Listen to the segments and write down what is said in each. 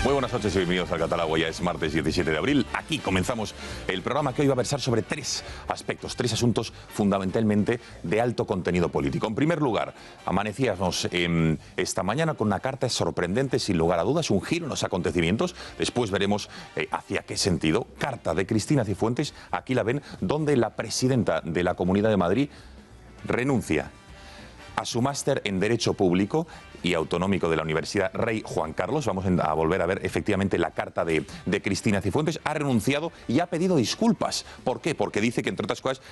Muy buenas noches y bienvenidos al Catálogo. Ya es martes 17 de abril. Aquí comenzamos el programa que hoy va a versar sobre tres aspectos, tres asuntos fundamentalmente de alto contenido político. En primer lugar, amanecíamos esta mañana con una carta sorprendente, sin lugar a dudas, un giro en los acontecimientos. Después veremos hacia qué sentido. Carta de Cristina Cifuentes, aquí la ven, donde la presidenta de la Comunidad de Madrid renuncia a su máster en Derecho Público y Autonómico de la Universidad Rey Juan Carlos. Vamos a volver a ver efectivamente la carta de Cristina Cifuentes. Ha renunciado y ha pedido disculpas. ¿Por qué? Porque dice que, entre otras cosas,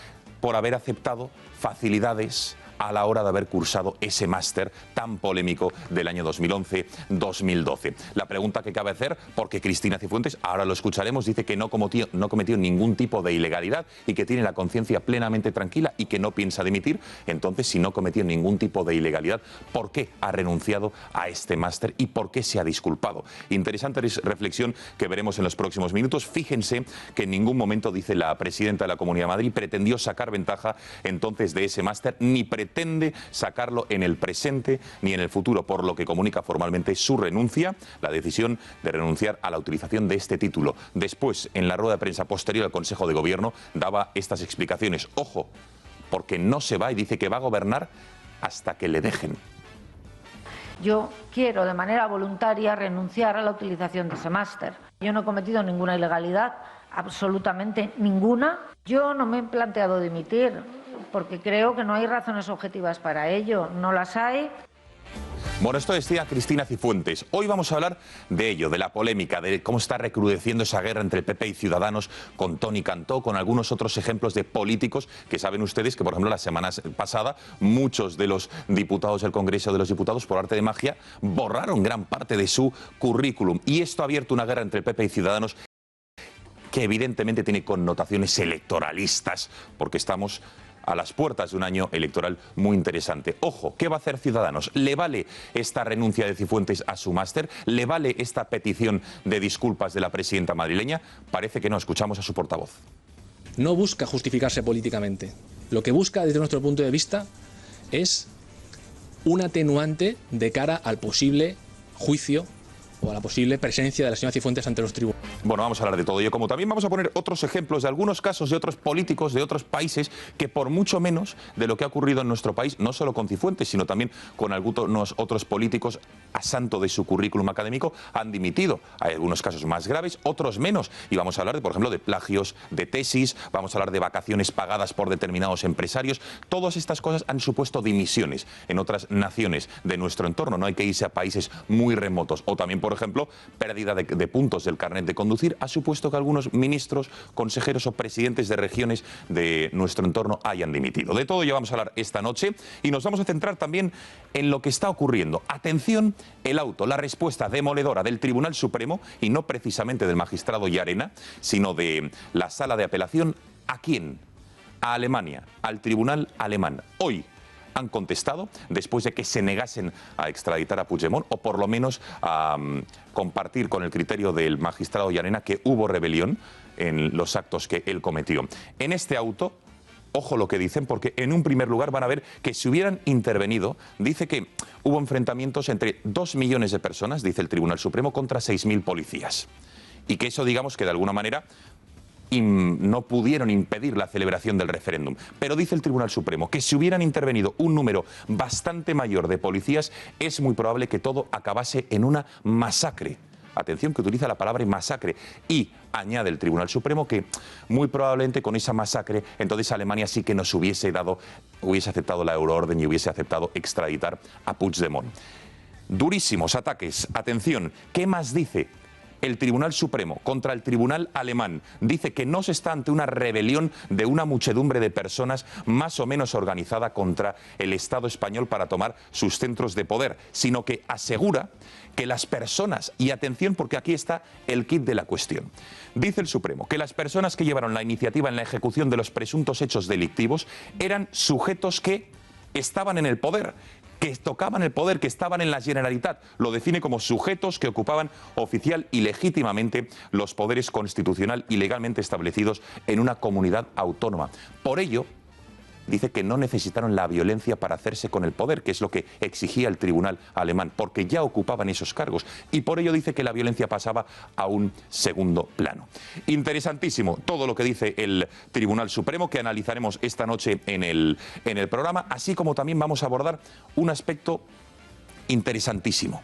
por haber aceptado facilidades a la hora de haber cursado ese máster tan polémico del año 2011-2012. La pregunta que cabe hacer, porque Cristina Cifuentes, ahora lo escucharemos, dice que no cometió ningún tipo de ilegalidad y que tiene la conciencia plenamente tranquila y que no piensa dimitir. Entonces, si no cometió ningún tipo de ilegalidad, ¿por qué ha renunciado a este máster y por qué se ha disculpado? Interesante reflexión que veremos en los próximos minutos. Fíjense que en ningún momento, dice la presidenta de la Comunidad de Madrid, pretendió sacar ventaja entonces de ese máster, ni pretende sacarlo en el presente ni en el futuro, por lo que comunica formalmente su renuncia, la decisión de renunciar a la utilización de este título. Después, en la rueda de prensa posterior al Consejo de Gobierno, daba estas explicaciones. Ojo, porque no se va y dice que va a gobernar hasta que le dejen. Yo quiero de manera voluntaria renunciar a la utilización de ese máster. Yo no he cometido ninguna ilegalidad, absolutamente ninguna. Yo no me he planteado dimitir, porque creo que no hay razones objetivas para ello. No las hay. Bueno, esto decía Cristina Cifuentes. Hoy vamos a hablar de ello, de la polémica, de cómo está recrudeciendo esa guerra entre el PP y Ciudadanos, con Toni Cantó, con algunos otros ejemplos de políticos que saben ustedes que, por ejemplo, la semana pasada muchos de los diputados del Congreso de los Diputados, por arte de magia, borraron gran parte de su currículum. Y esto ha abierto una guerra entre el PP y Ciudadanos que evidentemente tiene connotaciones electoralistas, porque estamos a las puertas de un año electoral muy interesante. Ojo, ¿qué va a hacer Ciudadanos? ¿Le vale esta renuncia de Cifuentes a su máster? ¿Le vale esta petición de disculpas de la presidenta madrileña? Parece que no. Escuchamos a su portavoz. No busca justificarse políticamente. Lo que busca, desde nuestro punto de vista, es un atenuante de cara al posible juicio o a la posible presencia de la señora Cifuentes ante los tribunales. Bueno, vamos a hablar de todo ello, como también vamos a poner otros ejemplos de algunos casos de otros políticos de otros países que, por mucho menos de lo que ha ocurrido en nuestro país, no solo con Cifuentes, sino también con algunos otros políticos, a santo de su currículum académico, han dimitido. Hay algunos casos más graves, otros menos. Y vamos a hablar, por ejemplo, de plagios de tesis, vamos a hablar de vacaciones pagadas por determinados empresarios. Todas estas cosas han supuesto dimisiones en otras naciones de nuestro entorno. No hay que irse a países muy remotos. O también, por ejemplo, pérdida de puntos del carnet de conducir ha supuesto que algunos ministros, consejeros o presidentes de regiones de nuestro entorno hayan dimitido. De todo ello vamos a hablar esta noche y nos vamos a centrar también en lo que está ocurriendo. Atención, el auto, la respuesta demoledora del Tribunal Supremo, y no precisamente del magistrado Llarena, sino de la Sala de Apelación. ¿A quién? A Alemania, al Tribunal alemán. Hoy han contestado, después de que se negasen a extraditar a Puigdemont, o por lo menos a compartir con el criterio del magistrado Llarena que hubo rebelión en los actos que él cometió. En este auto, ojo lo que dicen, porque en un primer lugar van a ver que si hubieran intervenido, dice que hubo enfrentamientos entre 2 millones de personas, dice el Tribunal Supremo, contra 6.000 policías. Y que eso, digamos, que de alguna manera no pudieron impedir la celebración del referéndum. Pero dice el Tribunal Supremo que si hubieran intervenido un número bastante mayor de policías, es muy probable que todo acabase en una masacre. Atención, que utiliza la palabra masacre. Y añade el Tribunal Supremo que muy probablemente con esa masacre, entonces Alemania sí que nos hubiese aceptado la euroorden y hubiese aceptado extraditar a Puigdemont. Durísimos ataques. Atención, ¿qué más dice el Tribunal Supremo contra el Tribunal alemán? Dice que no se está ante una rebelión de una muchedumbre de personas más o menos organizada contra el Estado español para tomar sus centros de poder, sino que asegura que las personas, y atención porque aquí está el quid de la cuestión, dice el Supremo que las personas que llevaron la iniciativa en la ejecución de los presuntos hechos delictivos eran sujetos que estaban en el poder, que tocaban el poder, que estaban en la Generalitat. Lo define como sujetos que ocupaban oficial y legítimamente los poderes constitucional y legalmente establecidos en una comunidad autónoma. Por ello, dice que no necesitaron la violencia para hacerse con el poder, que es lo que exigía el tribunal alemán, porque ya ocupaban esos cargos. Y por ello dice que la violencia pasaba a un segundo plano. Interesantísimo todo lo que dice el Tribunal Supremo, que analizaremos esta noche en el programa, así como también vamos a abordar un aspecto interesantísimo.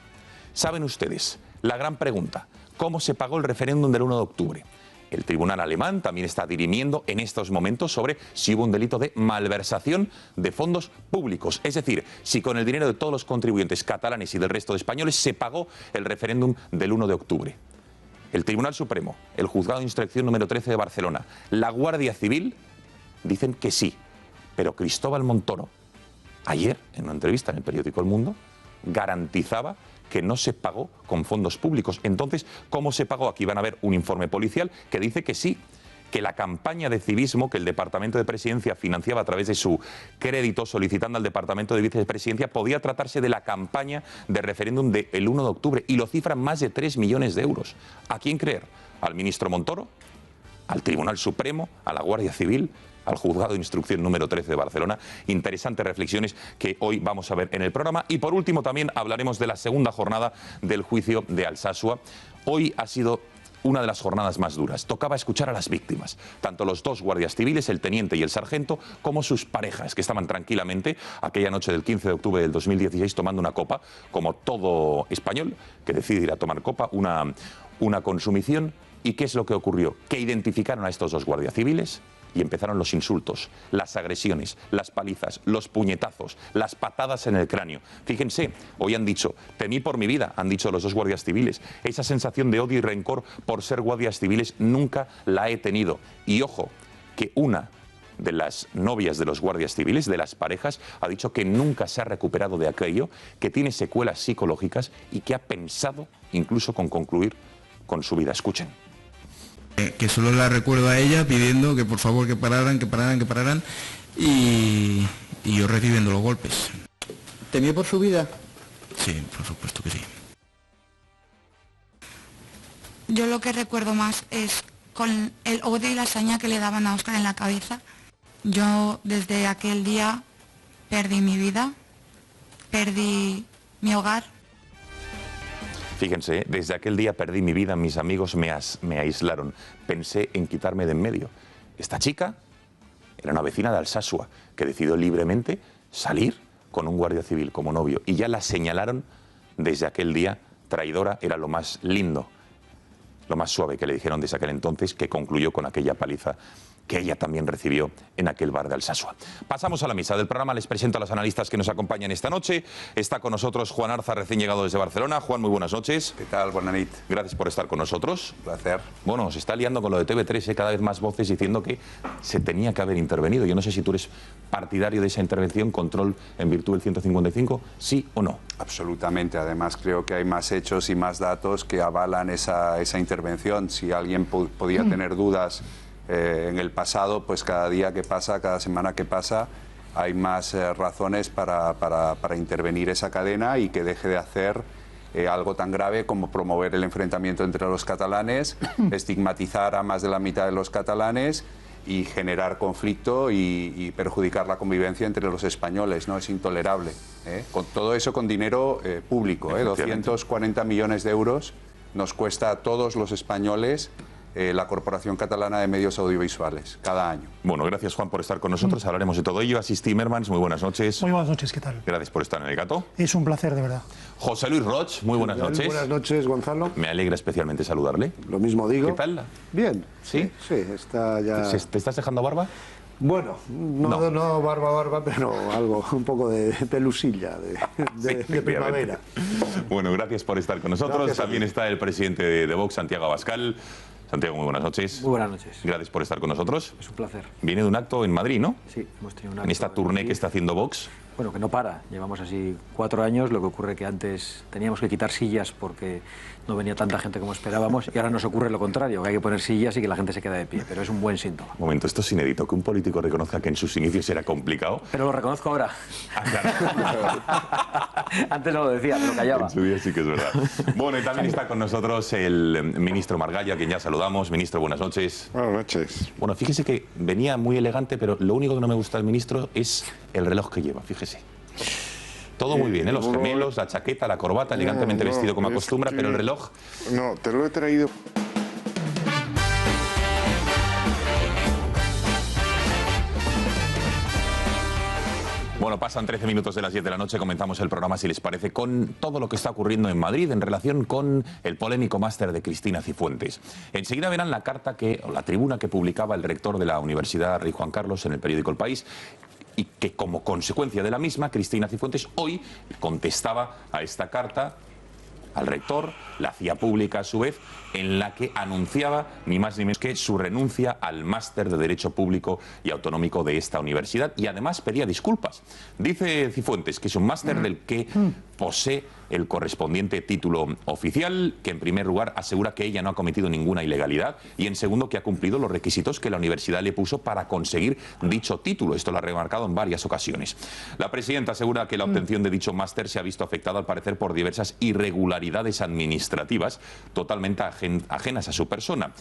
¿Saben ustedes? La gran pregunta, ¿cómo se pagó el referéndum del 1 de octubre? El tribunal alemán también está dirimiendo en estos momentos sobre si hubo un delito de malversación de fondos públicos. Es decir, si con el dinero de todos los contribuyentes catalanes y del resto de españoles se pagó el referéndum del 1 de octubre. El Tribunal Supremo, el Juzgado de Instrucción número 13 de Barcelona, la Guardia Civil dicen que sí. Pero Cristóbal Montoro, ayer, en una entrevista en el periódico El Mundo, garantizaba que no se pagó con fondos públicos. Entonces, ¿cómo se pagó? Aquí van a ver un informe policial que dice que sí, que la campaña de civismo que el Departamento de Presidencia financiaba a través de su crédito solicitando al Departamento de Vicepresidencia podía tratarse de la campaña de referéndum del 1 de octubre y lo cifran más de 3 millones de euros. ¿A quién creer? ¿Al ministro Montoro? ¿Al Tribunal Supremo? ¿A la Guardia Civil? ¿Al Juzgado de Instrucción número 13 de Barcelona? Interesantes reflexiones que hoy vamos a ver en el programa. Y por último también hablaremos de la segunda jornada del juicio de Alsasua. Hoy ha sido una de las jornadas más duras. Tocaba escuchar a las víctimas, tanto los dos guardias civiles, el teniente y el sargento, como sus parejas, que estaban tranquilamente aquella noche del 15 de octubre del 2016 tomando una copa, como todo español que decide ir a tomar copa, una consumición. ¿Y qué es lo que ocurrió? Que identificaron a estos dos guardias civiles y empezaron los insultos, las agresiones, las palizas, los puñetazos, las patadas en el cráneo. Fíjense, hoy han dicho, temí por mi vida, han dicho los dos guardias civiles. Esa sensación de odio y rencor por ser guardias civiles nunca la he tenido. Y ojo, que una de las novias de los guardias civiles, de las parejas, ha dicho que nunca se ha recuperado de aquello, que tiene secuelas psicológicas y que ha pensado incluso con concluir con su vida. Escuchen. Que solo la recuerdo a ella pidiendo que por favor que pararan y yo recibiendo los golpes. ¿Temió por su vida? Sí, por supuesto que sí. Yo lo que recuerdo más es con el odio y la saña que le daban a Óscar en la cabeza. Yo desde aquel día perdí mi vida, perdí mi hogar. Fíjense, desde aquel día perdí mi vida, mis amigos me aislaron. Pensé en quitarme de en medio. Esta chica era una vecina de Alsasua que decidió libremente salir con un guardia civil como novio. Y ya la señalaron desde aquel día traidora, era lo más lindo, lo más suave que le dijeron desde aquel entonces, que concluyó con aquella paliza que ella también recibió en aquel bar de Alsasua. Pasamos a la mesa del programa, les presento a los analistas que nos acompañan esta noche. Está con nosotros Juan Arza, recién llegado desde Barcelona. Juan, muy buenas noches. ¿Qué tal? Buenas noches. Gracias por estar con nosotros. Un placer. Bueno, se está liando con lo de TV3, cada vez más voces diciendo que se tenía que haber intervenido. Yo no sé si tú eres partidario de esa intervención, control en virtud del 155, ¿sí o no? Absolutamente. Además, creo que hay más hechos y más datos que avalan esa intervención. Si alguien podía tener dudas en el pasado, pues cada día que pasa, cada semana que pasa, hay más razones para intervenir esa cadena y que deje de hacer algo tan grave como promover el enfrentamiento entre los catalanes, estigmatizar a más de la mitad de los catalanes y generar conflicto y perjudicar la convivencia entre los españoles. No es intolerable. Con todo eso con dinero público, 240 millones de euros nos cuesta a todos los españoles la Corporación Catalana de Medios Audiovisuales, cada año. Bueno, gracias Juan por estar con nosotros, hablaremos de todo ello. Asís Timmermans, muy buenas noches. Muy buenas noches, ¿qué tal? Gracias por estar en El Gato. Es un placer, de verdad. José Luis Roig, muy buenas noches. Buenas noches, Gonzalo. Me alegra especialmente saludarle. Lo mismo digo. ¿Qué tal? Bien. ¿Sí? Sí, está ya... ¿Te estás dejando barba? Bueno, no barba, pero algo, un poco de pelusilla de primavera. Bueno, gracias por estar con nosotros. Gracias. También está el presidente de Vox, Santiago Abascal. Santiago, muy buenas noches. Muy buenas noches. Gracias por estar con nosotros. Es un placer. Viene de un acto en Madrid, ¿no? Sí, hemos tenido un acto En esta tournée que está haciendo Vox. bueno, que no para. Llevamos así 4 años, lo que ocurre que antes teníamos que quitar sillas porque no venía tanta gente como esperábamos y ahora nos ocurre lo contrario, que hay que poner sillas y que la gente se queda de pie, pero es un buen síntoma. Un momento, esto es inédito, que un político reconozca que en sus inicios era complicado. Pero lo reconozco ahora. Ah, claro. Antes no lo decía, me lo callaba. En su día sí que es verdad. Bueno, y también está con nosotros el ministro Margallo, a quien ya saludamos. Ministro, buenas noches. Buenas noches. Bueno, fíjese que venía muy elegante, pero lo único que no me gusta del ministro es el reloj que lleva, fíjese. Todo muy bien, ¿eh? Los gemelos, la chaqueta, la corbata, elegantemente vestido como acostumbra, pero el reloj... No, te lo he traído... Bueno, pasan 13 minutos de las 10 de la noche, comenzamos el programa, si les parece, con todo lo que está ocurriendo en Madrid en relación con el polémico máster de Cristina Cifuentes. Enseguida verán la carta o la tribuna que publicaba el rector de la Universidad Rey Juan Carlos en el periódico El País, y que como consecuencia de la misma, Cristina Cifuentes hoy contestaba a esta carta al rector, la hacía pública a su vez, en la que anunciaba ni más ni menos que su renuncia al máster de Derecho Público y Autonómico de esta universidad, y además pedía disculpas. Dice Cifuentes que es un máster del que posee el correspondiente título oficial, que en primer lugar asegura que ella no ha cometido ninguna ilegalidad y en segundo que ha cumplido los requisitos que la universidad le puso para conseguir dicho título. Esto lo ha remarcado en varias ocasiones. La presidenta asegura que la obtención de dicho máster se ha visto afectada al parecer por diversas irregularidades administrativas totalmente ajenas a su persona.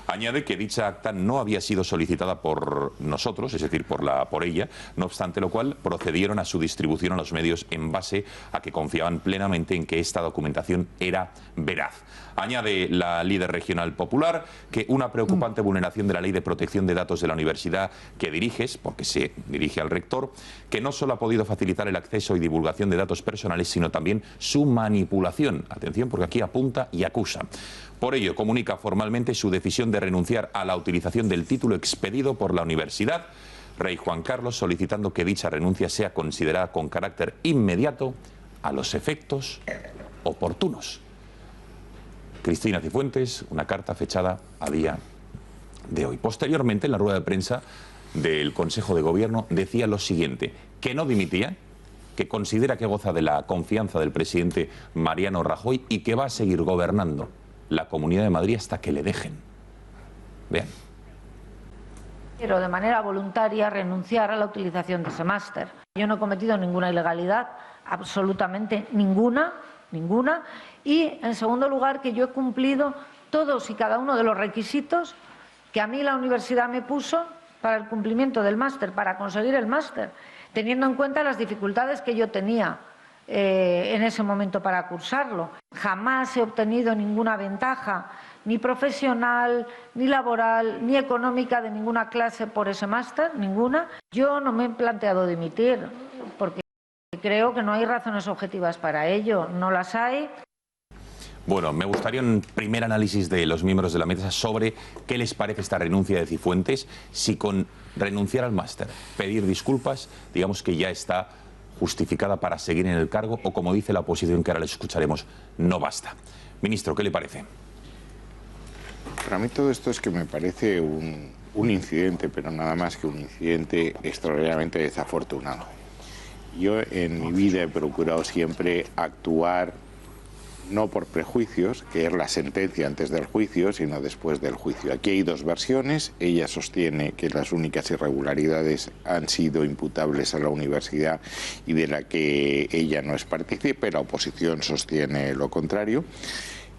Añade que dicha acta no había sido solicitada por nosotros, es decir, por ella, no obstante lo cual procedieron a su distribución a los medios en base a que confiaban plenamente en que esta documentación era veraz. Añade la líder regional popular que una preocupante vulneración de la Ley de Protección de Datos de la universidad que diriges, porque se dirige al rector, que no solo ha podido facilitar el acceso y divulgación de datos personales, sino también su manipulación. Atención, porque aquí apunta y acusa. Por ello, comunica formalmente su decisión de renunciar a la utilización del título expedido por la Universidad Rey Juan Carlos, solicitando que dicha renuncia sea considerada con carácter inmediato a los efectos oportunos. Cristina Cifuentes, una carta fechada a día de hoy. Posteriormente, en la rueda de prensa del Consejo de Gobierno, decía lo siguiente, que no dimitía, que considera que goza de la confianza del presidente Mariano Rajoy y que va a seguir gobernando la Comunidad de Madrid hasta que le dejen. Vean. Quiero de manera voluntaria renunciar a la utilización de ese máster. Yo no he cometido ninguna ilegalidad, absolutamente ninguna. Y, en segundo lugar, que yo he cumplido todos y cada uno de los requisitos que a mí la universidad me puso para el cumplimiento del máster, para conseguir el máster, teniendo en cuenta las dificultades que yo tenía en ese momento para cursarlo. Jamás he obtenido ninguna ventaja, ni profesional, ni laboral, ni económica de ninguna clase por ese máster, ninguna. Yo no me he planteado dimitir, porque creo que no hay razones objetivas para ello, no las hay. Bueno, me gustaría un primer análisis de los miembros de la mesa sobre qué les parece esta renuncia de Cifuentes, si con renunciar al máster, pedir disculpas, digamos que ya está justificada para seguir en el cargo, o como dice la oposición, que ahora les escucharemos, no basta. Ministro, ¿qué le parece? Para mí todo esto es que me parece un incidente, pero nada más que un incidente extraordinariamente desafortunado. Yo en mi vida he procurado siempre actuar no por prejuicios, que es la sentencia antes del juicio, sino después del juicio. Aquí hay dos versiones. Ella sostiene que las únicas irregularidades han sido imputables a la universidad y de la que ella no es partícipe. La oposición sostiene lo contrario.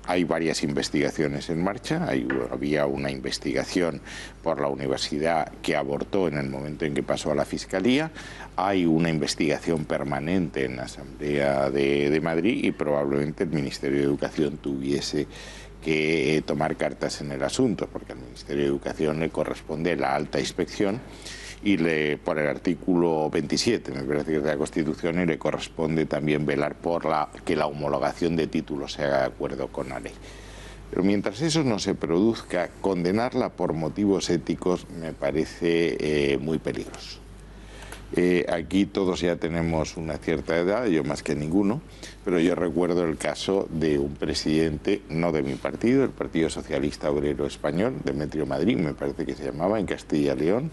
Hay varias investigaciones en marcha. Había una investigación por la universidad que abortó en el momento en que pasó a la Fiscalía. Hay una investigación permanente en la Asamblea de Madrid y probablemente el Ministerio de Educación tuviese que tomar cartas en el asunto, porque al Ministerio de Educación le corresponde la alta inspección y por el artículo 27, me parece que es de la Constitución, y le corresponde también velar por que la homologación de títulos se haga de acuerdo con la ley. Pero mientras eso no se produzca, condenarla por motivos éticos me parece muy peligroso. Aquí todos ya tenemos una cierta edad, yo más que ninguno, pero yo recuerdo el caso de un presidente, no de mi partido, el Partido Socialista Obrero Español, Demetrio Madrid, me parece que se llamaba, en Castilla y León,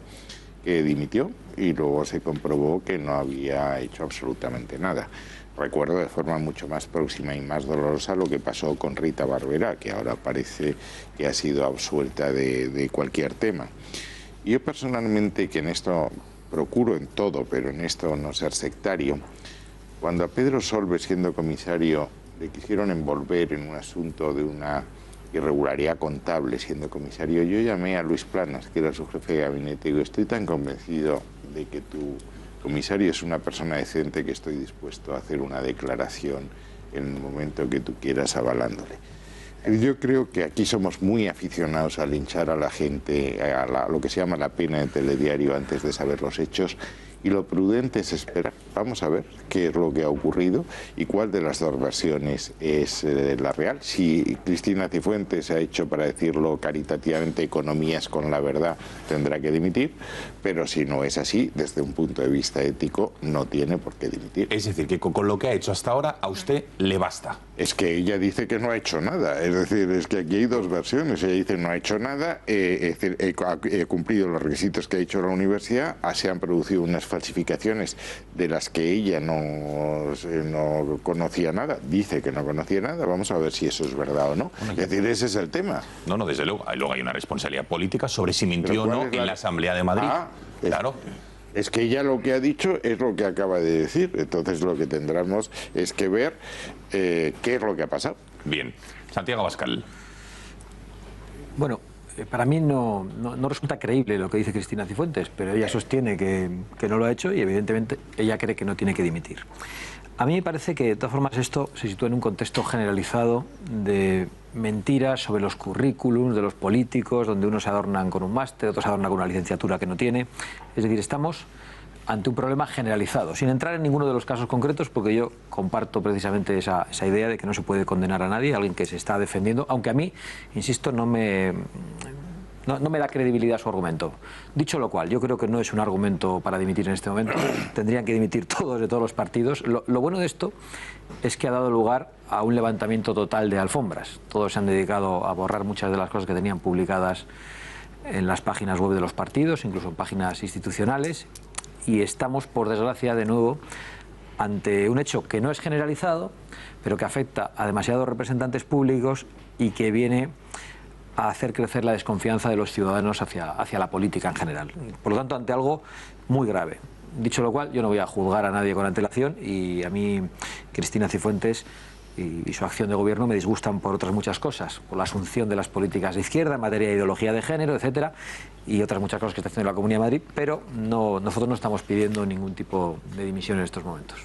que dimitió y luego se comprobó que no había hecho absolutamente nada. Recuerdo de forma mucho más próxima y más dolorosa lo que pasó con Rita Barberá, que ahora parece que ha sido absuelta de cualquier tema. Yo personalmente, que en esto procuro en todo, pero en esto no ser sectario, cuando a Pedro Solbes, siendo comisario, le quisieron envolver en un asunto de una irregularidad contable siendo comisario, yo llamé a Luis Planas, que era su jefe de gabinete, y digo, estoy tan convencido de que tu comisario es una persona decente que estoy dispuesto a hacer una declaración en el momento que tú quieras avalándole. Yo creo que aquí somos muy aficionados a linchar a la gente, a lo que se llama la pena de telediario antes de saber los hechos, y lo prudente es esperar. Vamos a ver qué es lo que ha ocurrido y cuál de las dos versiones es la real. Si Cristina Cifuentes ha hecho, para decirlo caritativamente, economías con la verdad, tendrá que dimitir, pero si no es así, desde un punto de vista ético, no tiene por qué dimitir. Es decir, que con lo que ha hecho hasta ahora, a usted le basta. Es que ella dice que no ha hecho nada, es decir, es que aquí hay dos versiones. Ella dice no ha hecho nada, he cumplido los requisitos que ha hecho la universidad, se han producido unas falsificaciones de las que ella no conocía nada, dice que no conocía nada, vamos a ver si eso es verdad o no. Es decir, ese es el tema. No, desde luego. Luego hay una responsabilidad política sobre si mintió o no en la Asamblea de Madrid. Claro. Es que ella lo que ha dicho es lo que acaba de decir, entonces lo que tendremos es que ver qué es lo que ha pasado. Bien. Santiago Abascal. Bueno, para mí no resulta creíble lo que dice Cristina Cifuentes, pero ella sostiene que no lo ha hecho y evidentemente ella cree que no tiene que dimitir. A mí me parece que de todas formas esto se sitúa en un contexto generalizado de mentiras sobre los currículums de los políticos, donde unos se adornan con un máster, otros se adornan con una licenciatura que no tiene. Es decir, estamos ante un problema generalizado, sin entrar en ninguno de los casos concretos, porque yo comparto precisamente esa idea de que no se puede condenar a nadie, a alguien que se está defendiendo, aunque a mí, insisto, no me da credibilidad su argumento. Dicho lo cual, yo creo que no es un argumento para dimitir en este momento. Tendrían que dimitir todos de todos los partidos. Lo bueno de esto es que ha dado lugar a un levantamiento total de alfombras. Todos se han dedicado a borrar muchas de las cosas que tenían publicadas en las páginas web de los partidos, incluso en páginas institucionales, y estamos, por desgracia, de nuevo ante un hecho que no es generalizado, pero que afecta a demasiados representantes públicos y que viene a hacer crecer la desconfianza de los ciudadanos hacia la política en general. Por lo tanto, ante algo muy grave. Dicho lo cual, yo no voy a juzgar a nadie con antelación y a mí Cristina Cifuentes y su acción de gobierno me disgustan por otras muchas cosas, por la asunción de las políticas de izquierda en materia de ideología de género, etcétera, y otras muchas cosas que está haciendo la Comunidad de Madrid, pero nosotros no estamos pidiendo ningún tipo de dimisión en estos momentos.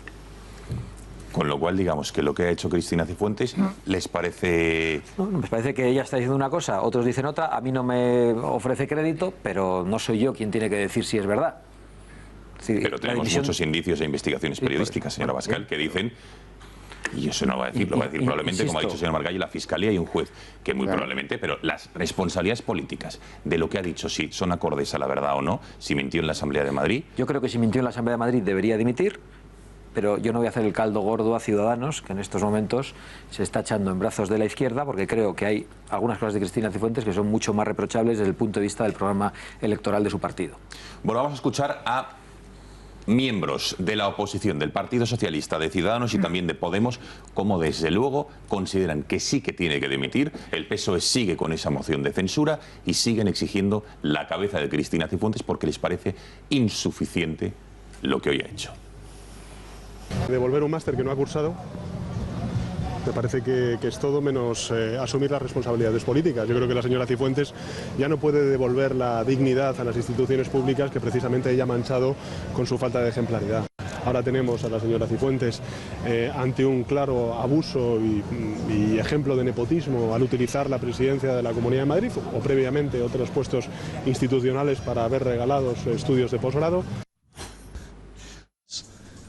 Con lo cual, digamos que lo que ha hecho Cristina Cifuentes les parece... No, me parece que ella está diciendo una cosa, otros dicen otra, a mí no me ofrece crédito, pero no soy yo quien tiene que decir si es verdad. Sí, pero tenemos muchos indicios e investigaciones periodísticas, señora Abascal, que dicen... Y eso no va a decir, lo va a decir probablemente, insisto, como ha dicho el señor Margallo, la Fiscalía y un juez, que muy probablemente, pero las responsabilidades políticas de lo que ha dicho, si son acordes a la verdad o no, si mintió en la Asamblea de Madrid. Yo creo que si mintió en la Asamblea de Madrid debería dimitir, pero yo no voy a hacer el caldo gordo a Ciudadanos, que en estos momentos se está echando en brazos de la izquierda, porque creo que hay algunas cosas de Cristina Cifuentes que son mucho más reprochables desde el punto de vista del programa electoral de su partido. Bueno, vamos a escuchar a miembros de la oposición, del Partido Socialista, de Ciudadanos y también de Podemos, como desde luego consideran que sí que tiene que dimitir. El PSOE sigue con esa moción de censura y siguen exigiendo la cabeza de Cristina Cifuentes porque les parece insuficiente lo que hoy ha hecho. Devolver un máster que no ha cursado me parece que es todo menos asumir las responsabilidades políticas. Yo creo que la señora Cifuentes ya no puede devolver la dignidad a las instituciones públicas que precisamente ella ha manchado con su falta de ejemplaridad. Ahora tenemos a la señora Cifuentes ante un claro abuso y ejemplo de nepotismo al utilizar la presidencia de la Comunidad de Madrid o previamente otros puestos institucionales para haber regalado estudios de posgrado.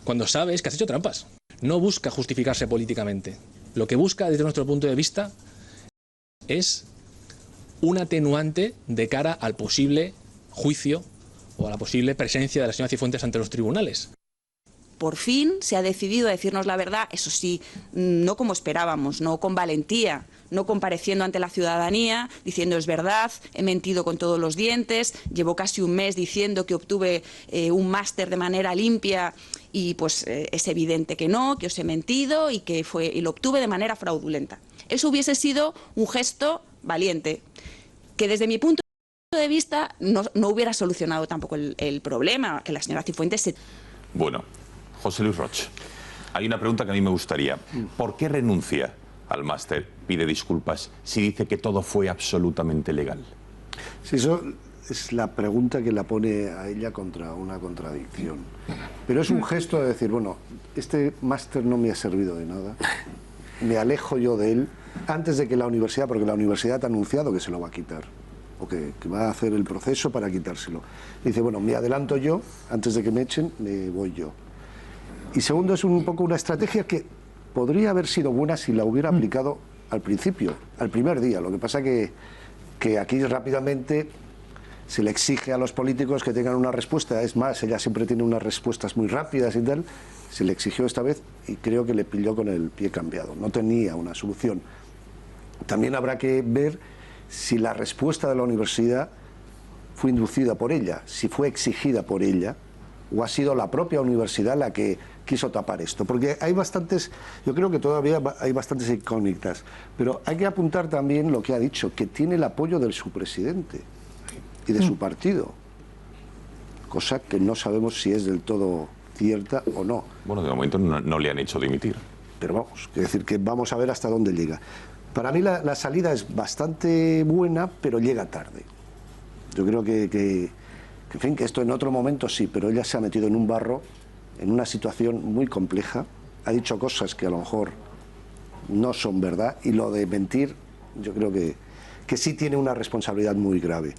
Cuando sabes que has hecho trampas. No busca justificarse políticamente. Lo que busca, desde nuestro punto de vista, es un atenuante de cara al posible juicio o a la posible presencia de la señora Cifuentes ante los tribunales. por fin se ha decidido a decirnos la verdad, eso sí, no como esperábamos, no con valentía, no compareciendo ante la ciudadanía, diciendo es verdad, he mentido con todos los dientes, llevo casi un mes diciendo que obtuve un máster de manera limpia y pues es evidente que no, que os he mentido y que lo obtuve de manera fraudulenta. Eso hubiese sido un gesto valiente, que desde mi punto de vista no hubiera solucionado tampoco el problema, que la señora Cifuentes se... Bueno, José Luis Roig, hay una pregunta que a mí me gustaría. ¿Por qué renuncia al máster, pide disculpas, si dice que todo fue absolutamente legal? Sí, eso es la pregunta que la pone a ella contra una contradicción. Pero es un gesto de decir, bueno, este máster no me ha servido de nada, me alejo yo de él antes de que la universidad, porque la universidad ha anunciado que se lo va a quitar, o que va a hacer el proceso para quitárselo. Dice, bueno, me adelanto yo, antes de que me echen, me voy yo. Y segundo, es un poco una estrategia que podría haber sido buena si la hubiera aplicado al principio, al primer día. Lo que pasa que aquí rápidamente se le exige a los políticos que tengan una respuesta. Es más, ella siempre tiene unas respuestas muy rápidas y tal. Se le exigió esta vez y creo que le pilló con el pie cambiado. No tenía una solución. También habrá que ver si la respuesta de la universidad fue inducida por ella, si fue exigida por ella, o ha sido la propia universidad la que quiso tapar esto. Porque hay bastantes, yo creo que todavía hay bastantes incógnitas, pero hay que apuntar también lo que ha dicho, que tiene el apoyo de su presidente y de su partido, cosa que no sabemos si es del todo cierta o no. Bueno, de momento no le han hecho dimitir. Pero vamos, es decir, que vamos a ver hasta dónde llega. Para mí la salida es bastante buena, pero llega tarde. Yo creo en fin, que esto en otro momento sí, pero ella se ha metido en un barro, en una situación muy compleja, ha dicho cosas que a lo mejor no son verdad, y lo de mentir, yo creo que sí tiene una responsabilidad muy grave.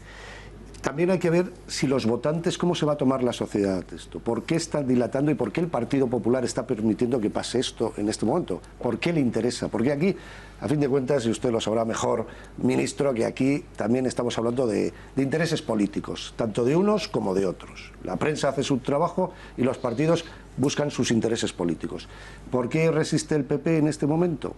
También hay que ver si los votantes, cómo se va a tomar la sociedad esto, por qué están dilatando y por qué el Partido Popular está permitiendo que pase esto en este momento, por qué le interesa, porque aquí, a fin de cuentas, y usted lo sabrá mejor, ministro, que aquí también estamos hablando de intereses políticos, tanto de unos como de otros. La prensa hace su trabajo y los partidos buscan sus intereses políticos. ¿Por qué resiste el PP en este momento?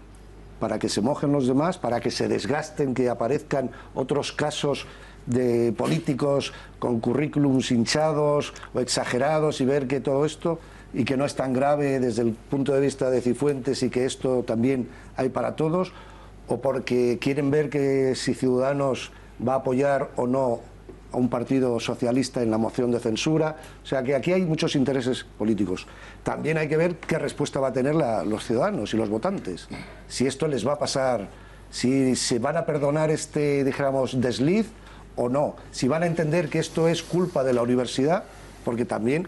Para que se mojen los demás, para que se desgasten, que aparezcan otros casos de políticos con currículums hinchados o exagerados y ver que todo esto y que no es tan grave desde el punto de vista de Cifuentes y que esto también hay para todos, o porque quieren ver que si Ciudadanos va a apoyar o no a un partido socialista en la moción de censura. O sea que aquí hay muchos intereses políticos. También hay que ver qué respuesta va a tener los ciudadanos y los votantes, si esto les va a pasar, si se van a perdonar este, dijéramos, desliz o no, si van a entender que esto es culpa de la universidad, porque también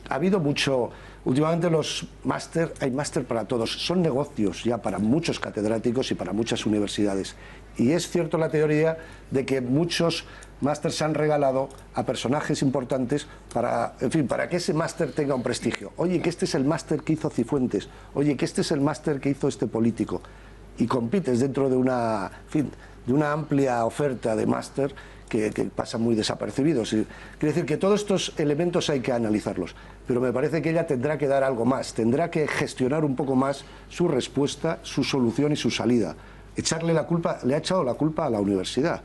ha habido mucho, últimamente los máster, hay máster para todos, son negocios ya para muchos catedráticos y para muchas universidades. Y es cierto la teoría de que muchos máster se han regalado a personajes importantes para, en fin, para que ese máster tenga un prestigio. Oye, que este es el máster que hizo Cifuentes, oye, que este es el máster que hizo este político. Y compites dentro de una, en fin, de una amplia oferta de máster que pasan muy desapercibidos. Quiere decir que todos estos elementos hay que analizarlos, pero me parece que ella tendrá que dar algo más, tendrá que gestionar un poco más su respuesta, su solución y su salida. Echarle la culpa, le ha echado la culpa a la universidad.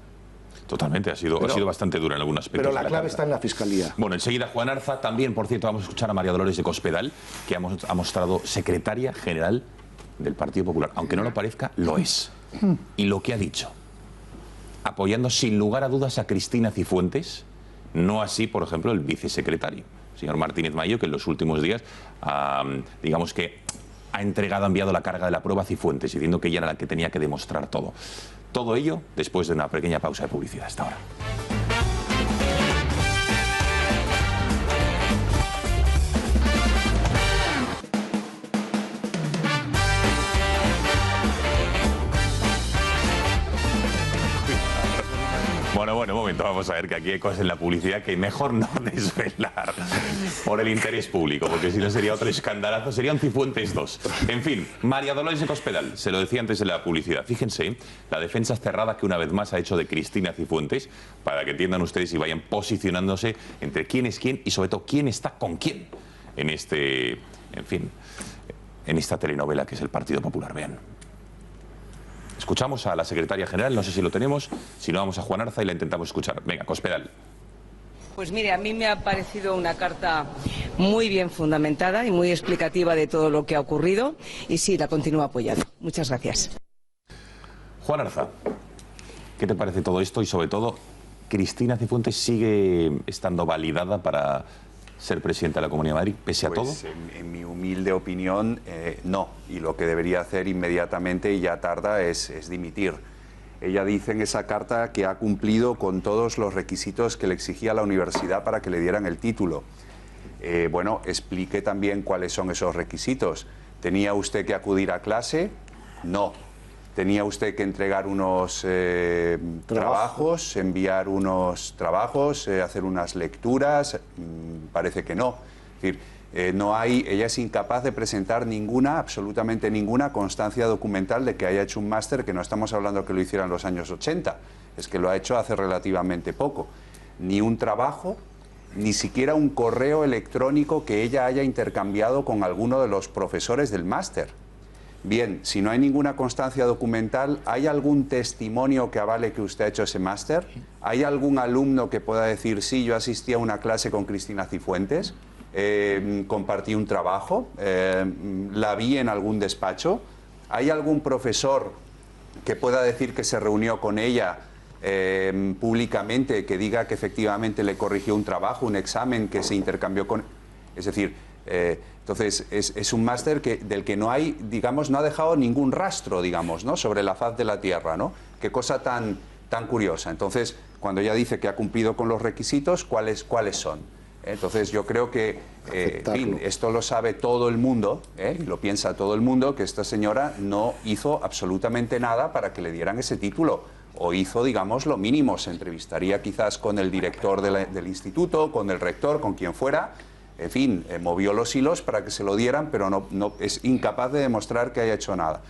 Totalmente, ha sido bastante dura en algún aspecto. Pero la clave está en la Fiscalía. Bueno, enseguida Juan Arza, también, por cierto, vamos a escuchar a María Dolores de Cospedal, que ha mostrado secretaria general del Partido Popular. Aunque no lo parezca, lo es. Y lo que ha dicho, apoyando sin lugar a dudas a Cristina Cifuentes, no así, por ejemplo, el vicesecretario, señor Martínez Mayo, que en los últimos días, digamos que ha enviado la carga de la prueba a Cifuentes, diciendo que ella era la que tenía que demostrar todo. Todo ello después de una pequeña pausa de publicidad. Hasta ahora. Bueno, un momento, vamos a ver que aquí hay cosas en la publicidad que mejor no desvelar por el interés público, porque si no sería otro escandalazo, serían Cifuentes 2. En fin, María Dolores de Cospedal, se lo decía antes de la publicidad. Fíjense, la defensa cerrada que una vez más ha hecho de Cristina Cifuentes, para que entiendan ustedes y vayan posicionándose entre quién es quién y sobre todo quién está con quién en en fin, en esta telenovela que es el Partido Popular. Vean. Escuchamos a la secretaria general, no sé si lo tenemos, si no vamos a Juan Arza y la intentamos escuchar. Venga, Cospedal. Pues mire, a mí me ha parecido una carta muy bien fundamentada y muy explicativa de todo lo que ha ocurrido y sí, la continúo apoyando. Muchas gracias. Juan Arza, ¿qué te parece todo esto? Y sobre todo, ¿Cristina Cifuentes sigue estando validada para ser presidenta de la Comunidad de Madrid, pese a todo? En mi humilde opinión, no. Y lo que debería hacer inmediatamente, y ya tarda, es dimitir. Ella dice en esa carta que ha cumplido con todos los requisitos que le exigía la universidad para que le dieran el título. Bueno, explique también cuáles son esos requisitos. ¿Tenía usted que acudir a clase? No. ¿Tenía usted que entregar unos trabajos, enviar unos trabajos, hacer unas lecturas? Parece que no. Es decir, ella es incapaz de presentar ninguna, absolutamente ninguna constancia documental de que haya hecho un máster, que no estamos hablando que lo hiciera en los años 80, es que lo ha hecho hace relativamente poco. Ni un trabajo, ni siquiera un correo electrónico que ella haya intercambiado con alguno de los profesores del máster. Bien, si no hay ninguna constancia documental, ¿hay algún testimonio que avale que usted ha hecho ese máster? ¿Hay algún alumno que pueda decir, sí, yo asistí a una clase con Cristina Cifuentes, compartí un trabajo, la vi en algún despacho? ¿Hay algún profesor que pueda decir que se reunió con ella públicamente, que diga que efectivamente le corrigió un trabajo, un examen, que se intercambió con...? Es decir, entonces es un máster del que no hay, digamos, no ha dejado ningún rastro, digamos, ¿no?, sobre la faz de la tierra, ¿no? Qué cosa tan curiosa. Entonces, cuando ella dice que ha cumplido con los requisitos, ¿cuáles son? Entonces yo creo que en fin, esto lo sabe todo el mundo, y lo piensa todo el mundo, que esta señora no hizo absolutamente nada para que le dieran ese título, o hizo, digamos, lo mínimo. Se entrevistaría quizás con el director del instituto, con el rector, con quien fuera, en fin, movió los hilos para que se lo dieran, pero no es incapaz de demostrar que haya hecho nada.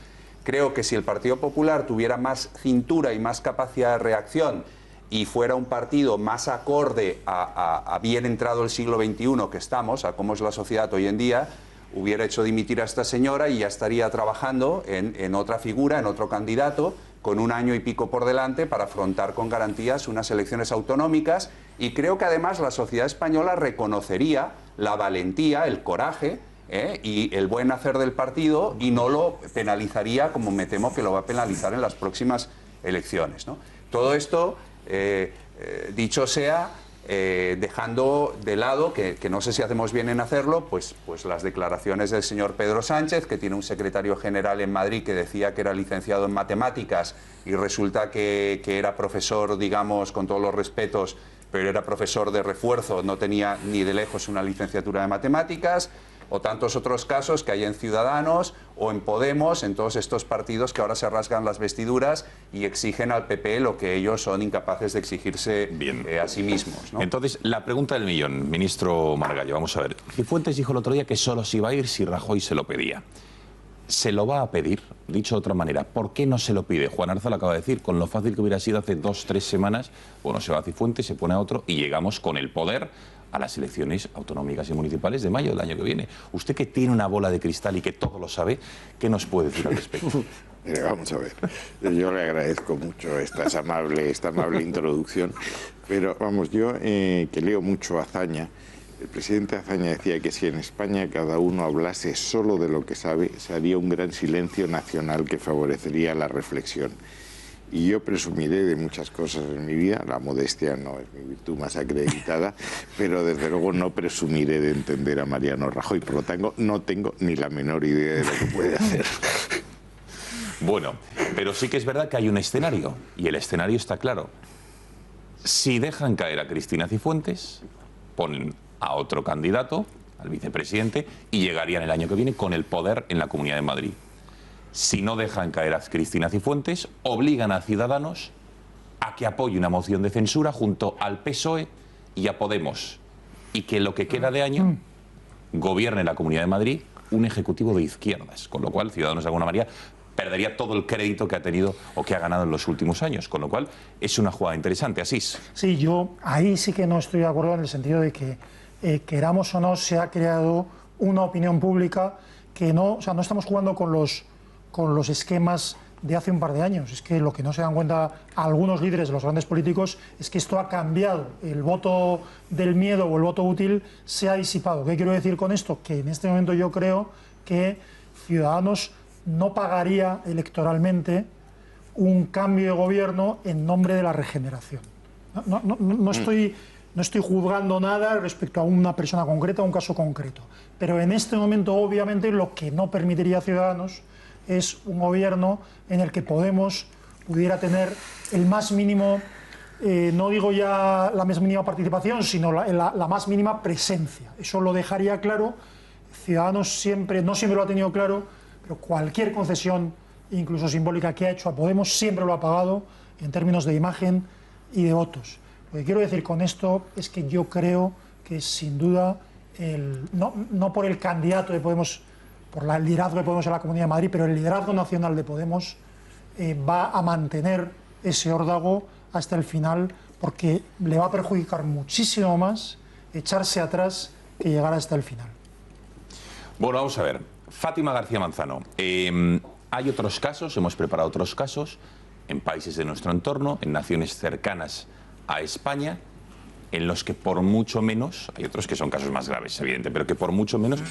Creo que si el Partido Popular tuviera más cintura y más capacidad de reacción y fuera un partido más acorde a bien entrado el siglo XXI que estamos, a cómo es la sociedad hoy en día, hubiera hecho dimitir a esta señora y ya estaría trabajando en otra figura, en otro candidato, con 1 año y pico por delante para afrontar con garantías unas elecciones autonómicas. Y creo que además la sociedad española reconocería la valentía, el coraje y el buen hacer del partido, y no lo penalizaría como me temo que lo va a penalizar en las próximas elecciones, ¿no? Todo esto, dicho sea, dejando de lado, que no sé si hacemos bien en hacerlo, pues las declaraciones del señor Pedro Sánchez, que tiene un secretario general en Madrid que decía que era licenciado en matemáticas y resulta que era profesor, digamos, con todos los respetos, pero era profesor de refuerzo, no tenía ni de lejos una licenciatura de matemáticas, o tantos otros casos que hay en Ciudadanos o en Podemos, en todos estos partidos que ahora se rasgan las vestiduras y exigen al PP lo que ellos son incapaces de exigirse a sí mismos, ¿no? Entonces, la pregunta del millón, ministro Margallo, vamos a ver. Cifuentes dijo el otro día que solo se iba a ir si Rajoy se lo pedía. ¿Se lo va a pedir? Dicho de otra manera, ¿por qué no se lo pide? Juan Arza lo acaba de decir, con lo fácil que hubiera sido hace 2 o 3 semanas, bueno, se va a Cifuentes, se pone a otro y llegamos con el poder a las elecciones autonómicas y municipales de mayo del año que viene. Usted, que tiene una bola de cristal y que todo lo sabe, ¿qué nos puede decir al respecto? Vamos a ver, yo le agradezco mucho esta amable introducción, pero vamos, yo que leo mucho a Azaña, el presidente Azaña decía que si en España cada uno hablase solo de lo que sabe, se haría un gran silencio nacional que favorecería la reflexión. Y yo presumiré de muchas cosas en mi vida, la modestia no es mi virtud más acreditada, pero desde luego no presumiré de entender a Mariano Rajoy, por lo tanto no tengo ni la menor idea de lo que puede hacer. Bueno, pero sí que es verdad que hay un escenario, y el escenario está claro. Si dejan caer a Cristina Cifuentes, ponen a otro candidato, al vicepresidente, y llegarían el año que viene con el poder en la Comunidad de Madrid. Si no dejan caer a Cristina Cifuentes, obligan a Ciudadanos a que apoye una moción de censura junto al PSOE y a Podemos, y que lo que queda de año gobierne la Comunidad de Madrid un ejecutivo de izquierdas, con lo cual Ciudadanos de alguna manera perdería todo el crédito que ha tenido o que ha ganado en los últimos años, con lo cual es una jugada interesante. Asís. Sí, yo ahí sí que no estoy de acuerdo en el sentido de que, queramos o no, se ha creado una opinión pública que no, o sea, no estamos jugando con los esquemas de hace un par de años. Es que lo que no se dan cuenta algunos líderes de los grandes políticos es que esto ha cambiado. El voto del miedo o el voto útil se ha disipado. ¿Qué quiero decir con esto? Que en este momento yo creo que Ciudadanos no pagaría electoralmente un cambio de gobierno en nombre de la regeneración. No estoy juzgando nada respecto a una persona concreta, a un caso concreto. Pero en este momento, obviamente, lo que no permitiría a Ciudadanos es un gobierno en el que Podemos pudiera tener el más mínimo, no digo ya la más mínima participación, sino la más mínima presencia. Eso lo dejaría claro. Ciudadanos no siempre lo ha tenido claro, pero cualquier concesión, incluso simbólica, que ha hecho a Podemos, siempre lo ha pagado en términos de imagen y de votos. Lo que quiero decir con esto es que yo creo que sin duda, no por el candidato de Podemos, por el liderazgo de Podemos en la Comunidad de Madrid, pero el liderazgo nacional de Podemos va a mantener ese órdago hasta el final, porque le va a perjudicar muchísimo más echarse atrás que llegar hasta el final. Bueno, vamos a ver. Fátima García Manzano, hay otros casos, hemos preparado otros casos en países de nuestro entorno, en naciones cercanas a España, en los que por mucho menos, hay otros que son casos más graves, evidente, pero que por mucho menos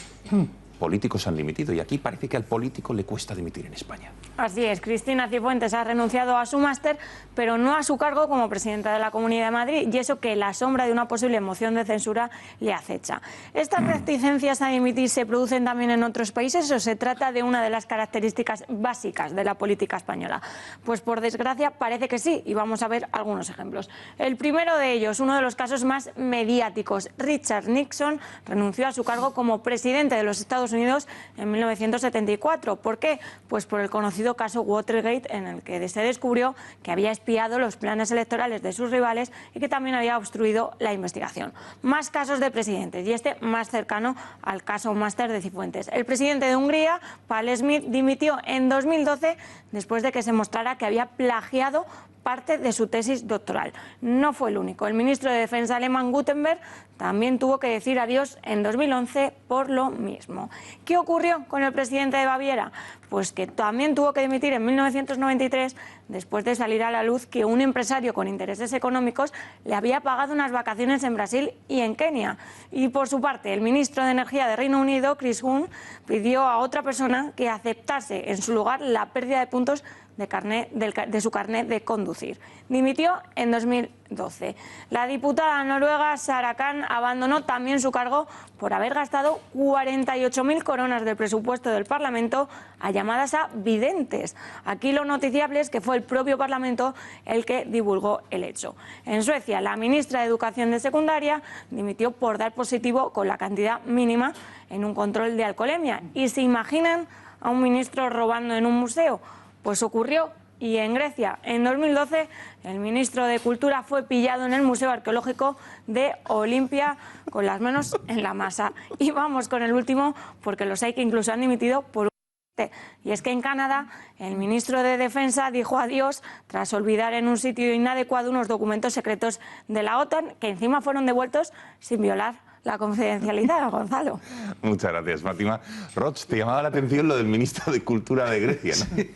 políticos han dimitido, y aquí parece que al político le cuesta dimitir en España. Así es, Cristina Cifuentes ha renunciado a su máster, pero no a su cargo como presidenta de la Comunidad de Madrid, y eso que la sombra de una posible moción de censura le acecha. ¿Estas reticencias a dimitir se producen también en otros países o se trata de una de las características básicas de la política española? Pues por desgracia parece que sí, y vamos a ver algunos ejemplos. El primero de ellos, uno de los casos más mediáticos, Richard Nixon renunció a su cargo como presidente de los Estados Unidos en 1974. ¿Por qué? Pues por el conocido caso Watergate, en el que se descubrió que había espiado los planes electorales de sus rivales y que también había obstruido la investigación. Más casos de presidentes, y este más cercano al caso Máster de Cifuentes. El presidente de Hungría, Paul Schmidt, dimitió en 2012 después de que se mostrara que había plagiado parte de su tesis doctoral. No fue el único. El ministro de Defensa alemán Gutenberg también tuvo que decir adiós en 2011 por lo mismo. ¿Qué ocurrió con el presidente de Baviera? Pues que también tuvo que dimitir en 1993 después de salir a la luz que un empresario con intereses económicos le había pagado unas vacaciones en Brasil y en Kenia. Y por su parte, el ministro de Energía de Reino Unido, Chris Huhne, pidió a otra persona que aceptase en su lugar la pérdida de puntos de su carnet de conducir. Dimitió en 2012. La diputada noruega Sara Kahn abandonó también su cargo por haber gastado 48.000 coronas del presupuesto del Parlamento a llamadas a videntes. Aquí lo noticiable es que fue el propio Parlamento el que divulgó el hecho. En Suecia, la ministra de Educación de Secundaria dimitió por dar positivo con la cantidad mínima en un control de alcoholemia. ¿Y se imaginan a un ministro robando en un museo? Pues ocurrió. Y en Grecia, en 2012, el ministro de Cultura fue pillado en el Museo Arqueológico de Olimpia con las manos en la masa. Y vamos con el último, porque los hay que incluso han dimitido por un... Y es que en Canadá, el ministro de Defensa dijo adiós tras olvidar en un sitio inadecuado unos documentos secretos de la OTAN, que encima fueron devueltos sin violar la confidencialidad, Gonzalo. Muchas gracias, Fátima. Roch, te llamaba la atención lo del ministro de Cultura de Grecia, ¿no? Sí.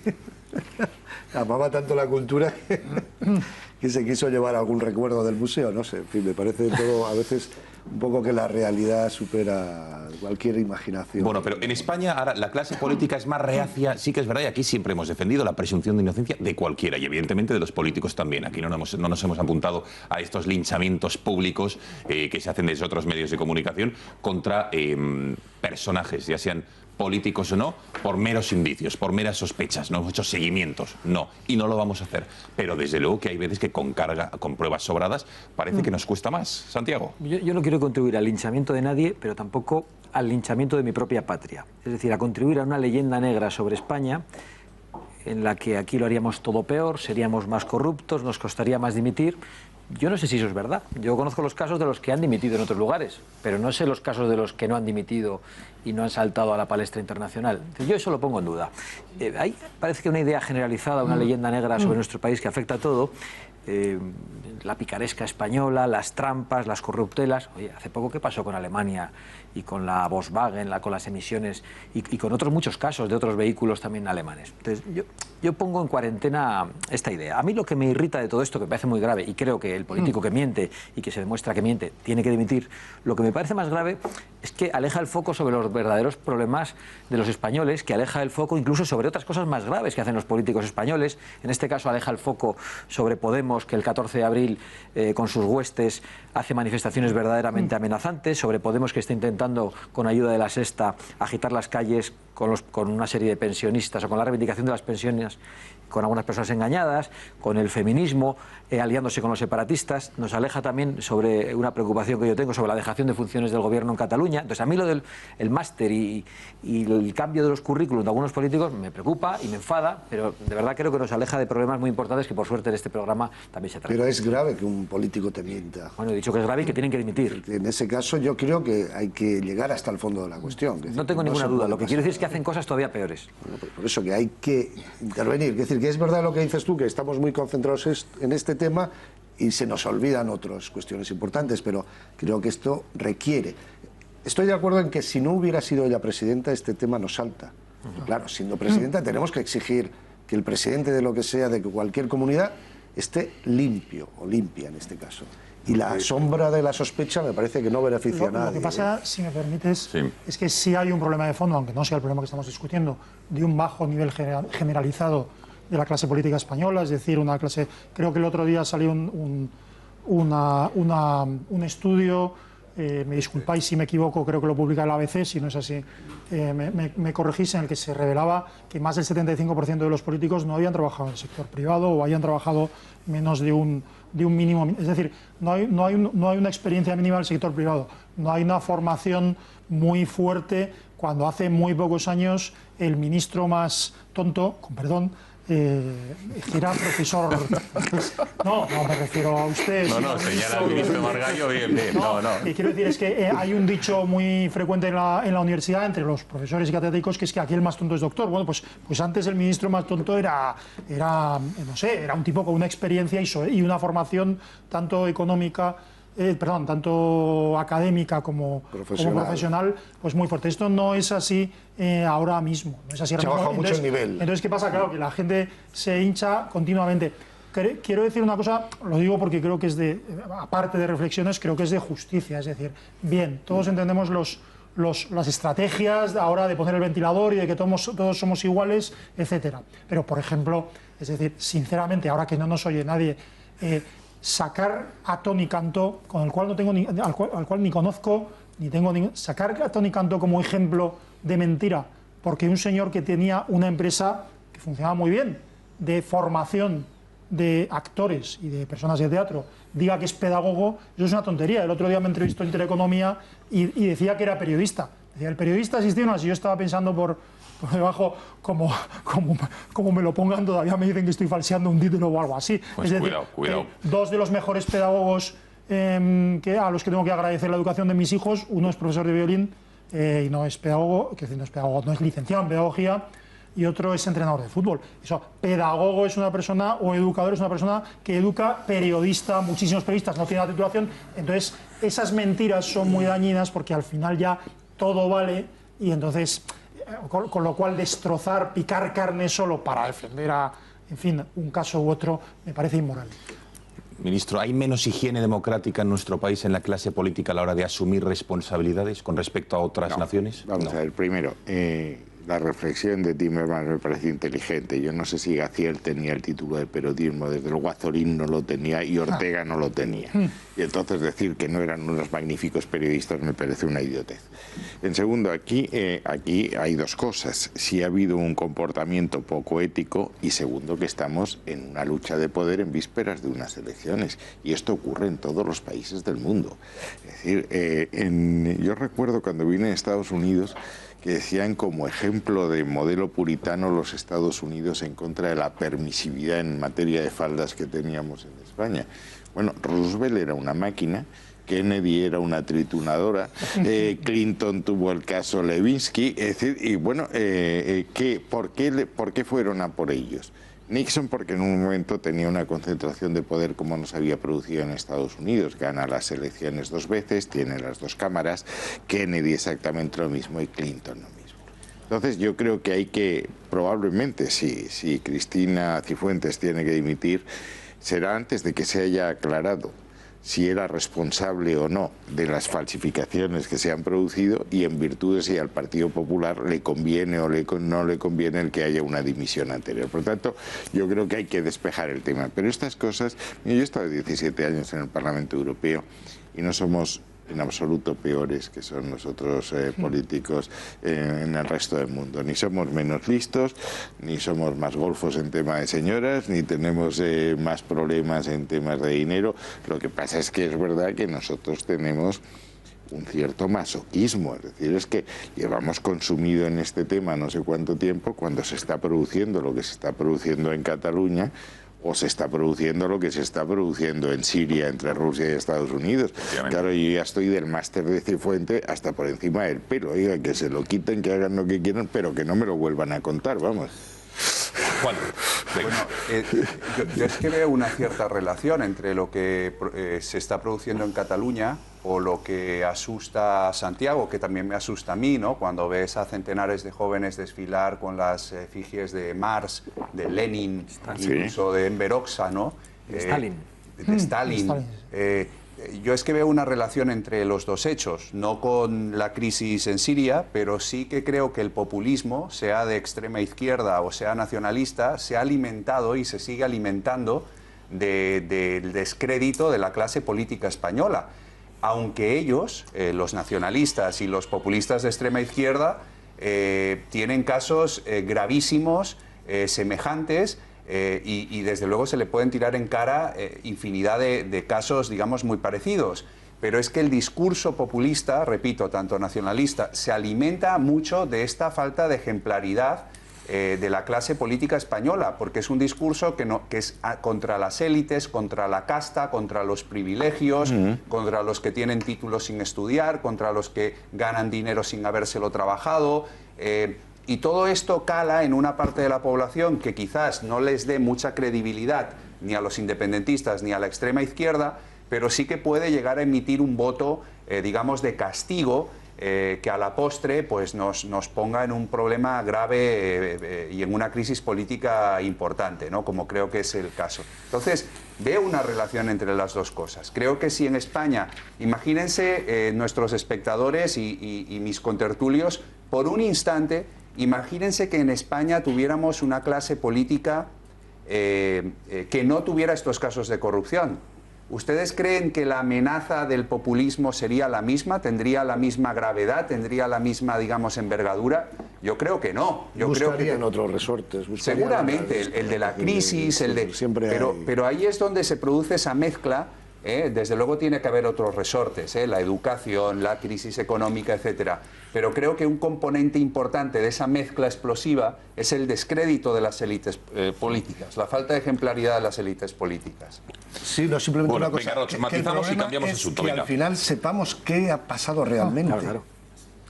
Amaba tanto la cultura que se quiso llevar algún recuerdo del museo, no sé, en fin, me parece todo a veces un poco que la realidad supera cualquier imaginación. Bueno, pero en España ahora la clase política es más reacia, sí que es verdad, y aquí siempre hemos defendido la presunción de inocencia de cualquiera, y evidentemente de los políticos también. Aquí no nos hemos apuntado a estos linchamientos públicos que se hacen desde otros medios de comunicación contra personajes, ya sean políticos o no, por meros indicios, por meras sospechas, no hemos hecho seguimientos, no, y no lo vamos a hacer. Pero desde luego que hay veces que con pruebas sobradas parece que nos cuesta más. Santiago. Yo no quiero contribuir al linchamiento de nadie, pero tampoco al linchamiento de mi propia patria. Es decir, a contribuir a una leyenda negra sobre España, en la que aquí lo haríamos todo peor, seríamos más corruptos, nos costaría más dimitir. Yo no sé si eso es verdad. Yo conozco los casos de los que han dimitido en otros lugares, pero no sé los casos de los que no han dimitido y no han saltado a la palestra internacional. Yo eso lo pongo en duda. Hay, parece que una idea generalizada, una leyenda negra sobre nuestro país que afecta a todo. La picaresca española, las trampas, las corruptelas. Oye, hace poco, ¿qué pasó con Alemania y con la Volkswagen, con las emisiones y con otros muchos casos de otros vehículos también alemanes? Entonces, yo pongo en cuarentena esta idea. A mí lo que me irrita de todo esto, que me parece muy grave, y creo que el político que miente y que se demuestra que miente tiene que dimitir, lo que me parece más grave es que aleja el foco sobre los verdaderos problemas de los españoles, que aleja el foco incluso sobre otras cosas más graves que hacen los políticos españoles. En este caso aleja el foco sobre Podemos, que el 14 de abril con sus huestes hace manifestaciones verdaderamente amenazantes, sobre Podemos, que está intentando con ayuda de la Sexta agitar las calles con una serie de pensionistas o con la reivindicación de las pensiones, con algunas personas engañadas, con el feminismo, aliándose con los separatistas. Nos aleja también sobre una preocupación que yo tengo sobre la dejación de funciones del gobierno en Cataluña. Entonces, a mí lo del máster y el cambio de los currículos de algunos políticos me preocupa y me enfada, pero de verdad creo que nos aleja de problemas muy importantes que por suerte en este programa también se tratan. Pero es grave que un político te mienta. Bueno, he dicho que es grave y que tienen que dimitir. En ese caso yo creo que hay que llegar hasta el fondo de la cuestión. No tengo ninguna duda. Lo que quiero decir es que hacen cosas todavía peores. Bueno, por eso que hay que intervenir. Es decir, que es verdad lo que dices tú, que estamos muy concentrados en este tema y se nos olvidan otras cuestiones importantes, pero creo que esto requiere. Estoy de acuerdo en que si no hubiera sido ella presidenta, este tema nos salta. Claro, siendo presidenta tenemos que exigir que el presidente de lo que sea, de cualquier comunidad, esté limpio o limpia en este caso. Y la sombra de la sospecha me parece que no beneficia a nadie. Lo que pasa, si me permites, es que sí hay un problema de fondo, aunque no sea el problema que estamos discutiendo, de un bajo nivel generalizado de la clase política española, es decir, una clase... Creo que el otro día salió un estudio, me disculpáis si me equivoco, creo que lo publica el ABC, si no es así, me corregís, en el que se revelaba que más del 75% de los políticos no habían trabajado en el sector privado o habían trabajado menos de un mínimo. Es decir, no hay una experiencia mínima del sector privado, no hay una formación muy fuerte, cuando hace muy pocos años el ministro más tonto, con perdón, era profesor. No me refiero a usted. No, señala al ministro Margallo, bien. No. Y quiero decir, es que hay un dicho muy frecuente en la universidad entre los profesores y catedráticos, que es que aquí el más tonto es doctor. Bueno, pues antes el ministro más tonto era no sé, era un tipo con una experiencia y una formación tanto económica, tanto académica como profesional, pues muy fuerte. Esto no es así ahora mismo. No es así ahora mismo. Se baja mucho el nivel. Entonces, ¿qué pasa? Claro, que la gente se hincha continuamente. Quiero decir una cosa, lo digo porque creo que es aparte de reflexiones, creo que es de justicia. Es decir, bien, todos entendemos las estrategias ahora de poner el ventilador y de que todos somos iguales, etcétera. Pero, por ejemplo, es decir, sinceramente, ahora que no nos oye nadie, sacar a Toni Cantó, con el cual no tengo al cual ni conozco, sacar a Toni Cantó como ejemplo de mentira, porque un señor que tenía una empresa que funcionaba muy bien, de formación de actores y de personas de teatro, diga que es pedagogo, eso es una tontería. El otro día me entrevistó en Intereconomía y decía que era periodista. Decía, el periodista asistía, si yo estaba pensando por debajo, como me lo pongan, todavía me dicen que estoy falseando un título o algo así. Pues es decir, cuidado. Dos de los mejores pedagogos a los que tengo que agradecer la educación de mis hijos, uno es profesor de violín y no es pedagogo, no es licenciado en pedagogía, y otro es entrenador de fútbol. Eso, pedagogo es una persona, o educador es una persona que educa, periodista, muchísimos periodistas no tienen la titulación. Entonces, esas mentiras son muy dañinas porque al final ya todo vale, y entonces, con lo cual destrozar, picar carne solo para defender un caso u otro, me parece inmoral. Ministro, ¿hay menos higiene democrática en nuestro país, en la clase política, a la hora de asumir responsabilidades con respecto a otras naciones? Vamos a ver, primero, la reflexión de Timmermans me parece inteligente. Yo no sé si Gaziel tenía el título de periodismo, desde luego Azorín no lo tenía y Ortega no lo tenía. Y entonces decir que no eran unos magníficos periodistas me parece una idiotez. En segundo, aquí hay dos cosas. Si ha habido un comportamiento poco ético, y segundo, que estamos en una lucha de poder en vísperas de unas elecciones. Y esto ocurre en todos los países del mundo. Es decir, yo recuerdo cuando vine a Estados Unidos que decían como ejemplo de modelo puritano los Estados Unidos en contra de la permisividad en materia de faldas que teníamos en España. Bueno, Roosevelt era una máquina, Kennedy era una tritunadora, Clinton tuvo el caso Levinsky, es decir, y bueno, ¿por qué fueron a por ellos? Nixon porque en un momento tenía una concentración de poder como no se había producido en Estados Unidos, gana las elecciones 2 veces, tiene las 2 cámaras, Kennedy exactamente lo mismo y Clinton lo mismo. Entonces yo creo que hay que, probablemente, si Cristina Cifuentes tiene que dimitir, será antes de que se haya aclarado si era responsable o no de las falsificaciones que se han producido y en virtud de si al Partido Popular le conviene o no le conviene el que haya una dimisión anterior. Por tanto, yo creo que hay que despejar el tema. Pero estas cosas, yo he estado 17 años en el Parlamento Europeo y no somos en absoluto peores que son nosotros políticos en el resto del mundo. Ni somos menos listos, ni somos más golfos en tema de señoras, ni tenemos más problemas en temas de dinero. Lo que pasa es que es verdad que nosotros tenemos un cierto masoquismo, es decir, es que llevamos consumido en este tema no sé cuánto tiempo cuando se está produciendo lo que se está produciendo en Cataluña o se está produciendo lo que se está produciendo en Siria entre Rusia y Estados Unidos. Claro, yo ya estoy del máster de Cifuentes hasta por encima del pelo. Oiga, que se lo quiten, que hagan lo que quieran, pero que no me lo vuelvan a contar, vamos. Juan. Bueno, yo es que veo una cierta relación entre lo que se está produciendo en Cataluña o lo que asusta a Santiago, que también me asusta a mí, ¿no? Cuando ves a centenares de jóvenes desfilar con las efigies de Marx, de Lenin, incluso de Enver Hoxha, ¿no? De Stalin. De Stalin. Yo es que veo una relación entre los dos hechos, no con la crisis en Siria, pero sí que creo que el populismo, sea de extrema izquierda o sea nacionalista, se ha alimentado y se sigue alimentando del descrédito de la clase política española. Aunque ellos, los nacionalistas y los populistas de extrema izquierda, tienen casos gravísimos, semejantes, y desde luego se le pueden tirar en cara infinidad de casos, digamos, muy parecidos. Pero es que el discurso populista, repito, tanto nacionalista, se alimenta mucho de esta falta de ejemplaridad de la clase política española, porque es un discurso que es contra las élites, contra la casta, contra los privilegios, contra los que tienen títulos sin estudiar, contra los que ganan dinero sin habérselo trabajado. Y todo esto cala en una parte de la población que quizás no les dé mucha credibilidad ni a los independentistas ni a la extrema izquierda, pero sí que puede llegar a emitir un voto, digamos, de castigo, que a la postre pues nos ponga en un problema grave y en una crisis política importante, ¿no? Como creo que es el caso. Entonces, veo una relación entre las dos cosas. Creo que si en España, imagínense nuestros espectadores y mis contertulios, por un instante, imagínense que en España tuviéramos una clase política que no tuviera estos casos de corrupción. ¿Ustedes creen que la amenaza del populismo sería la misma? ¿Tendría la misma gravedad? ¿Tendría la misma, digamos, envergadura? Yo creo que no. Buscarían otros resortes. Seguramente, el de la crisis, pero ahí es donde se produce esa mezcla. Desde luego tiene que haber otros resortes, la educación, la crisis económica, etcétera. Pero creo que un componente importante de esa mezcla explosiva es el descrédito de las élites políticas, la falta de ejemplaridad de las élites políticas. Sí, no, simplemente una cosa. Venga, matizamos y cambiamos de asunto. Que al final sepamos qué ha pasado realmente. Claro.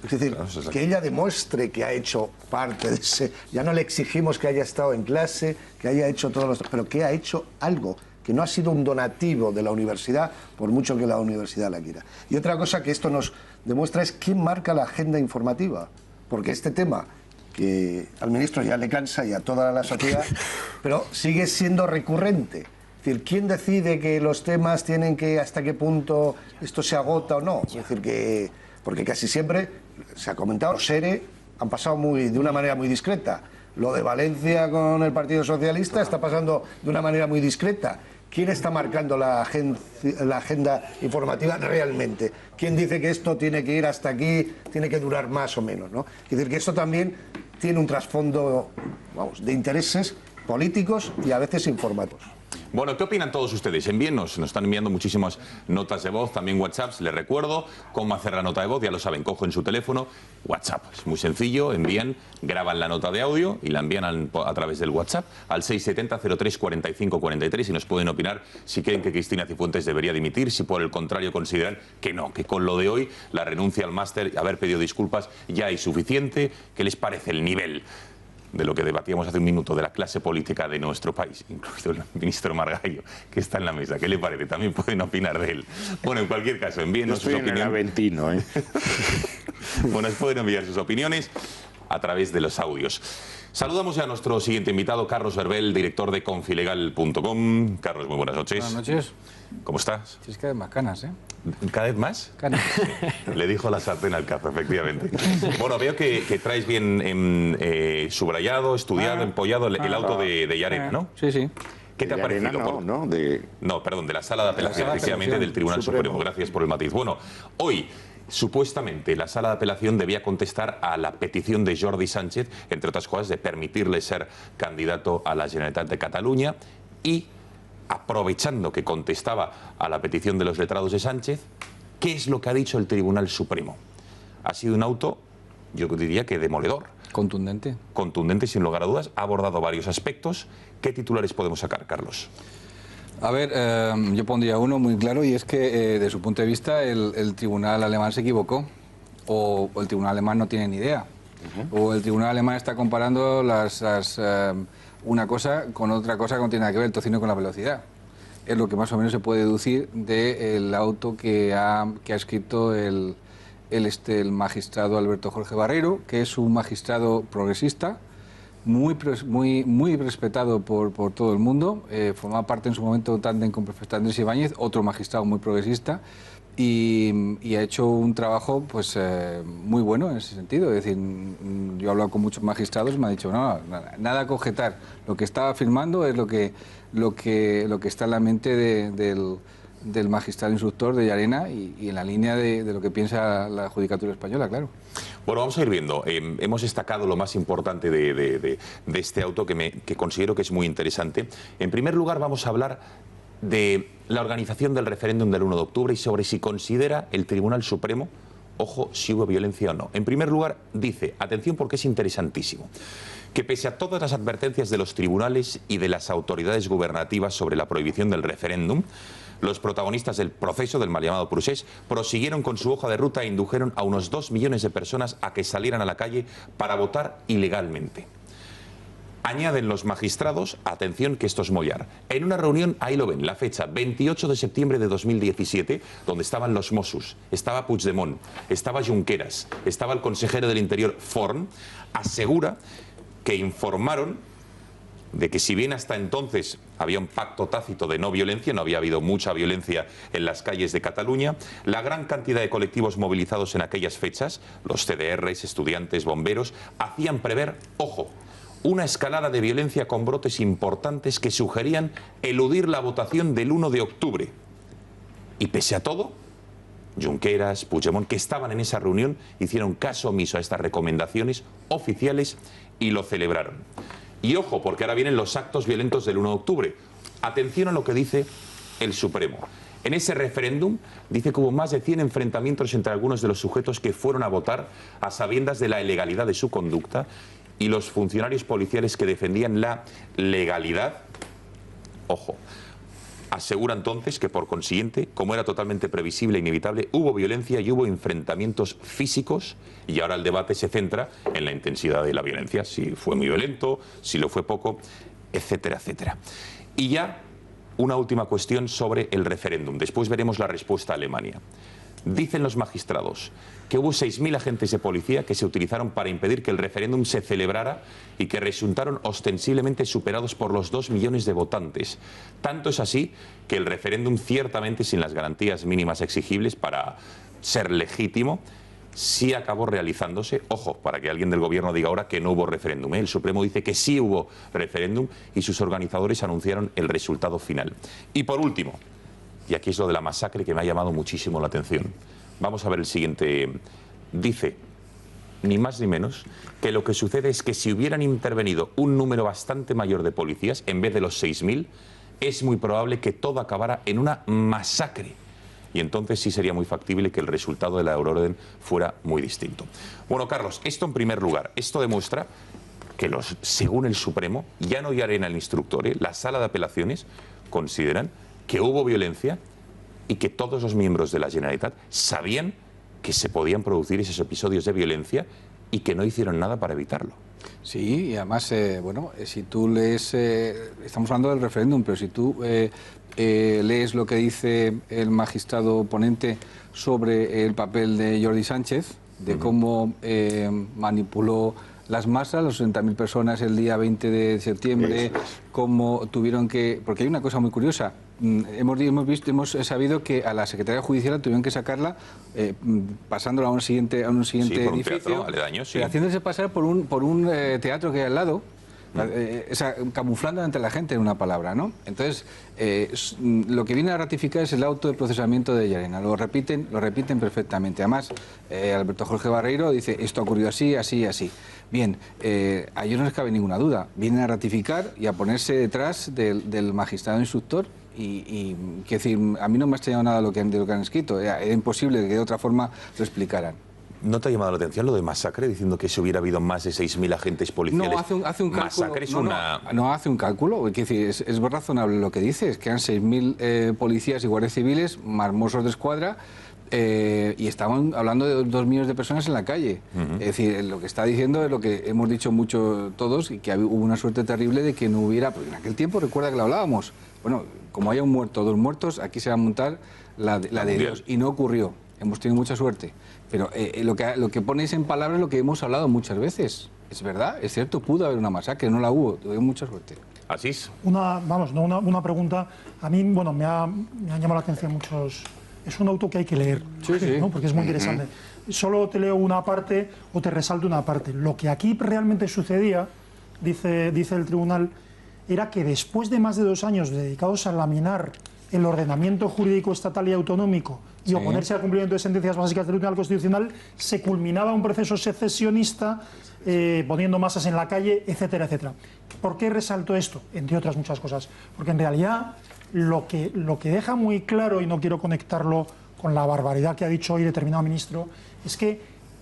Es decir, que ella demuestre que ha hecho parte de ese... Ya no le exigimos que haya estado en clase, que haya hecho todos los... Pero que ha hecho algo, que no ha sido un donativo de la universidad, por mucho que la universidad la quiera. Y otra cosa que esto nos demuestra es quién marca la agenda informativa. Porque este tema, que al ministro ya le cansa y a toda la sociedad, pero sigue siendo recurrente. Es decir, ¿quién decide que los temas tienen que, hasta qué punto esto se agota o no? Es decir, que... Porque casi siempre, se ha comentado, los SERE han pasado de una manera muy discreta. Lo de Valencia con el Partido Socialista está pasando de una manera muy discreta. ¿Quién está marcando la agenda informativa realmente? ¿Quién dice que esto tiene que ir hasta aquí, tiene que durar más o menos, ¿no? Es decir, que esto también tiene un trasfondo, vamos, de intereses políticos y a veces informativos. Bueno, ¿qué opinan todos ustedes? Envíennos, nos están enviando muchísimas notas de voz, también WhatsApps. Les recuerdo cómo hacer la nota de voz, ya lo saben, cogen su teléfono, WhatsApp. Es muy sencillo, envían, graban la nota de audio y la envían a través del WhatsApp al 670-03-45-43 y nos pueden opinar si creen que Cristina Cifuentes debería dimitir, si por el contrario consideran que no, que con lo de hoy, la renuncia al máster y haber pedido disculpas ya es suficiente. ¿Qué les parece el nivel de lo que debatíamos hace un minuto, de la clase política de nuestro país, incluido el ministro Margallo, que está en la mesa? ¿Qué le parece? También pueden opinar de él. Bueno, en cualquier caso, envíenos sus opiniones. Yo estoy en el Aventino, ¿eh? Bueno, pueden enviar sus opiniones a través de los audios. Saludamos ya a nuestro siguiente invitado, Carlos Verbel, director de confilegal.com. Carlos, muy buenas noches. Buenas noches. ¿Cómo estás? Tienes cada vez más canas, ¿eh? ¿Cada vez más? Canas. Sí. Le dijo la sartén al cazo, efectivamente. Bueno, veo que traes bien subrayado, estudiado, empollado el auto de Llarena, ¿no? Sí, sí. ¿Qué te ha parecido? No, perdón, de la Sala de Apelación, efectivamente, del Tribunal Supremo. Gracias por el matiz. Bueno, hoy, supuestamente, la Sala de Apelación debía contestar a la petición de Jordi Sánchez, entre otras cosas, de permitirle ser candidato a la Generalitat de Cataluña y, aprovechando que contestaba a la petición de los letrados de Sánchez, ¿qué es lo que ha dicho el Tribunal Supremo? Ha sido un auto, yo diría que demoledor. Contundente. Contundente, sin lugar a dudas. Ha abordado varios aspectos. ¿Qué titulares podemos sacar, Carlos? A ver, yo pondría uno muy claro, y es que, de su punto de vista, el tribunal alemán se equivocó. O el tribunal alemán no tiene ni idea. O el tribunal alemán está comparando una cosa con otra cosa que no tiene nada que ver, el tocino con la velocidad. Es lo que más o menos se puede deducir del auto que ha escrito el magistrado Alberto Jorge Barreiro, que es un magistrado progresista, muy respetado por todo el mundo. Formaba parte en su momento tándem con profesor Andrés Ibáñez, otro magistrado muy progresista, y ha hecho un trabajo pues muy bueno en ese sentido. Es decir, yo he hablado con muchos magistrados y me ha dicho nada que objetar. Lo que estaba afirmando es lo que está en la mente del magistrado instructor de Llarena y en la línea de lo que piensa la Judicatura Española, claro. Bueno, vamos a ir viendo. Hemos destacado lo más importante de este auto que considero que es muy interesante. En primer lugar, vamos a hablar de la organización del referéndum del 1 de octubre y sobre si considera el Tribunal Supremo, ojo, si hubo violencia o no. En primer lugar, dice, atención porque es interesantísimo, que pese a todas las advertencias de los tribunales y de las autoridades gubernativas sobre la prohibición del referéndum, los protagonistas del proceso del mal llamado procés prosiguieron con su hoja de ruta e indujeron a unos 2 millones de personas a que salieran a la calle para votar ilegalmente. Añaden los magistrados, atención que esto es mollar, en una reunión, ahí lo ven, la fecha, 28 de septiembre de 2017, donde estaban los Mossos, estaba Puigdemont, estaba Junqueras, estaba el consejero del Interior Forn, asegura que informaron de que si bien hasta entonces había un pacto tácito de no violencia, no había habido mucha violencia en las calles de Cataluña, la gran cantidad de colectivos movilizados en aquellas fechas, los CDRs, estudiantes, bomberos, hacían prever, ojo, una escalada de violencia con brotes importantes que sugerían eludir la votación del 1 de octubre. Y pese a todo, Junqueras, Puigdemont, que estaban en esa reunión, hicieron caso omiso a estas recomendaciones oficiales y lo celebraron. Y ojo, porque ahora vienen los actos violentos del 1 de octubre. Atención a lo que dice el Supremo. En ese referéndum dice que hubo más de 100 enfrentamientos entre algunos de los sujetos que fueron a votar a sabiendas de la ilegalidad de su conducta y los funcionarios policiales que defendían la legalidad. Ojo, asegura entonces que por consiguiente, como era totalmente previsible e inevitable, hubo violencia y hubo enfrentamientos físicos, y ahora el debate se centra en la intensidad de la violencia, si fue muy violento, si lo fue poco, etcétera, etcétera. Y ya una última cuestión sobre el referéndum, después veremos la respuesta a Alemania. Dicen los magistrados que hubo 6.000 agentes de policía que se utilizaron para impedir que el referéndum se celebrara y que resultaron ostensiblemente superados por los 2 millones de votantes. Tanto es así que el referéndum, ciertamente sin las garantías mínimas exigibles para ser legítimo, sí acabó realizándose. Ojo, para que alguien del gobierno diga ahora que no hubo referéndum, ¿eh? El Supremo dice que sí hubo referéndum y sus organizadores anunciaron el resultado final. Y por último, y aquí es lo de la masacre que me ha llamado muchísimo la atención. Vamos a ver el siguiente. Dice, ni más ni menos, que lo que sucede es que si hubieran intervenido un número bastante mayor de policías, en vez de los 6.000, es muy probable que todo acabara en una masacre. Y entonces sí sería muy factible que el resultado de la euroorden fuera muy distinto. Bueno, Carlos, esto en primer lugar. Esto demuestra que según el Supremo, ya no Llarena el instructor, la sala de apelaciones consideran que hubo violencia y que todos los miembros de la Generalitat sabían que se podían producir esos episodios de violencia y que no hicieron nada para evitarlo. Sí, y además, bueno, si tú lees, estamos hablando del referéndum, pero si tú lees lo que dice el magistrado ponente sobre el papel de Jordi Sánchez, de cómo manipuló las masas, los 60.000 personas el día 20 de septiembre, cómo tuvieron que... Porque hay una cosa muy curiosa. Hemos sabido que a la Secretaría Judicial tuvieron que sacarla pasándola a un siguiente edificio, un teatro aledaño, sí. Haciéndose pasar por un teatro que hay al lado, o sea, camuflando ante la gente en una palabra, ¿no? Entonces, lo que viene a ratificar es el auto de procesamiento de Llarena. Lo repiten perfectamente. Además, Alberto Jorge Barreiro dice, esto ha ocurrido así, así, así. Bien, a ellos no les cabe ninguna duda. Vienen a ratificar y a ponerse detrás del magistrado instructor. Y quiero decir, a mí no me ha extrañado nada de lo que han escrito. Era imposible que de otra forma lo explicaran. ¿No te ha llamado la atención lo de masacre, diciendo que si hubiera habido más de 6.000 agentes policiales? No, hace un cálculo. Masacre es no hace un cálculo. Es decir, es razonable lo que dice, es que eran 6.000 policías y guardias civiles, más mozos de escuadra, y estaban hablando de 2 millones de personas en la calle. Es decir, lo que está diciendo es lo que hemos dicho mucho todos, y que hubo una suerte terrible de que no hubiera... Porque en aquel tiempo, recuerda que lo hablábamos, bueno, como haya un muerto o 2 muertos, aquí se va a montar la de Dios. Y no ocurrió. Hemos tenido mucha suerte. Pero lo que ponéis en palabras es lo que hemos hablado muchas veces. Es verdad, es cierto, pudo haber una masacre, no la hubo. Tuvimos mucha suerte. Así es. Una pregunta. A mí, bueno, me han llamado la atención muchos... Es un auto que hay que leer, ¿no? Porque es muy interesante. Solo te leo una parte o te resalto una parte. Lo que aquí realmente sucedía, dice el tribunal, era que después de más de 2 años dedicados a laminar el ordenamiento jurídico estatal y autonómico y oponerse al cumplimiento de sentencias básicas del Tribunal Constitucional, se culminaba un proceso secesionista, poniendo masas en la calle, etcétera, etcétera. ¿Por qué resalto esto? Entre otras muchas cosas. Porque en realidad lo que deja muy claro, y no quiero conectarlo con la barbaridad que ha dicho hoy determinado ministro, es que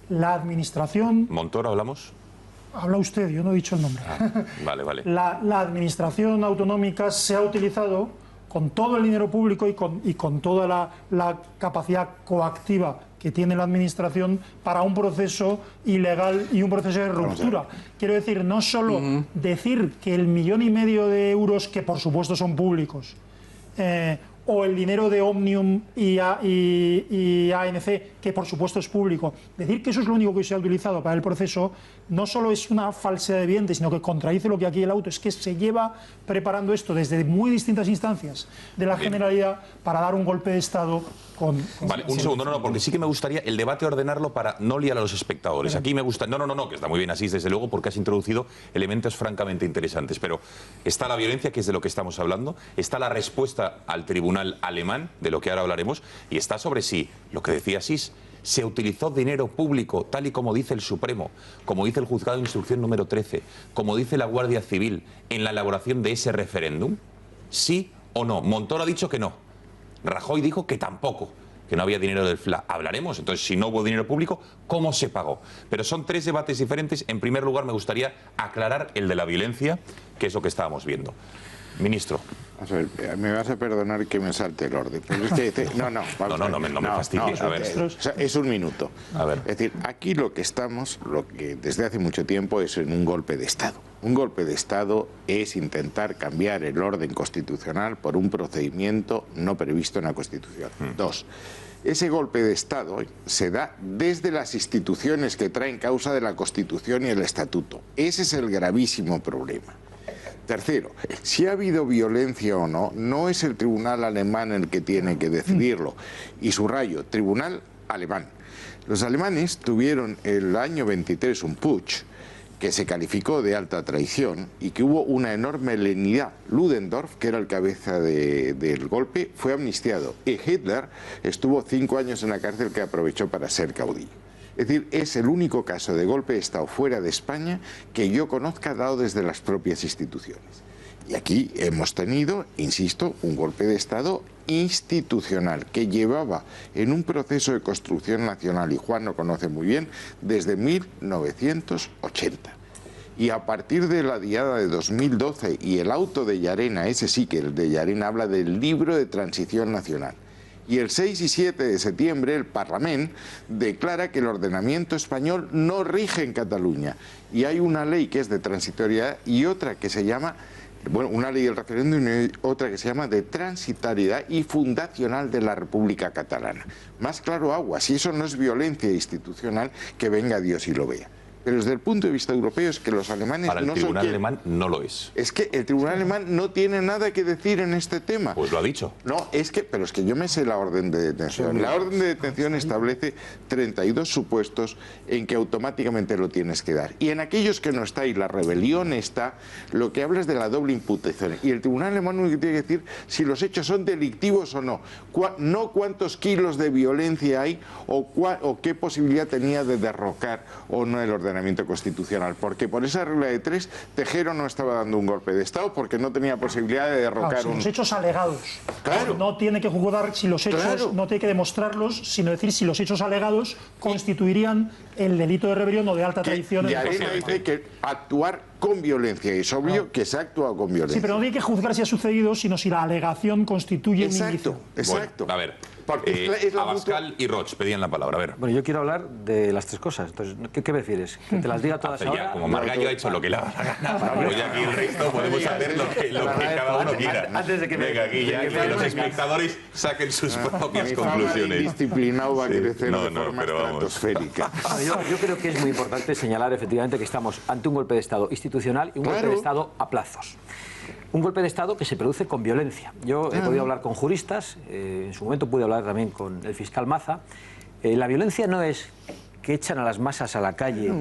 la administración... ¿Montoro hablamos? Habla usted, yo no he dicho el nombre. Vale. La administración autonómica se ha utilizado con todo el dinero público y con toda la capacidad coactiva que tiene la administración para un proceso ilegal y un proceso de ruptura. Quiero decir, no solo decir que el 1,5 millones de euros, que por supuesto son públicos, o el dinero de Omnium y ANC, que por supuesto es público, decir que eso es lo único que se ha utilizado para el proceso, no solo es una falsedad evidente, sino que contradice lo que aquí el auto, es que se lleva preparando esto desde muy distintas instancias de la Generalidad para dar un golpe de Estado con... Vale, un segundo, no, porque sí que me gustaría el debate ordenarlo para no liar a los espectadores. Aquí me gusta... No, que está muy bien así, desde luego, porque has introducido elementos francamente interesantes, pero está la violencia, que es de lo que estamos hablando, está la respuesta al tribunal alemán, de lo que ahora hablaremos, y está sobre si, lo que decía Asís, se utilizó dinero público, tal y como dice el Supremo, como dice el Juzgado de Instrucción número 13, como dice la Guardia Civil, en la elaboración de ese referéndum, ¿sí o no? Montoro ha dicho que no. Rajoy dijo que tampoco, que no había dinero del FLA. Hablaremos, entonces, si no hubo dinero público, ¿cómo se pagó? Pero son 3 debates diferentes. En primer lugar, me gustaría aclarar el de la violencia, que es lo que estábamos viendo. Ministro. A ver, me vas a perdonar que me salte el orden. Pero es que no me fastidies. A ver. O sea, es un minuto. A ver. Es decir, aquí lo que estamos, lo que desde hace mucho tiempo es en un golpe de Estado. Un golpe de Estado es intentar cambiar el orden constitucional por un procedimiento no previsto en la Constitución. 2. Ese golpe de Estado se da desde las instituciones que traen causa de la Constitución y el Estatuto. Ese es el gravísimo problema. Tercero, si ha habido violencia o no, no es el tribunal alemán el que tiene que decidirlo. Y subrayo, tribunal alemán. Los alemanes tuvieron el año 23 un putsch que se calificó de alta traición y que hubo una enorme lenidad. Ludendorff, que era el cabeza del golpe, fue amnistiado. Y Hitler estuvo 5 años en la cárcel, que aprovechó para ser caudillo. Es decir, es el único caso de golpe de Estado fuera de España que yo conozca dado desde las propias instituciones. Y aquí hemos tenido, insisto, un golpe de Estado institucional que llevaba en un proceso de construcción nacional, y Juan lo conoce muy bien, desde 1980. Y a partir de la diada de 2012 y el auto de Llarena, ese sí que el de Llarena habla del libro de transición nacional. Y el 6 y 7 de septiembre el Parlamento declara que el ordenamiento español no rige en Cataluña. Y hay una ley que es de transitoriedad y otra que se llama, bueno, una ley del referéndum y otra que se llama de transitoriedad y fundacional de la República Catalana. Más claro agua, si eso no es violencia institucional, que venga Dios y lo vea. Pero desde el punto de vista europeo es que los alemanes Para el no tribunal son alemán no lo es. Es que el tribunal alemán no tiene nada que decir en este tema. Pues lo ha dicho. No, pero es que yo me sé la orden de detención. La orden de detención establece 32 supuestos en que automáticamente lo tienes que dar. Y en aquellos que no está y la rebelión está, lo que habla es de la doble imputación. Y el tribunal alemán lo que tiene que decir si los hechos son delictivos o no. No cuántos kilos de violencia hay o qué posibilidad tenía de derrocar o no el ordenamiento constitucional, porque por esa regla de 3 Tejero no estaba dando un golpe de Estado porque no tenía posibilidad de derrocar los hechos alegados. Claro. No tiene que juzgar si los hechos, no tiene que demostrarlos, sino decir si los hechos alegados constituirían el delito de rebelión o de alta traición. Y Llarena dice que actuar con violencia, y es obvio que se ha actuado con violencia. Sí, pero no tiene que juzgar si ha sucedido, sino si la alegación constituye un indicio. Exacto. Bueno, a ver, Abascal y Roig pedían la palabra, a ver. Bueno, yo quiero hablar de las tres cosas. Entonces, ¿qué prefieres? ¿Que te las diga todas ahora? Como Margallo ha hecho lo que le ha dado. Y aquí el resto podemos hacer lo que cada uno quiera. Antes de que venga, aquí ya que los espectadores saquen sus propias conclusiones. Disciplinado va a crecer de forma estratosférica. Yo creo que es muy importante señalar efectivamente que estamos ante un golpe de Estado institucional y un golpe de Estado a plazos. Un golpe de Estado que se produce con violencia. Yo he podido hablar con juristas, en su momento pude hablar también con el fiscal Maza. La violencia no es que echan a las masas a la calle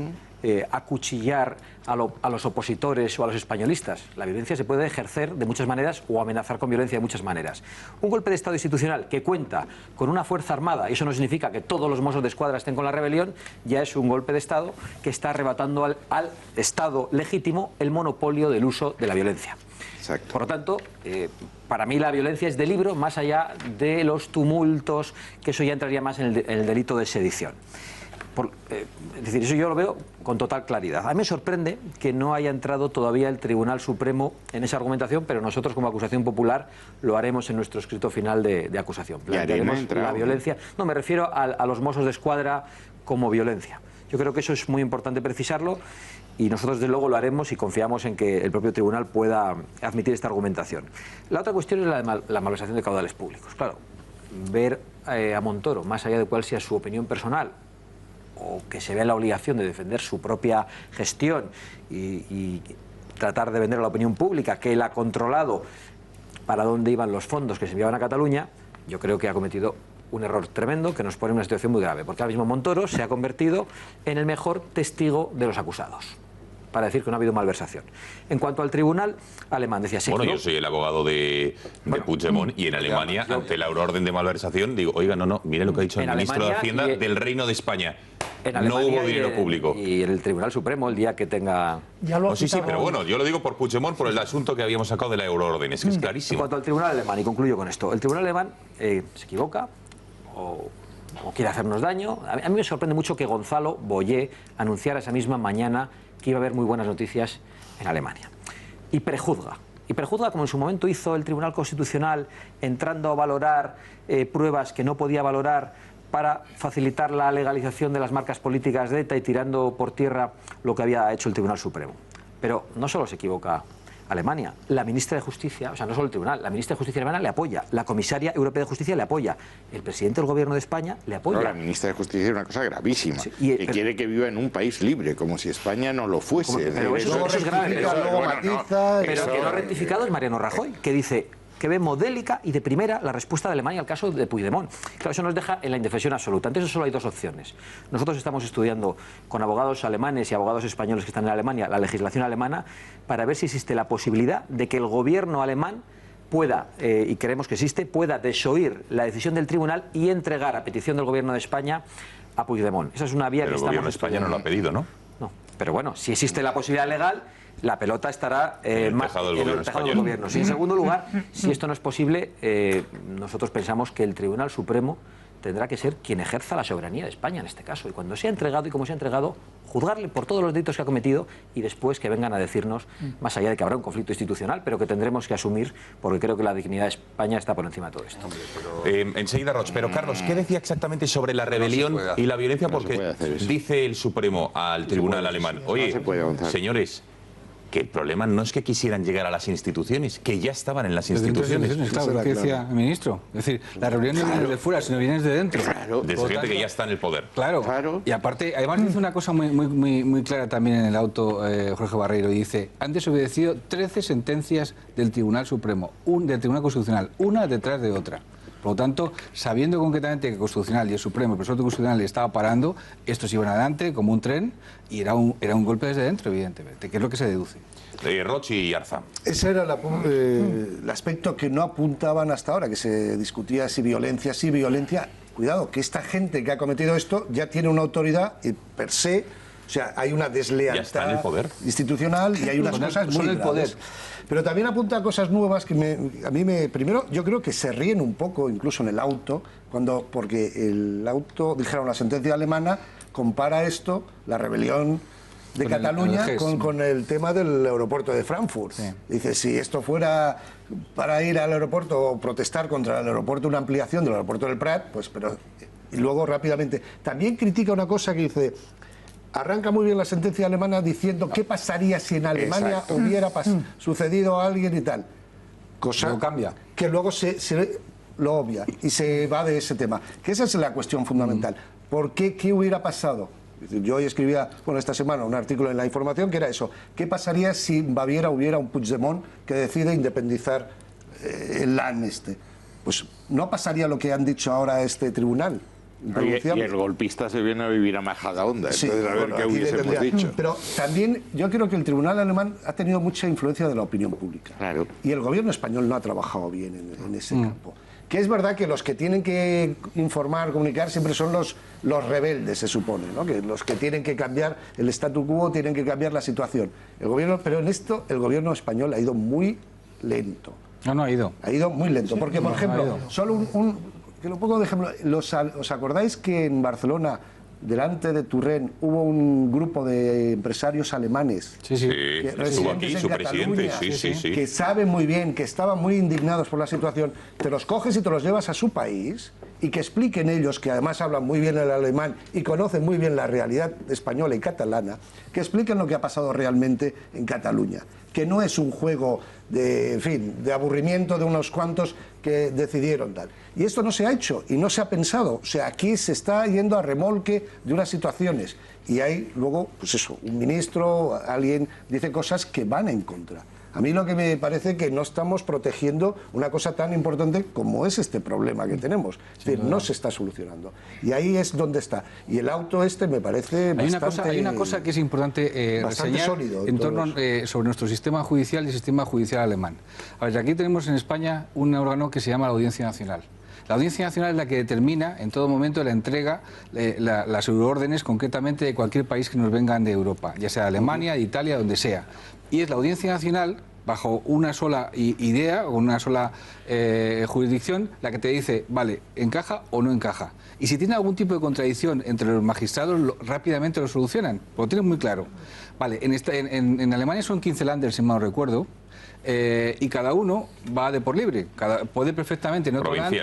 a cuchillar a los opositores o a los españolistas. La violencia se puede ejercer de muchas maneras o amenazar con violencia de muchas maneras. Un golpe de Estado institucional que cuenta con una fuerza armada, y eso no significa que todos los Mossos de Escuadra estén con la rebelión, ya es un golpe de Estado que está arrebatando al Estado legítimo el monopolio del uso de la violencia. Exacto. Por lo tanto, para mí la violencia es de libro, más allá de los tumultos, que eso ya entraría más en el delito de sedición. Es decir, eso yo lo veo con total claridad. A mí me sorprende que no haya entrado todavía el Tribunal Supremo en esa argumentación, pero nosotros como acusación popular lo haremos en nuestro escrito final de acusación. Plantearemos la violencia. No, me refiero a los Mossos de Escuadra como violencia. Yo creo que eso es muy importante precisarlo y nosotros desde luego lo haremos y confiamos en que el propio tribunal pueda admitir esta argumentación. La otra cuestión es la malversación de caudales públicos. Claro, ver a Montoro, más allá de cuál sea su opinión personal, o que se vea la obligación de defender su propia gestión y tratar de vender a la opinión pública que él ha controlado para dónde iban los fondos que se enviaban a Cataluña, yo creo que ha cometido un error tremendo que nos pone en una situación muy grave, porque ahora mismo Montoro se ha convertido en el mejor testigo de los acusados, para decir que no ha habido malversación. En cuanto al tribunal alemán, decía sí. Bueno, yo soy el abogado de Puigdemont y en Alemania, ante la orden de malversación, digo, oiga, no, mire lo que ha dicho el ministro de Hacienda del Reino de España. No hubo dinero público. Y en el Tribunal Supremo, el día que tenga... Sí, pero bueno, yo lo digo por Puigdemont, por el asunto que habíamos sacado de la euroorden, es que es clarísimo. En cuanto al Tribunal alemán, y concluyo con esto, el Tribunal alemán se equivoca o quiere hacernos daño. A mí me sorprende mucho que Gonzalo Boyer anunciara esa misma mañana que iba a haber muy buenas noticias en Alemania. Y prejuzga como en su momento hizo el Tribunal Constitucional, entrando a valorar pruebas que no podía valorar para facilitar la legalización de las marcas políticas de ETA y tirando por tierra lo que había hecho el Tribunal Supremo. Pero no solo se equivoca Alemania, la ministra de Justicia, o sea, no solo el Tribunal, la ministra de Justicia alemana le apoya, la comisaria europea de Justicia le apoya, el presidente del Gobierno de España le apoya. No, la ministra de Justicia es una cosa gravísima, que quiere que viva en un país libre, como si España no lo fuese. Pero eso es grave, pero que no ha rectificado es Mariano Rajoy, que dice que ve modélica y de primera la respuesta de Alemania al caso de Puigdemont. Claro, eso nos deja en la indefensión absoluta. Ante eso solo hay dos opciones. Nosotros estamos estudiando con abogados alemanes y abogados españoles que están en Alemania la legislación alemana para ver si existe la posibilidad de que el gobierno alemán pueda, y creemos que existe, pueda desoír la decisión del tribunal y entregar a petición del gobierno de España a Puigdemont. Esa es una vía que estamos... el gobierno de España no lo ha pedido, ¿no? No. Pero bueno, si existe la posibilidad legal, la pelota estará más tejado del en el gobierno tejado del español. gobierno. Y en segundo lugar, si esto no es posible, nosotros pensamos que el Tribunal Supremo tendrá que ser quien ejerza la soberanía de España en este caso. Y cuando se ha entregado y como se ha entregado, juzgarle por todos los delitos que ha cometido y después que vengan a decirnos, más allá de que habrá un conflicto institucional, pero que tendremos que asumir, porque creo que la dignidad de España está por encima de todo esto. Enseguida, Roch. Pero, Carlos, ¿qué decía exactamente sobre la rebelión y la violencia? Porque dice el Supremo al tribunal alemán, oye, señores, que el problema no es que quisieran llegar a las instituciones, que ya estaban en las instituciones. Claro, lo que decía el ministro. Es decir, la rebelión no viene de fuera, sino viene de dentro. Desde gente que ya está en el poder. Claro. Y aparte, además dice una cosa muy clara también en el auto, Jorge Barreiro, y dice, han desobedecido 13 sentencias del Tribunal Supremo, del Tribunal Constitucional, una detrás de otra. Por lo tanto, sabiendo concretamente que el Constitucional y el Supremo, el presupuesto constitucional, le estaba parando, estos iban adelante como un tren y era un golpe desde dentro, evidentemente, que es lo que se deduce. Roch y Arza. Ese era el aspecto que no apuntaban hasta ahora, que se discutía si violencia, Cuidado, que esta gente que ha cometido esto ya tiene una autoridad y per se, o sea, hay una deslealtad institucional y hay unas cosas muy graves. Pero también apunta a cosas nuevas que primero, yo creo que se ríen un poco, incluso en el auto, porque el auto, dijeron la sentencia alemana, compara esto, la rebelión de Cataluña, con el tema del aeropuerto de Frankfurt. Sí. Dice, si esto fuera para ir al aeropuerto o protestar contra el aeropuerto, una ampliación del aeropuerto del Prat, pues, pero... Y luego rápidamente, también critica una cosa que dice... Arranca muy bien la sentencia alemana diciendo qué pasaría si en Alemania hubiera sucedido a alguien y tal. Cosa lo cambia. Que luego se lo obvia y se va de ese tema. Que esa es la cuestión fundamental. ¿Por qué? ¿Qué hubiera pasado? Yo hoy escribía, esta semana un artículo en La Información que era eso. ¿Qué pasaría si en Baviera hubiera un Puigdemont que decide independizar el LAN Pues no pasaría lo que han dicho ahora este tribunal. Y el golpista se viene a vivir a Majadahonda, entonces a ver qué hubiésemos dicho. Pero también yo creo que el tribunal alemán ha tenido mucha influencia de la opinión pública. Claro. Y el gobierno español no ha trabajado bien en ese campo. Que es verdad que los que tienen que informar, comunicar, siempre son los rebeldes, se supone, ¿no? Que los que tienen que cambiar el statu quo, tienen que cambiar la situación. Pero en esto el gobierno español ha ido muy lento. No ha ido. Ha ido muy lento. Porque, por ejemplo, solo que lo pongo de ejemplo, ¿os acordáis que en Barcelona, delante de Turren, hubo un grupo de empresarios alemanes? Que estuvo aquí su presidente, que saben muy bien, que estaban muy indignados por la situación, te los coges y te los llevas a su país y que expliquen ellos, que además hablan muy bien el alemán y conocen muy bien la realidad española y catalana, que expliquen lo que ha pasado realmente en Cataluña, que no es un juego de aburrimiento de unos cuantos que decidieron tal. Y esto no se ha hecho y no se ha pensado. O sea, aquí se está yendo a remolque de unas situaciones y hay luego, pues eso, un ministro, alguien dice cosas que van en contra. A mí lo que me parece que no estamos protegiendo una cosa tan importante como es este problema que tenemos. Es decir, no se está solucionando. Y ahí es donde está. Y el auto me parece hay una cosa que es importante reseñar sólido en torno sobre nuestro sistema judicial y el sistema judicial alemán. A ver, aquí tenemos en España un órgano que se llama la Audiencia Nacional. La Audiencia Nacional es la que determina en todo momento la entrega, las euroórdenes concretamente de cualquier país que nos vengan de Europa, ya sea de Alemania, de Italia, donde sea. Y es la Audiencia Nacional, bajo una sola idea o una sola jurisdicción, la que te dice, vale, encaja o no encaja. Y si tiene algún tipo de contradicción entre los magistrados, rápidamente lo solucionan, porque lo tienen muy claro. Vale, en Alemania son 15 Länder, si mal no recuerdo, y cada uno va de por libre. Puede perfectamente en otro land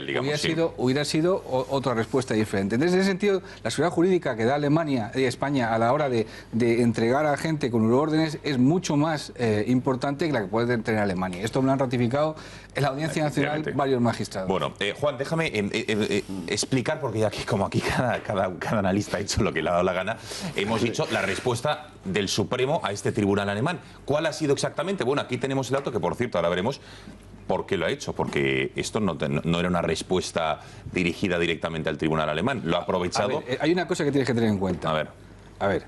hubiera sido otra respuesta diferente. Entonces, en ese sentido, la seguridad jurídica que da España a la hora de entregar a gente con euroórdenes es mucho más importante que la que puede tener Alemania. Esto me lo han ratificado en la Audiencia Nacional varios magistrados. Bueno, Juan, déjame explicar, porque aquí cada analista ha hecho lo que le ha dado la gana. Hemos dicho la respuesta del Supremo a este tribunal alemán. ¿Cuál ha sido exactamente? Bueno, aquí tenemos el dato que, por cierto, ahora veremos por qué lo ha hecho, porque esto no era una respuesta dirigida directamente al tribunal alemán. Lo ha aprovechado. Hay una cosa que tienes que tener en cuenta. A ver,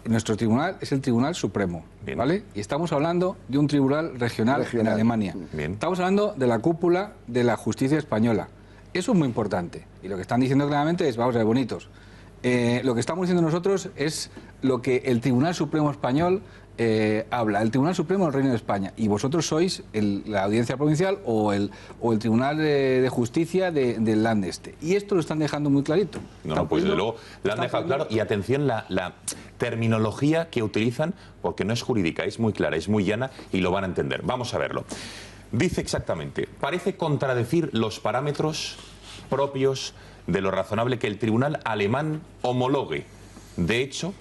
nuestro tribunal es el Tribunal Supremo, ¿vale? Y estamos hablando de un tribunal regional en Alemania. Estamos hablando de la cúpula de la justicia española. Eso es muy importante. Y lo que están diciendo claramente es, vamos a ver, bonitos, Lo que estamos diciendo nosotros es lo que el Tribunal Supremo Español habla, el Tribunal Supremo del Reino de España, y vosotros sois la Audiencia Provincial o el Tribunal de Justicia del Land Este. Y esto lo están dejando muy clarito. No, pues desde luego lo han dejado claro, y atención la terminología que utilizan, porque no es jurídica, es muy clara, es muy llana y lo van a entender. Vamos a verlo. Dice exactamente, parece contradecir los parámetros propios de lo razonable que el tribunal alemán homologue. De hecho,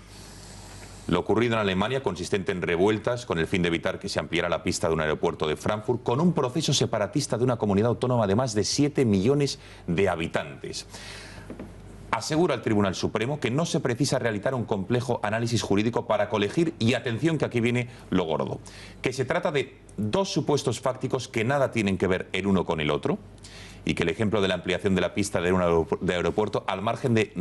lo ocurrido en Alemania, consistente en revueltas con el fin de evitar que se ampliara la pista de un aeropuerto de Frankfurt, con un proceso separatista de una comunidad autónoma de más de 7 millones de habitantes. Asegura el Tribunal Supremo que no se precisa realizar un complejo análisis jurídico para colegir, y atención que aquí viene lo gordo, que se trata de dos supuestos fácticos que nada tienen que ver el uno con el otro, y que el ejemplo de la ampliación de la pista de un aeropuerto, al margen de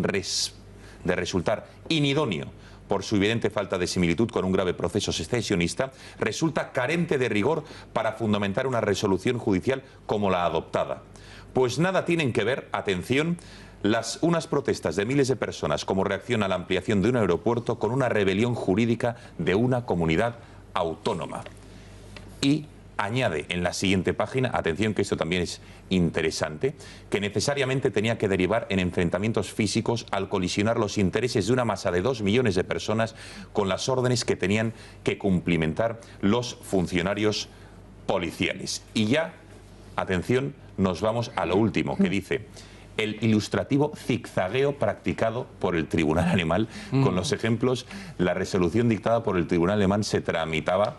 resultar inidóneo por su evidente falta de similitud con un grave proceso secesionista, resulta carente de rigor para fundamentar una resolución judicial como la adoptada. Pues nada tienen que ver, atención, unas protestas de miles de personas como reacción a la ampliación de un aeropuerto con una rebelión jurídica de una comunidad autónoma. Y añade en la siguiente página, atención que esto también es interesante, que necesariamente tenía que derivar en enfrentamientos físicos al colisionar los intereses de una masa de 2 millones de personas con las órdenes que tenían que cumplimentar los funcionarios policiales. Y ya, atención, nos vamos a lo último, que dice: el ilustrativo zigzagueo practicado por el tribunal alemán con los ejemplos, la resolución dictada por el tribunal alemán se tramitara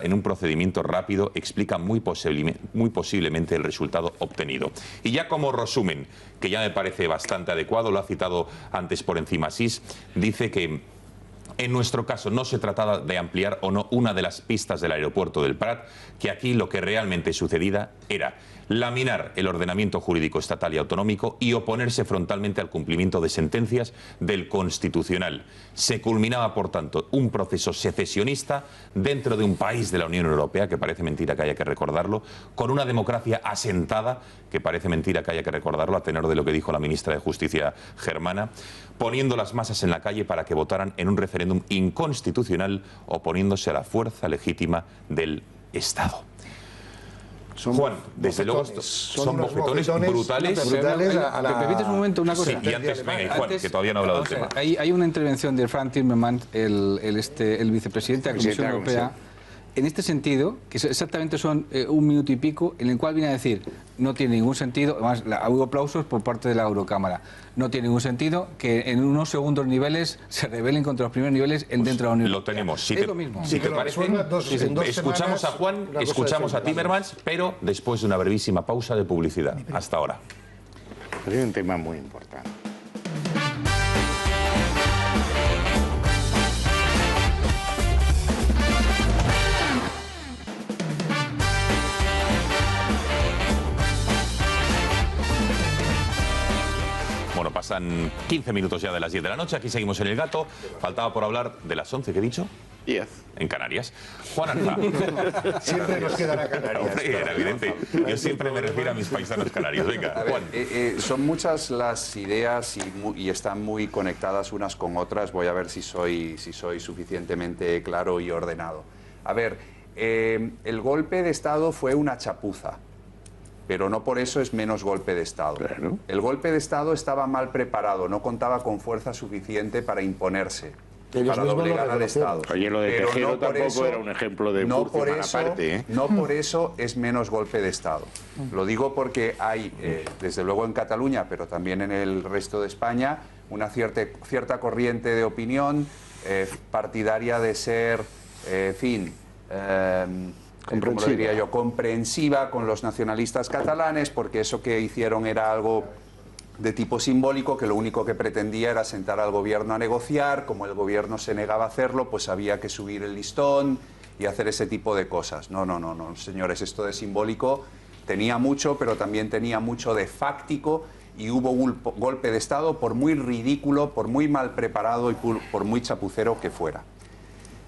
en un procedimiento rápido, explica muy posiblemente el resultado obtenido. Y ya como resumen, que ya me parece bastante adecuado, lo ha citado antes por encima Asís, dice que en nuestro caso no se trataba de ampliar o no una de las pistas del aeropuerto del Prat, que aquí lo que realmente sucedía era laminar el ordenamiento jurídico estatal y autonómico y oponerse frontalmente al cumplimiento de sentencias del Constitucional. Se culminaba, por tanto, un proceso secesionista dentro de un país de la Unión Europea, que parece mentira que haya que recordarlo, con una democracia asentada, que parece mentira que haya que recordarlo, a tenor de lo que dijo la ministra de Justicia germana, poniendo las masas en la calle para que votaran en un referéndum inconstitucional, oponiéndose a la fuerza legítima del Estado. Juan, desde luego, son bofetones brutales. ¿Me permites un momento una cosa? Sí, y antes, venga, Juan, que todavía no ha hablado del tema. Hay una intervención de Frank Timmermans, el vicepresidente de la Comisión Europea, en este sentido, que exactamente son 1 minuto y pico, en el cual viene a decir, no tiene ningún sentido, además hubo aplausos por parte de la Eurocámara, no tiene ningún sentido que en unos segundos niveles se rebelen contra los primeros niveles dentro de la Unión Europea. Lo tenemos. Es lo mismo. Si te parece, escuchamos a Juan, escuchamos a Timmermans, pero después de una brevísima pausa de publicidad. Hasta ahora. Pero hay un tema muy importante. Bueno, pasan 15 minutos ya de las 10 de la noche. Aquí seguimos en El Gato. Faltaba por hablar de las 11, ¿qué he dicho? 10. En Canarias. Juan Arza. Siempre nos quedan a Canarias. Sí, era evidente. Yo siempre me refiero a mis paisanos canarios. Venga, Juan. Son muchas las ideas y están muy conectadas unas con otras. Voy a ver si soy suficientemente claro y ordenado. A ver, el golpe de Estado fue una chapuza, pero no por eso es menos golpe de Estado. Claro. El golpe de Estado estaba mal preparado, no contaba con fuerza suficiente para imponerse, para doblegar al Estado. Oye, lo de Tejero no tampoco eso, era un ejemplo de no por eso, aparte, ¿eh? No por eso es menos golpe de Estado. Lo digo porque hay, desde luego en Cataluña, pero también en el resto de España, una cierta corriente de opinión partidaria de ser, como lo diría yo, comprensiva con los nacionalistas catalanes, porque eso que hicieron era algo de tipo simbólico, que lo único que pretendía era sentar al gobierno a negociar. Como el gobierno se negaba a hacerlo, pues había que subir el listón y hacer ese tipo de cosas. No, señores, esto de simbólico tenía mucho, pero también tenía mucho de fáctico, y hubo un golpe de Estado, por muy ridículo, por muy mal preparado y por muy chapucero que fuera.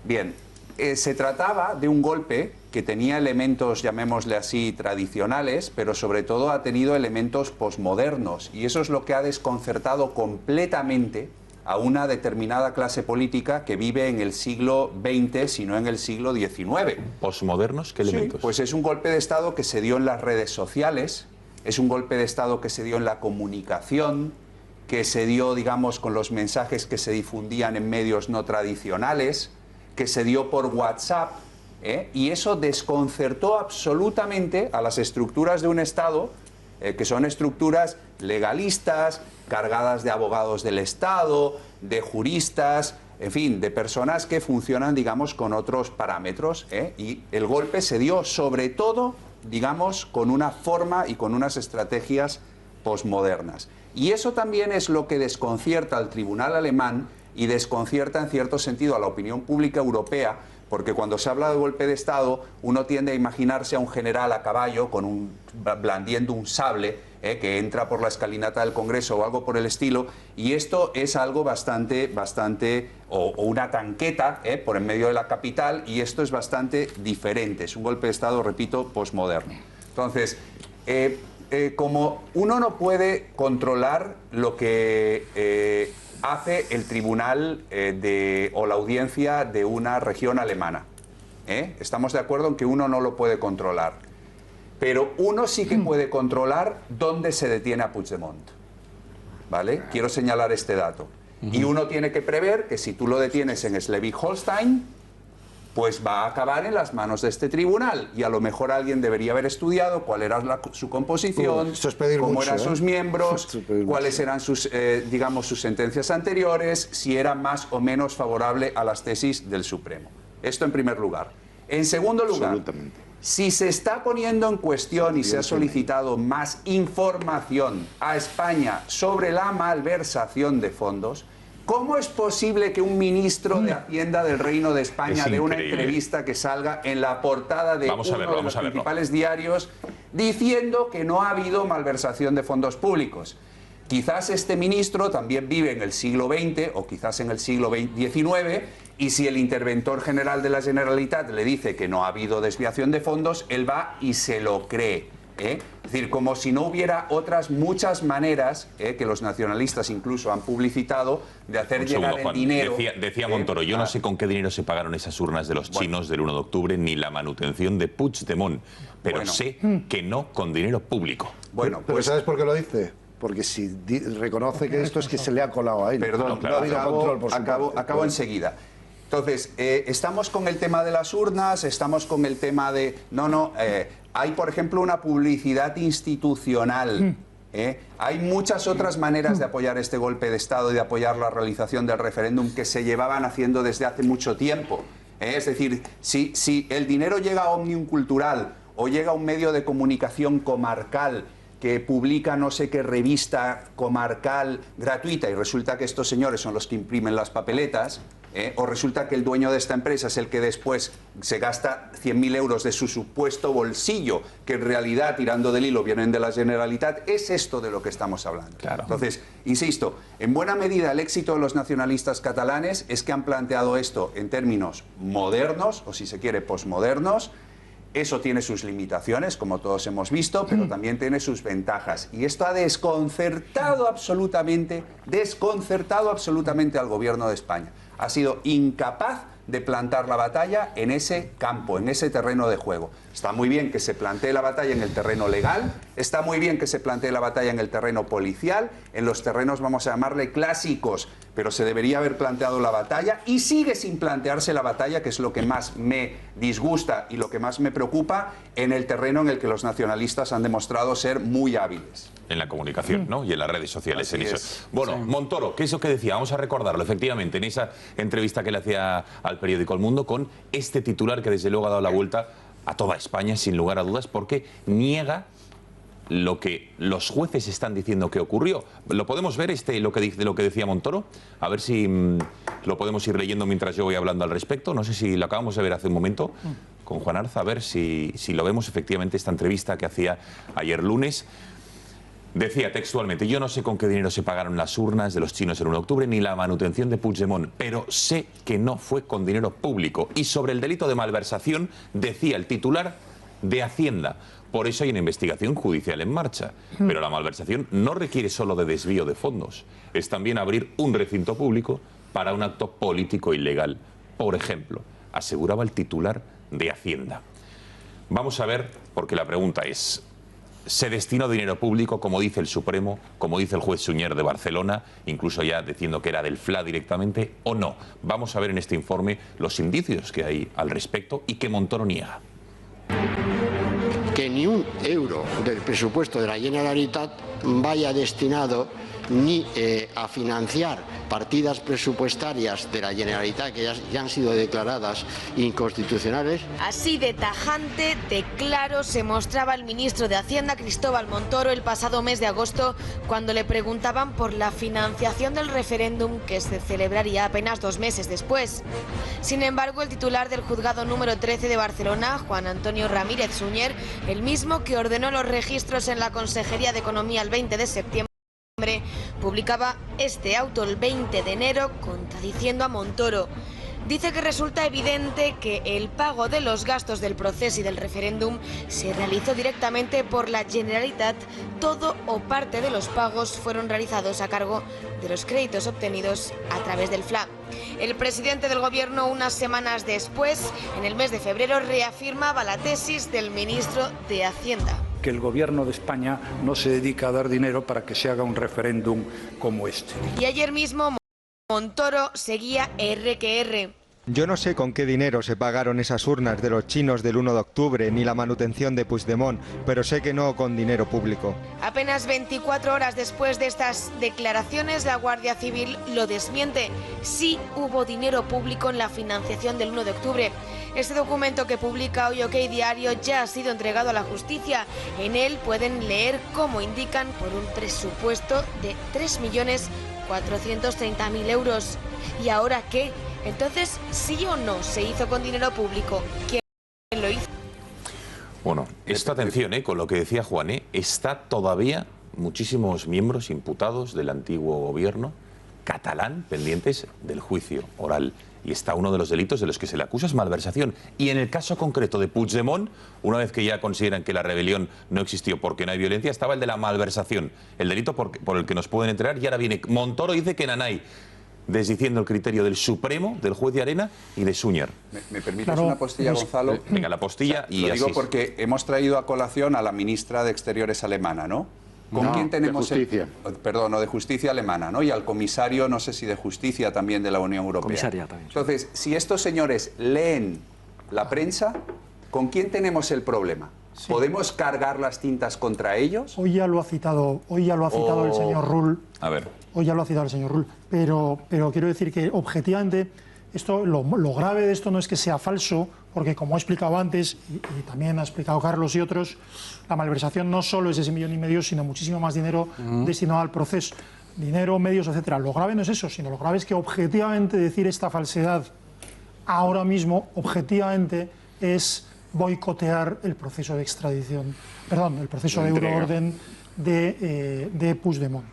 Bien, se trataba de un golpe que tenía elementos, llamémosle así, tradicionales, pero sobre todo ha tenido elementos posmodernos, y eso es lo que ha desconcertado completamente a una determinada clase política que vive en el siglo XX, si no en el siglo XIX. ¿Posmodernos? ¿Qué elementos? Sí, pues es un golpe de Estado que se dio en las redes sociales, es un golpe de Estado que se dio en la comunicación, que se dio, digamos, con los mensajes que se difundían en medios no tradicionales, que se dio por WhatsApp, y eso desconcertó absolutamente a las estructuras de un Estado, que son estructuras legalistas, cargadas de abogados del Estado, de juristas, en fin, de personas que funcionan, digamos, con otros parámetros, y el golpe se dio sobre todo, digamos, con una forma y con unas estrategias posmodernas. Y eso también es lo que desconcierta al tribunal alemán y desconcierta en cierto sentido a la opinión pública europea, porque cuando se habla de golpe de Estado uno tiende a imaginarse a un general a caballo blandiendo un sable, que entra por la escalinata del Congreso o algo por el estilo, y esto es algo bastante o una tanqueta por en medio de la capital, y esto es bastante diferente, es un golpe de Estado, repito, posmoderno. Entonces, como uno no puede controlar lo que hace el tribunal o la audiencia de una región alemana, estamos de acuerdo en que uno no lo puede controlar, pero uno sí que puede controlar dónde se detiene a Puigdemont, ¿vale? Quiero señalar este dato. Y uno tiene que prever que si tú lo detienes en Schleswig-Holstein, pues va a acabar en las manos de este tribunal, y a lo mejor alguien debería haber estudiado cuál era su composición, cómo eran sus miembros, cuáles eran sus, digamos, sus sentencias anteriores, si era más o menos favorable a las tesis del Supremo. Esto en primer lugar. En segundo lugar, si se está poniendo en cuestión y se ha solicitado más información a España sobre la malversación de fondos, ¿cómo es posible que un ministro de Hacienda del Reino de España dé una entrevista que salga en la portada de uno de los principales diarios diciendo que no ha habido malversación de fondos públicos? Quizás este ministro también vive en el siglo XX o quizás en el siglo XIX, y si el interventor general de la Generalitat le dice que no ha habido desviación de fondos, él va y se lo cree. Es decir, como si no hubiera otras muchas maneras que los nacionalistas incluso han publicitado de hacer llegar el dinero. Decía Montoro, yo no sé con qué dinero se pagaron esas urnas de los chinos del 1 de octubre, ni la manutención de Puigdemont, pero sé que no con dinero público. Bueno, pero ¿sabes por qué lo dice? Porque si reconoce que esto es que se le ha colado a él. Perdón, acabo enseguida. Entonces, estamos con el tema de las urnas, estamos con el tema de... hay, por ejemplo, una publicidad institucional. Hay muchas otras maneras de apoyar este golpe de Estado y de apoyar la realización del referéndum que se llevaban haciendo desde hace mucho tiempo. Es decir, si el dinero llega a Òmnium Cultural o llega a un medio de comunicación comarcal que publica no sé qué revista comarcal gratuita y resulta que estos señores son los que imprimen las papeletas, o resulta que el dueño de esta empresa es el que después se gasta 100.000 euros de su supuesto bolsillo, que en realidad, tirando del hilo, vienen de la Generalitat, es esto de lo que estamos hablando. Claro. Entonces, insisto, en buena medida el éxito de los nacionalistas catalanes es que han planteado esto en términos modernos, o si se quiere, posmodernos. Eso tiene sus limitaciones, como todos hemos visto, pero también tiene sus ventajas. Y esto ha desconcertado absolutamente al gobierno de España. Ha sido incapaz de plantar la batalla en ese campo, en ese terreno de juego. Está muy bien que se plantee la batalla en el terreno legal, está muy bien que se plantee la batalla en el terreno policial, en los terrenos, vamos a llamarle, clásicos, pero se debería haber planteado la batalla y sigue sin plantearse la batalla, que es lo que más me disgusta y lo que más me preocupa, en el terreno en el que los nacionalistas han demostrado ser muy hábiles. En la comunicación, ¿no? Y en las redes sociales. En eso. Bueno, Montoro, ¿qué es lo que decía? Vamos a recordarlo, efectivamente, en esa entrevista que le hacía al periódico El Mundo, con este titular que desde luego ha dado la vuelta a toda España, sin lugar a dudas, porque niega lo que los jueces están diciendo que ocurrió. ¿Lo podemos ver, lo que decía Montoro? A ver si lo podemos ir leyendo mientras yo voy hablando al respecto. No sé si lo acabamos de ver hace un momento con Juan Arza, a ver si lo vemos efectivamente, esta entrevista que hacía ayer lunes. Decía textualmente: yo no sé con qué dinero se pagaron las urnas de los chinos el 1 de octubre ni la manutención de Puigdemont, pero sé que no fue con dinero público. Y sobre el delito de malversación decía el titular de Hacienda: por eso hay una investigación judicial en marcha. Pero la malversación no requiere solo de desvío de fondos, es también abrir un recinto público para un acto político ilegal. Por ejemplo, aseguraba el titular de Hacienda. Vamos a ver, porque la pregunta es: ¿se destinó dinero público, como dice el Supremo, como dice el juez Suñer de Barcelona, incluso ya diciendo que era del FLA directamente, o no? Vamos a ver en este informe los indicios que hay al respecto y que Montoro niega. Que ni un euro del presupuesto de la Generalitat vaya destinado ni a financiar partidas presupuestarias de la Generalitat que ya han sido declaradas inconstitucionales. Así de tajante, de claro, se mostraba el ministro de Hacienda, Cristóbal Montoro, el pasado mes de agosto, cuando le preguntaban por la financiación del referéndum que se celebraría apenas 2 meses después. Sin embargo, el titular del juzgado número 13 de Barcelona, Juan Antonio Ramírez Suñer, el mismo que ordenó los registros en la Consejería de Economía el 20 de septiembre, publicaba este auto el 20 de enero contradiciendo a Montoro. Dice que resulta evidente que el pago de los gastos del proceso y del referéndum se realizó directamente por la Generalitat. Todo o parte de los pagos fueron realizados a cargo de los créditos obtenidos a través del FLA. El presidente del gobierno, unas semanas después, en el mes de febrero, reafirmaba la tesis del ministro de Hacienda: que el gobierno de España no se dedica a dar dinero para que se haga un referéndum como este. Y ayer mismo Montoro seguía R que R. Yo no sé con qué dinero se pagaron esas urnas de los chinos del 1 de octubre ni la manutención de Puigdemont, pero sé que no con dinero público. Apenas 24 horas después de estas declaraciones, la Guardia Civil lo desmiente. Sí hubo dinero público en la financiación del 1 de octubre. Este documento que publica hoy OK Diario ya ha sido entregado a la justicia. En él pueden leer cómo indican por un presupuesto de 3.430.000 euros. ¿Y ahora qué? Entonces, ¿sí o no se hizo con dinero público? ¿Quién lo hizo? Bueno, esta atención con lo que decía Juan, está todavía muchísimos miembros imputados del antiguo gobierno catalán pendientes del juicio oral. Y está uno de los delitos de los que se le acusa es malversación. Y en el caso concreto de Puigdemont, una vez que ya consideran que la rebelión no existió porque no hay violencia, estaba el de la malversación, el delito por el que nos pueden enterar. Y ahora viene Montoro, dice que Nanay, desdiciendo el criterio del Supremo, del juez de Arena y de Suñer. ¿Me permites una postilla, Gonzalo? Venga, la postilla y lo digo así. Porque hemos traído a colación a la ministra de Exteriores alemana, ¿no? ¿Con quién tenemos de justicia. Perdón, o de justicia alemana, ¿no? Y al comisario, no sé si de justicia también de la Unión Europea. Comisaria también. Entonces, si estos señores leen la prensa, ¿con quién tenemos el problema? Sí. ¿Podemos cargar las tintas contra ellos? Hoy ya lo ha citado el señor Rull. A ver. Hoy ya lo ha citado el señor Rull. Pero quiero decir que objetivamente lo grave de esto no es que sea falso, porque como he explicado antes, y también ha explicado Carlos y otros, la malversación no solo es ese 1,5 millones, sino muchísimo más dinero destinado al proceso. Dinero, medios, etcétera. Lo grave no es eso, sino lo grave es que objetivamente decir esta falsedad ahora mismo, objetivamente, es boicotear el proceso de extradición, perdón, el proceso de euroorden de Puigdemont.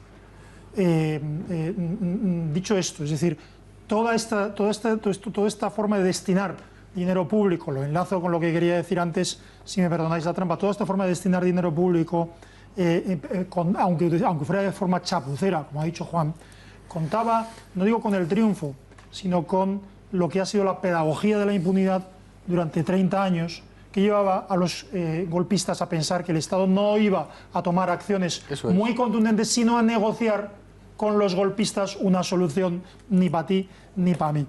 Dicho esto, es decir, toda esta forma de destinar dinero público, lo enlazo con lo que quería decir antes, si me perdonáis la trampa, toda esta forma de destinar dinero público, aunque fuera de forma chapucera, como ha dicho Juan, contaba, no digo con el triunfo, sino con lo que ha sido la pedagogía de la impunidad durante 30 años, que llevaba a los golpistas a pensar que el Estado no iba a tomar acciones muy contundentes, sino a negociar con los golpistas una solución ni para ti ni para mí.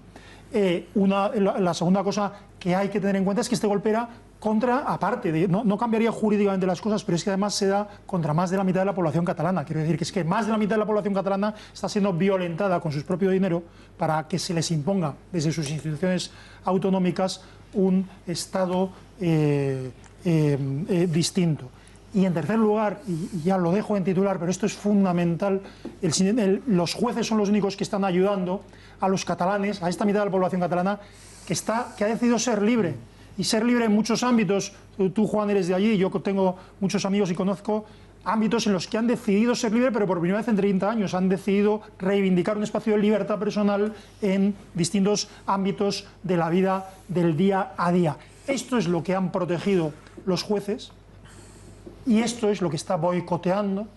La segunda cosa que hay que tener en cuenta es que este golpe era contra, aparte de, no cambiaría jurídicamente las cosas, pero es que además se da contra más de la mitad de la población catalana. Quiero decir que es que más de la mitad de la población catalana está siendo violentada con su propio dinero para que se les imponga desde sus instituciones autonómicas un Estado distinto. Y en tercer lugar, y ya lo dejo en titular, pero esto es fundamental, los jueces son los únicos que están ayudando a los catalanes, a esta mitad de la población catalana, que ha decidido ser libre. Y ser libre en muchos ámbitos. Tú, Juan, eres de allí, yo tengo muchos amigos y conozco ámbitos en los que han decidido ser libres, pero por primera vez en 30 años han decidido reivindicar un espacio de libertad personal en distintos ámbitos de la vida del día a día. Esto es lo que han protegido los jueces y esto es lo que está boicoteando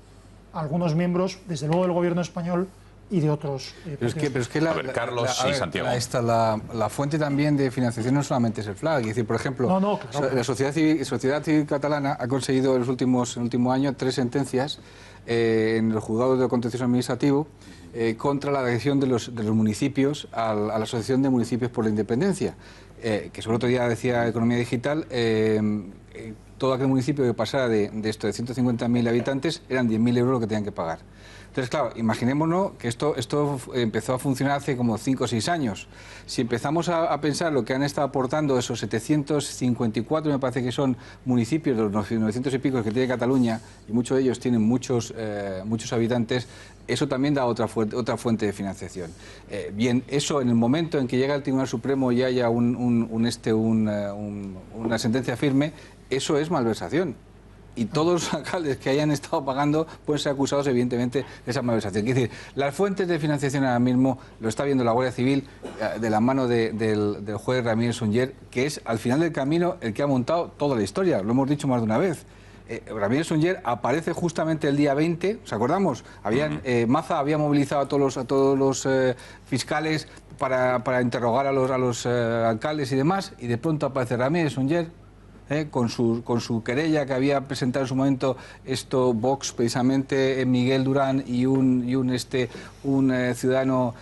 a algunos miembros, desde luego del gobierno español y de otros. Pero es que a ver, Carlos y Santiago. La fuente también de financiación no solamente es el FLAG. Es decir, por ejemplo, claro. la sociedad civil catalana ha conseguido en el último año 3 sentencias en el juzgado de contencioso administrativo contra la adhesión de los municipios a la Asociación de Municipios por la Independencia, que sobre el otro día decía Economía Digital. Todo aquel municipio que pasara de esto de 150.000 habitantes eran 10.000 euros lo que tenían que pagar. Entonces, claro, imaginémonos que esto empezó a funcionar hace como 5 o 6 años. Si empezamos a pensar lo que han estado aportando esos 754, me parece que son municipios de los 900 y pico que tiene Cataluña, y muchos de ellos tienen muchos habitantes, eso también da otra fuente de financiación. Bien, eso en el momento en que llega el Tribunal Supremo y haya una sentencia firme, eso es malversación. Y todos los alcaldes que hayan estado pagando pueden ser acusados, evidentemente, de esa malversación. Es decir, las fuentes de financiación ahora mismo lo está viendo la Guardia Civil de la mano del juez Ramírez Sunyer, que es, al final del camino, el que ha montado toda la historia. Lo hemos dicho más de una vez. Ramírez Sunyer aparece justamente el día 20, ¿os acordamos? Maza había movilizado a todos los fiscales para interrogar a los alcaldes y demás, y de pronto aparece Ramírez Sunyer, con su querella que había presentado en su momento Vox, precisamente Miguel Durán y un ciudadano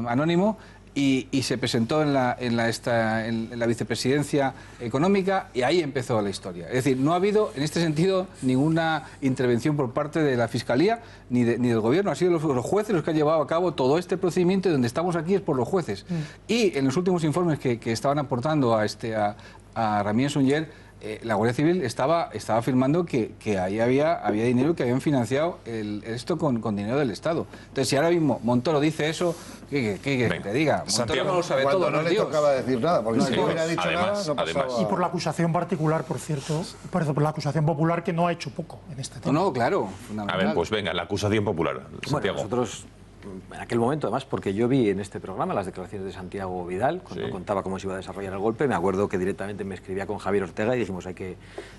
anónimo, y se presentó en la vicepresidencia económica, y ahí empezó la historia. Es decir, no ha habido en este sentido ninguna intervención por parte de la Fiscalía ni del Gobierno. Han sido los jueces los que han llevado a cabo todo este procedimiento, y donde estamos aquí es por los jueces. Y en los últimos informes que estaban aportando a Ramírez Sunyer, la Guardia Civil estaba afirmando que ahí había dinero que habían financiado esto con dinero del Estado. Entonces, si ahora mismo Montoro dice eso, ¿qué te diga? Montoro no lo sabe todo. Cuando no le tocaba decir nada, porque si no hubiera dicho nada, no pasaba. Y por la acusación particular, por cierto, por la acusación popular, que no ha hecho poco en este tema. No, claro. A ver, pues venga, la acusación popular. Santiago. Bueno, nosotros, en aquel momento, además, porque yo vi en este programa las declaraciones de Santiago Vidal, cuando contaba cómo se iba a desarrollar el golpe, me acuerdo que directamente me escribía con Javier Ortega y dijimos hay que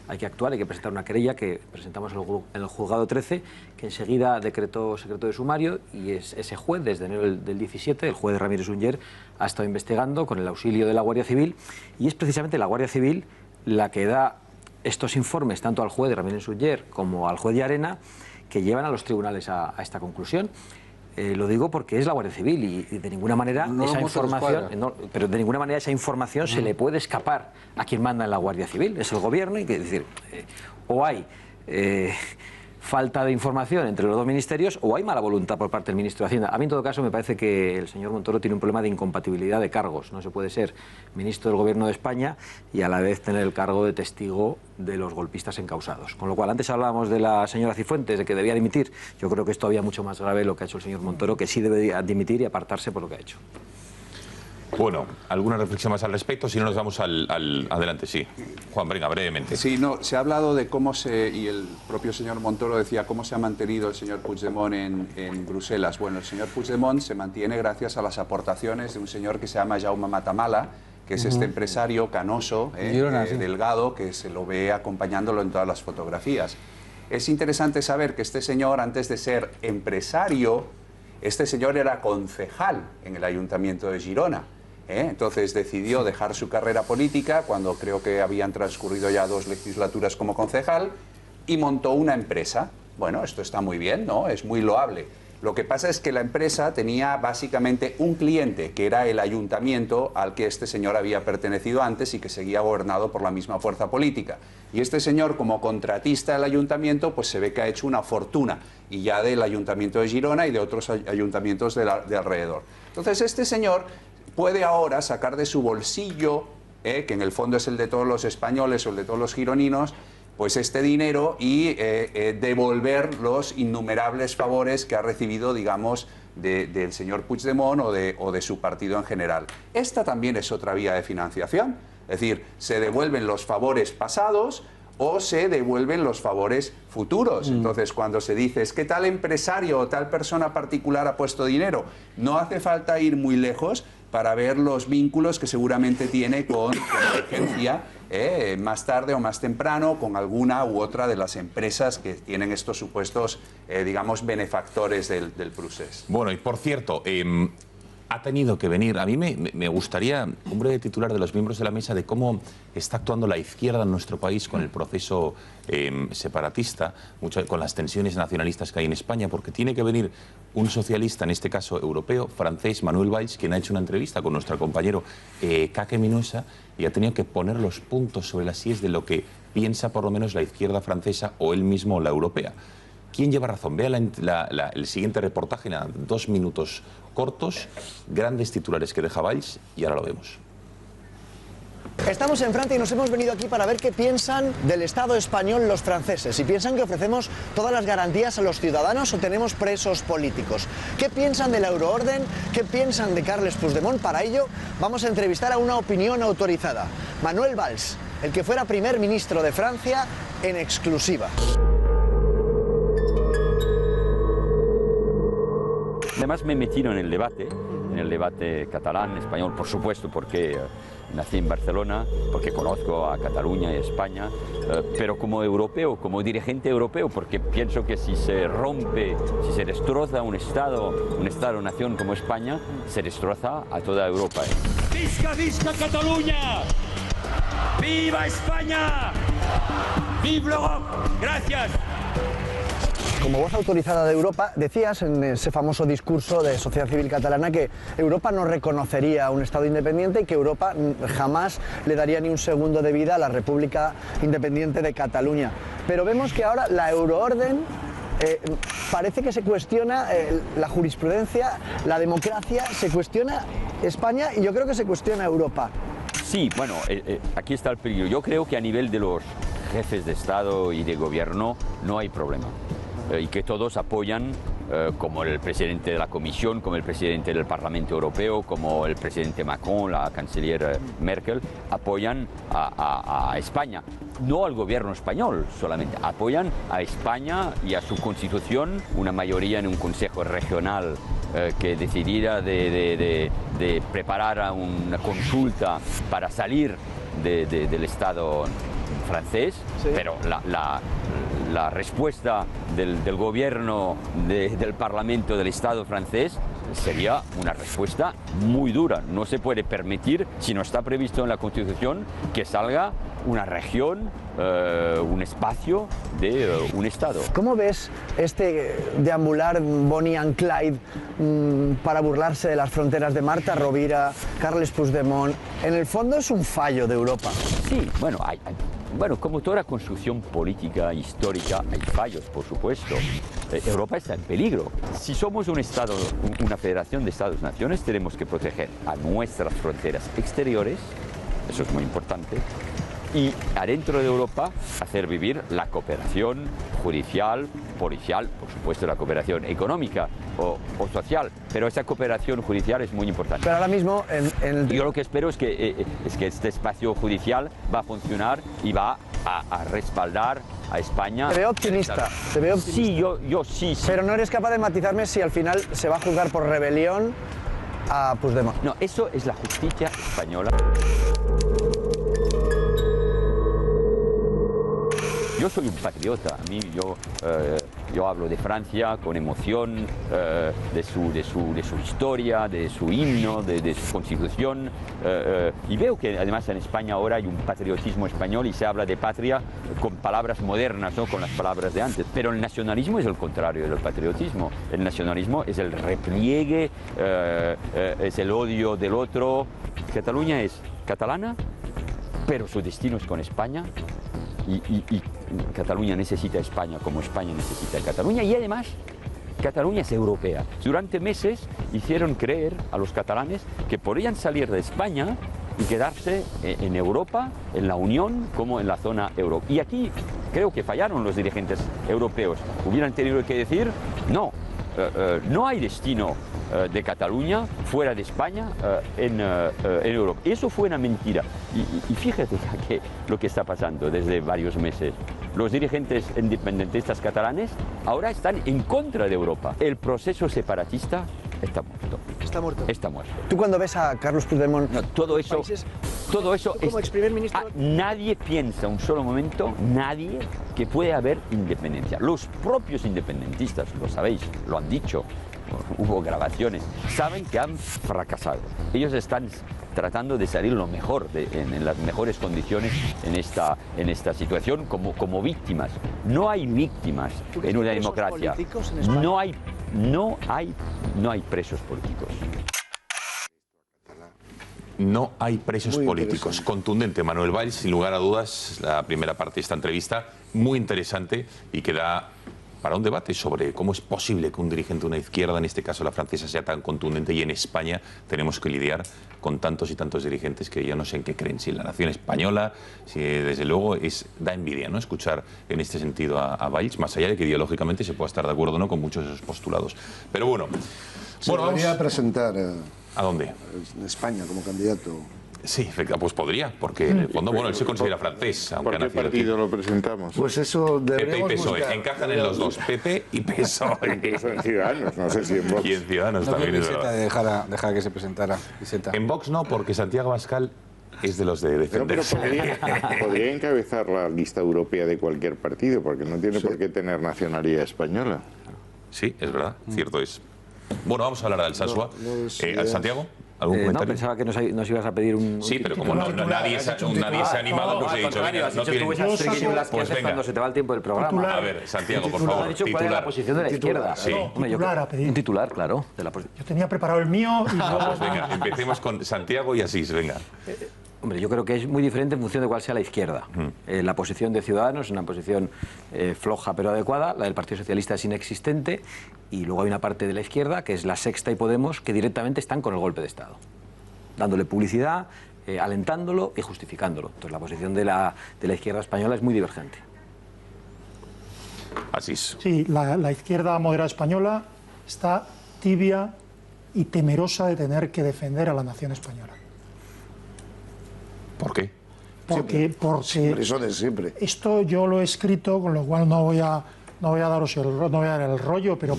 actuar, hay que presentar una querella, que presentamos en el juzgado 13, que enseguida decretó secreto de sumario, y ese juez, desde enero del 17, el juez Ramírez Sunyer, ha estado investigando con el auxilio de la Guardia Civil, y es precisamente la Guardia Civil la que da estos informes tanto al juez Ramírez Sunyer como al juez Llarena, que llevan a los tribunales a esta conclusión. Lo digo porque es la Guardia Civil, y de ninguna manera esa información se le puede escapar a quien manda en la Guardia Civil, es el Gobierno, y que decir, o hay falta de información entre los dos ministerios, o hay mala voluntad por parte del ministro de Hacienda. A mí, en todo caso, me parece que el señor Montoro tiene un problema de incompatibilidad de cargos. No se puede ser ministro del Gobierno de España y a la vez tener el cargo de testigo de los golpistas encausados. Con lo cual, antes hablábamos de la señora Cifuentes, de que debía dimitir. Yo creo que es todavía mucho más grave lo que ha hecho el señor Montoro, que sí debe dimitir y apartarse por lo que ha hecho. Bueno, ¿alguna reflexión más al respecto? Si no, nos vamos adelante. Sí, Juan, venga, brevemente. Sí, no, se ha hablado de cómo y el propio señor Montoro decía cómo se ha mantenido el señor Puigdemont en Bruselas. Bueno, el señor Puigdemont se mantiene gracias a las aportaciones de un señor que se llama Jaume Matamala, que es este empresario canoso, delgado, que se lo ve acompañándolo en todas las fotografías. Es interesante saber que este señor, antes de ser empresario, este señor era concejal en el Ayuntamiento de Girona. Entonces decidió dejar su carrera política cuando creo que habían transcurrido ya 2 legislaturas como concejal, y montó una empresa. Bueno, esto está muy bien, ¿no? Es muy loable. Lo que pasa es que la empresa tenía básicamente un cliente, que era el ayuntamiento al que este señor había pertenecido antes y que seguía gobernado por la misma fuerza política. Y este señor, como contratista del ayuntamiento, pues se ve que ha hecho una fortuna, y ya del Ayuntamiento de Girona y de otros ayuntamientos de alrededor. Entonces este señor puede ahora sacar de su bolsillo, que en el fondo es el de todos los españoles o el de todos los gironinos, pues este dinero, y devolver los innumerables favores que ha recibido, digamos, del señor Puigdemont o de su partido en general. Esta también es otra vía de financiación, es decir, se devuelven los favores pasados, o se devuelven los favores futuros. Entonces, cuando se dice es que tal empresario o tal persona particular ha puesto dinero, no hace falta ir muy lejos para ver los vínculos que seguramente tiene con Emergencia, más tarde o más temprano, con alguna u otra de las empresas que tienen estos supuestos, digamos, benefactores del procés. Bueno, y por cierto, ha tenido que venir. A mí me gustaría un breve titular de los miembros de la mesa de cómo está actuando la izquierda en nuestro país con el proceso separatista, con las tensiones nacionalistas que hay en España, porque tiene que venir un socialista, en este caso europeo, francés, Manuel Valls, quien ha hecho una entrevista con nuestro compañero Kake Minuesa y ha tenido que poner los puntos sobre las íes de lo que piensa por lo menos la izquierda francesa o él mismo o la europea. ¿Quién lleva razón? Vea el siguiente reportaje, en 2 minutos cortos, grandes titulares que deja Valls y ahora lo vemos. Estamos en Francia y nos hemos venido aquí para ver qué piensan del Estado español los franceses. Si piensan que ofrecemos todas las garantías a los ciudadanos o tenemos presos políticos. ¿Qué piensan de la euroorden? ¿Qué piensan de Carles Puigdemont? Para ello vamos a entrevistar a una opinión autorizada. Manuel Valls, el que fuera primer ministro de Francia, en exclusiva. Además me he metido en el debate catalán, español, por supuesto, porque nací en Barcelona, porque conozco a Cataluña y a España, pero como europeo, como dirigente europeo, porque pienso que si se rompe, si se destroza un Estado-nación como España, se destroza a toda Europa. ¡Visca, visca Cataluña! ¡Viva España! ¡Viva Europa! ¡Gracias! Como voz autorizada de Europa, decías en ese famoso discurso de Sociedad Civil Catalana que Europa no reconocería un Estado independiente y que Europa jamás le daría ni un segundo de vida a la República Independiente de Cataluña. Pero vemos que ahora la euroorden parece que se cuestiona la jurisprudencia, la democracia, se cuestiona España y yo creo que se cuestiona Europa. Sí, bueno, aquí está el peligro. Yo creo que a nivel de los jefes de Estado y de gobierno no hay problema. Y que todos apoyan, como el presidente de la Comisión, como el presidente del Parlamento Europeo, como el presidente Macron, la canciller Merkel, apoyan a España. No al gobierno español solamente, apoyan a España y a su constitución, una mayoría en un consejo regional que decidiera de preparar una consulta para salir del Estado francés, sí. Pero la respuesta del gobierno, del Parlamento del Estado francés sería una respuesta muy dura. No se puede permitir, si no está previsto en la Constitución, que salga una región, un espacio de un Estado. ¿Cómo ves este deambular Bonnie and Clyde para burlarse de las fronteras de Marta Rovira, Carles Puigdemont? En el fondo es un fallo de Europa. Sí, bueno, como toda construcción política, histórica, hay fallos, por supuesto. Europa está en peligro. Si somos un Estado, una federación de Estados-naciones, tenemos que proteger a nuestras fronteras exteriores, eso es muy importante, y adentro de Europa hacer vivir la cooperación judicial, policial, por supuesto la cooperación económica o social, pero esa cooperación judicial es muy importante. Pero ahora mismo yo lo que espero es que este espacio judicial va a funcionar y va a respaldar a España. Te veo optimista, te veo optimista. Sí, yo sí. Pero no eres capaz de matizarme si al final se va a juzgar por rebelión a Puigdemont. No, eso es la justicia española. Yo soy un patriota, yo hablo de Francia con emoción, de su historia, de su himno, de su constitución, y veo que además en España ahora hay un patriotismo español y se habla de patria con palabras modernas, ¿no? Con las palabras de antes, pero el nacionalismo es el contrario del patriotismo. El nacionalismo es el repliegue, es el odio del otro. Cataluña es catalana, pero su destino es con España. Y Cataluña necesita a España como España necesita a Cataluña, y además Cataluña es europea. Durante meses hicieron creer a los catalanes que podían salir de España y quedarse en Europa, en la Unión, como en la zona euro. Y aquí creo que fallaron los dirigentes europeos. Hubieran tenido que decir, no, no hay destino de Cataluña fuera de España en Europa. Eso fue una mentira. Y fíjate que lo que está pasando desde varios meses. Los dirigentes independentistas catalanes ahora están en contra de Europa. El proceso separatista está muerto. Está muerto. Está muerto. ¿Tú cuando ves a Carlos Puigdemont... No, todo eso como ex primer ministro... nadie piensa un solo momento, nadie, que puede haber independencia. Los propios independentistas, lo sabéis, lo han dicho, hubo grabaciones, saben que han fracasado. Ellos están tratando de salir lo mejor, en las mejores condiciones en esta situación como víctimas. No hay víctimas en una democracia. No hay presos políticos. No hay presos políticos. Contundente, Manuel Valls, sin lugar a dudas, la primera parte de esta entrevista, muy interesante y que da para un debate sobre cómo es posible que un dirigente de una izquierda, en este caso la francesa, sea tan contundente, y en España tenemos que lidiar con tantos y tantos dirigentes que yo no sé en qué creen, si en la nación española, si desde luego da envidia, ¿no?, escuchar en este sentido a Valls, más allá de que ideológicamente se pueda estar de acuerdo o no con muchos de esos postulados. Pero bueno, vamos a presentar ¿a dónde? En España como candidato. Sí, pues podría, porque en el fondo, bueno, él se considera francés, aunque ¿Por qué partido lo presentamos? Pues eso deberíamos PP y PSOE, buscar. encajan en los dos, PP y PSOE. Incluso en Ciudadanos, no sé si en Vox. Y en Ciudadanos No también. creo Es que verdad. dejar que se presentara. Vicenta. En Vox no, porque Santiago Abascal es de los de defenderse. Pero podría encabezar la lista europea de cualquier partido, porque no tiene por qué tener nacionalidad española. Sí, es verdad, cierto es. Bueno, vamos a hablar de Alsasua. Santiago, ¿algún No, comentario? pensaba que nos ibas a pedir un... Sí, pero como nadie se ha animado, pues he dicho, venga, no quieren... Pues venga. Cuando se te va el tiempo del programa. A ver, Santiago, por favor, ¿Has dicho cuál es la posición de la izquierda? Sí. Hombre, un titular, claro. De la Yo tenía preparado el mío y luego... Pues venga, empecemos con Santiago y Asís, venga. Hombre, yo creo que es muy diferente en función de cuál sea la izquierda. La posición de Ciudadanos es una posición floja pero adecuada, la del Partido Socialista es inexistente, y luego hay una parte de la izquierda, que es la Sexta y Podemos, que directamente están con el golpe de Estado, dándole publicidad, alentándolo y justificándolo. Entonces la posición de la izquierda española es muy divergente. Asís. Sí, la izquierda moderada española está tibia y temerosa de tener que defender a la nación española. ¿Por qué? Porque eso de siempre. Esto yo lo he escrito, con lo cual no voy a daros dar el rollo, pero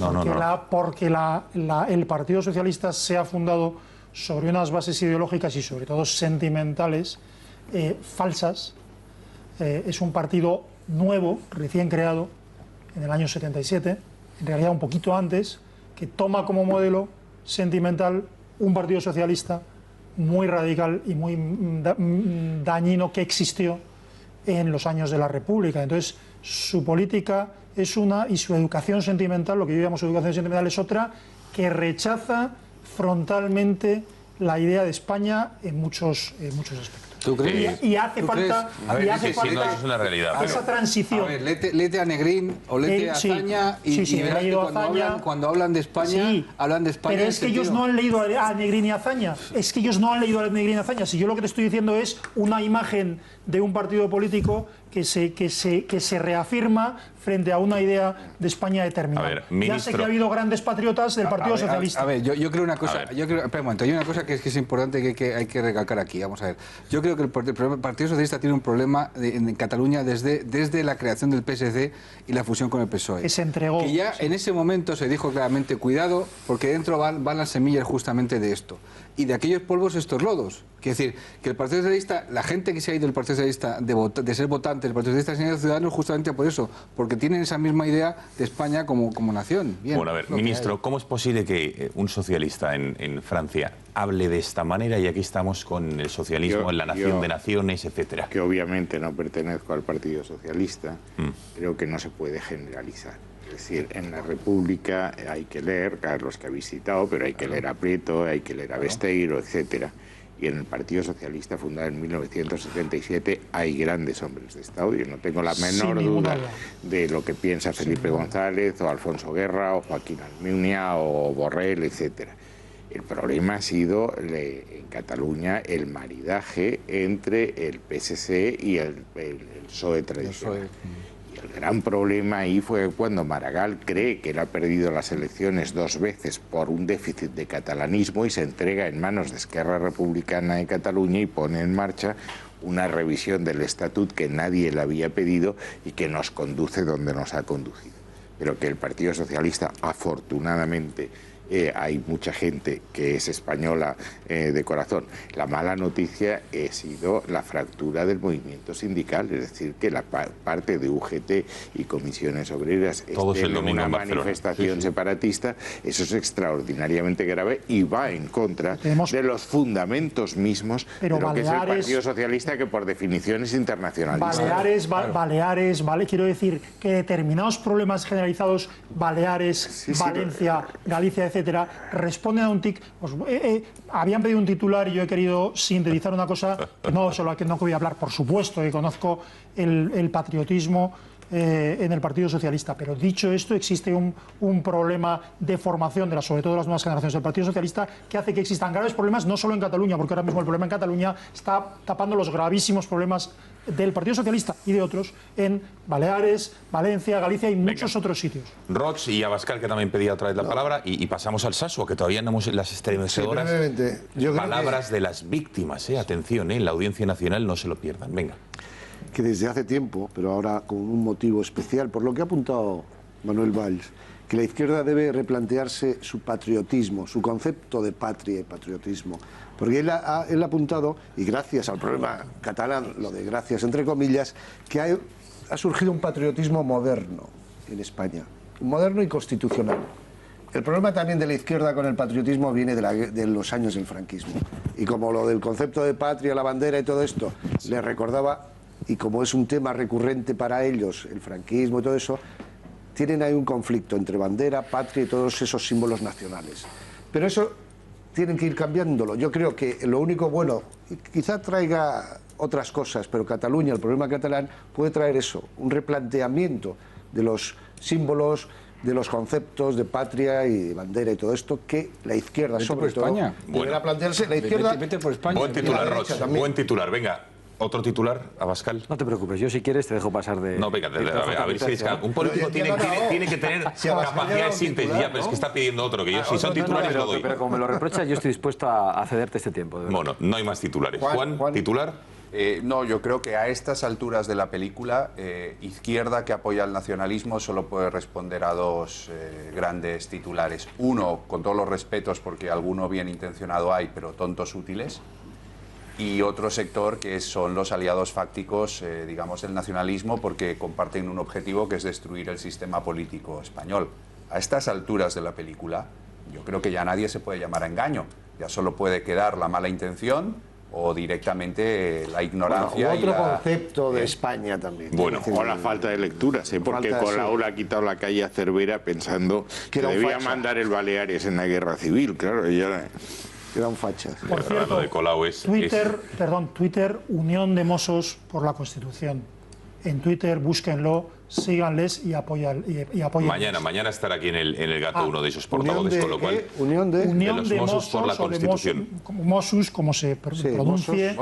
porque el Partido Socialista se ha fundado sobre unas bases ideológicas y sobre todo sentimentales falsas. Es un partido nuevo, recién creado en el año 77, en realidad un poquito antes, que toma como modelo sentimental un Partido Socialista muy radical y muy dañino que existió en los años de la República. Entonces, su política es una, y su educación sentimental, lo que yo llamo su educación sentimental, es otra, que rechaza frontalmente la idea de España en muchos aspectos. ¿Tú crees? Y hace falta, eso es una realidad. esa transición. A ver, léete a Negrín o léete a Azaña y verás que cuando hablan de España, hablan de España. Pero es que ellos no han leído a Negrín y a Azaña. Es que ellos no han leído a Negrín y a Azaña. Si yo lo que te estoy diciendo es una imagen de un partido político que se reafirma frente a una idea de España determinada. A ver, ya sé que ha habido grandes patriotas del Partido Socialista. A ver, yo creo una cosa. Espera un momento, hay una cosa que es importante que hay que recalcar aquí. Vamos a ver. Yo creo que el Partido Socialista tiene un problema en Cataluña desde la creación del PSC y la fusión con el PSOE. Que se entregó. Que ya en ese momento se dijo claramente, cuidado, porque dentro van las semillas justamente de esto. Y de aquellos polvos estos lodos. Quiere decir, que el Partido Socialista, la gente que se ha ido del Partido Socialista de ser votante del Partido Socialista, se han ido ciudadanos justamente por eso, porque tienen esa misma idea de España como nación. Bien, bueno, a ver, ministro, ¿cómo es posible que un socialista en Francia hable de esta manera y aquí estamos con el socialismo en la nación de naciones, etcétera? Que obviamente no pertenezco al Partido Socialista, creo que no se puede generalizar. Es decir, en la República hay que leer, Carlos que ha visitado, pero hay que leer a Prieto, hay que leer a Besteiro, etcétera. Y en el Partido Socialista, fundado en 1977, hay grandes hombres de Estado. Yo no tengo la menor duda de lo que piensa Felipe González, o Alfonso Guerra, o Joaquín Almunia, o Borrell, etcétera. El problema ha sido en Cataluña el maridaje entre el PSC y el PSOE tradicional. El gran problema ahí fue cuando Maragall cree que él ha perdido las elecciones 2 veces por un déficit de catalanismo y se entrega en manos de Esquerra Republicana de Cataluña y pone en marcha una revisión del estatut que nadie le había pedido y que nos conduce donde nos ha conducido. Pero que el Partido Socialista, afortunadamente, hay mucha gente que es española de corazón. La mala noticia ha sido la fractura del movimiento sindical, es decir, que la parte de UGT y comisiones obreras estén en una manifestación separatista. Eso es extraordinariamente grave y va en contra de los fundamentos mismos de lo que es el Partido Socialista, que por definición es internacionalista. Baleares, ¿vale? Quiero decir que determinados problemas generalizados, Baleares, Valencia, Galicia, etc., responden a un tic. Pues, habían pedido un titular y yo he querido sintetizar una cosa que no voy a hablar. Por supuesto que conozco el patriotismo en el Partido Socialista, pero dicho esto, existe un problema de formación sobre todo de las nuevas generaciones del Partido Socialista, que hace que existan graves problemas, no solo en Cataluña, porque ahora mismo el problema en Cataluña está tapando los gravísimos problemas del Partido Socialista y de otros en Baleares, Valencia, Galicia y muchos otros sitios. Roch y Abascal, que también pedía otra vez la palabra, y pasamos al Sasua, que todavía no hemos las estremecedoras palabras de las víctimas. Atención, en la Audiencia Nacional, no se lo pierdan. Venga. Que desde hace tiempo, pero ahora con un motivo especial, por lo que ha apuntado Manuel Valls, que la izquierda debe replantearse su patriotismo, su concepto de patria y patriotismo. Porque él ha apuntado, y gracias al problema catalán, lo de gracias entre comillas, que ha surgido un patriotismo moderno en España, moderno y constitucional. El problema también de la izquierda con el patriotismo viene de los años del franquismo. Y como lo del concepto de patria, la bandera y todo esto, le recordaba, y como es un tema recurrente para ellos, el franquismo y todo eso, tienen ahí un conflicto entre bandera, patria y todos esos símbolos nacionales. Pero eso tienen que ir cambiándolo. Yo creo que lo único bueno, quizá traiga otras cosas, pero Cataluña, el problema catalán, puede traer eso, un replanteamiento de los símbolos, de los conceptos de patria y bandera y todo esto, que la izquierda, sobre todo, deberá plantearse. La izquierda... Vete por España. Buen titular, Roch, buen titular. Venga. ¿Otro titular, Abascal? No te preocupes, yo si quieres te dejo pasar de... No, venga, a ver si es que un político tiene que tener capacidad de síntesis, ya, pero es que está pidiendo otro, que yo si son titulares lo doy. Pero como me lo reprochas, yo estoy dispuesto a cederte este tiempo. Bueno, no hay más titulares. Juan, ¿titular? No, yo creo que a estas alturas de la película, izquierda que apoya el nacionalismo solo puede responder a dos grandes titulares. Uno, con todos los respetos, porque alguno bien intencionado hay, pero tontos útiles. Y otro sector que son los aliados fácticos, digamos, del nacionalismo, porque comparten un objetivo que es destruir el sistema político español. A estas alturas de la película, yo creo que ya nadie se puede llamar a engaño. Ya solo puede quedar la mala intención o directamente la ignorancia. Bueno, otro concepto de España también. Bueno, o la falta de lecturas, porque Colau le ha quitado la calle a Cervera pensando que debía mandar el Baleares en la guerra civil, claro, ya... Eran fachas. Por cierto, de Colau es, Twitter, Unión de Mossos por la Constitución. En Twitter, búsquenlo, síganles y apoyen. Mañana estará aquí en el Gato uno de esos portavoces, con lo cual... Unión de los Mossos por la Constitución. Mossos, como se pronuncie,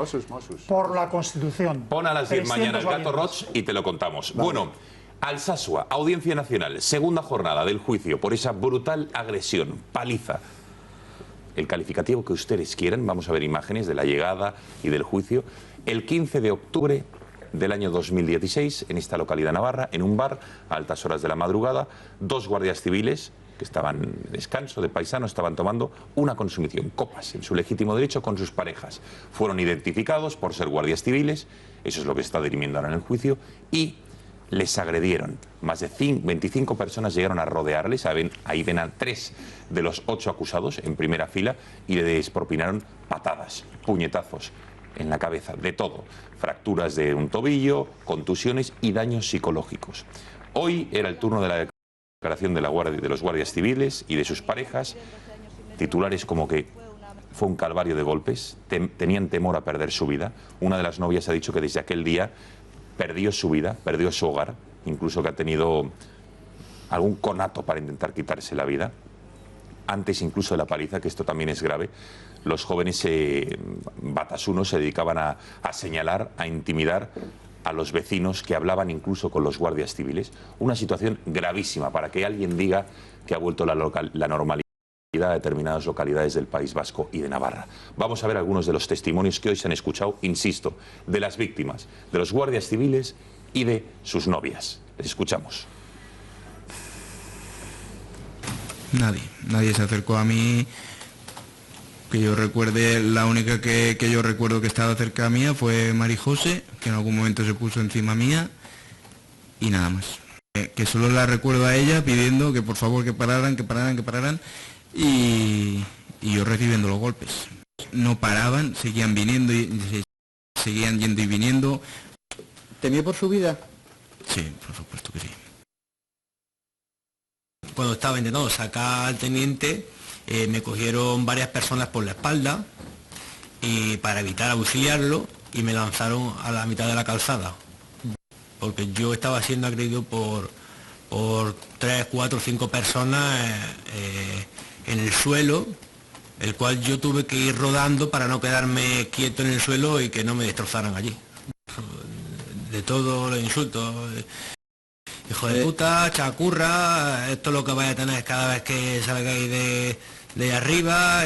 por la Constitución. Pon a las 10 mañana el Gato Roch y te lo contamos. Vale. Bueno, Alsasua, Audiencia Nacional, segunda jornada del juicio por esa brutal agresión, paliza. El calificativo que ustedes quieran, vamos a ver imágenes de la llegada y del juicio. El 15 de octubre del año 2016, en esta localidad navarra, en un bar, a altas horas de la madrugada, 2 guardias civiles que estaban en descanso de paisano, estaban tomando una consumición, copas, en su legítimo derecho con sus parejas. Fueron identificados por ser guardias civiles, eso es lo que está dirimiendo ahora en el juicio, y les agredieron. Más de 25 personas llegaron a rodearles, ahí ven a 3 de los 8 acusados en primera fila y le despropinaron patadas, puñetazos en la cabeza, de todo. Fracturas de un tobillo, contusiones y daños psicológicos. Hoy era el turno de la declaración de los guardias civiles y de sus parejas. Titulares como que fue un calvario de golpes, tenían temor a perder su vida. Una de las novias ha dicho que desde aquel día perdió su vida, perdió su hogar, incluso que ha tenido algún conato para intentar quitarse la vida. Antes incluso de la paliza, que esto también es grave, los jóvenes batasunos se dedicaban a señalar, a intimidar a los vecinos, que hablaban incluso con los guardias civiles. Una situación gravísima para que alguien diga que ha vuelto la normalidad a determinadas localidades del País Vasco y de Navarra. Vamos a ver algunos de los testimonios que hoy se han escuchado, insisto, de las víctimas, de los guardias civiles y de sus novias. Les escuchamos. Nadie se acercó a mí. Que yo recuerde, la única que yo recuerdo que estaba cerca mía fue Mari José, que en algún momento se puso encima mía, y nada más. Que solo la recuerdo a ella pidiendo que por favor que pararan, y yo recibiendo los golpes. No paraban, seguían viniendo y seguían yendo y viniendo. ¿Temió por su vida? Sí, por supuesto que sí. Cuando estaba intentando sacar al teniente, me cogieron varias personas por la espalda y para evitar auxiliarlo, y me lanzaron a la mitad de la calzada. Porque yo estaba siendo agredido por 3, 4, 5 personas en el suelo, el cual yo tuve que ir rodando para no quedarme quieto en el suelo y que no me destrozaran allí. De todo los insultos. Hijo de puta, chacurra, esto es lo que vais a tener cada vez que salgáis de arriba,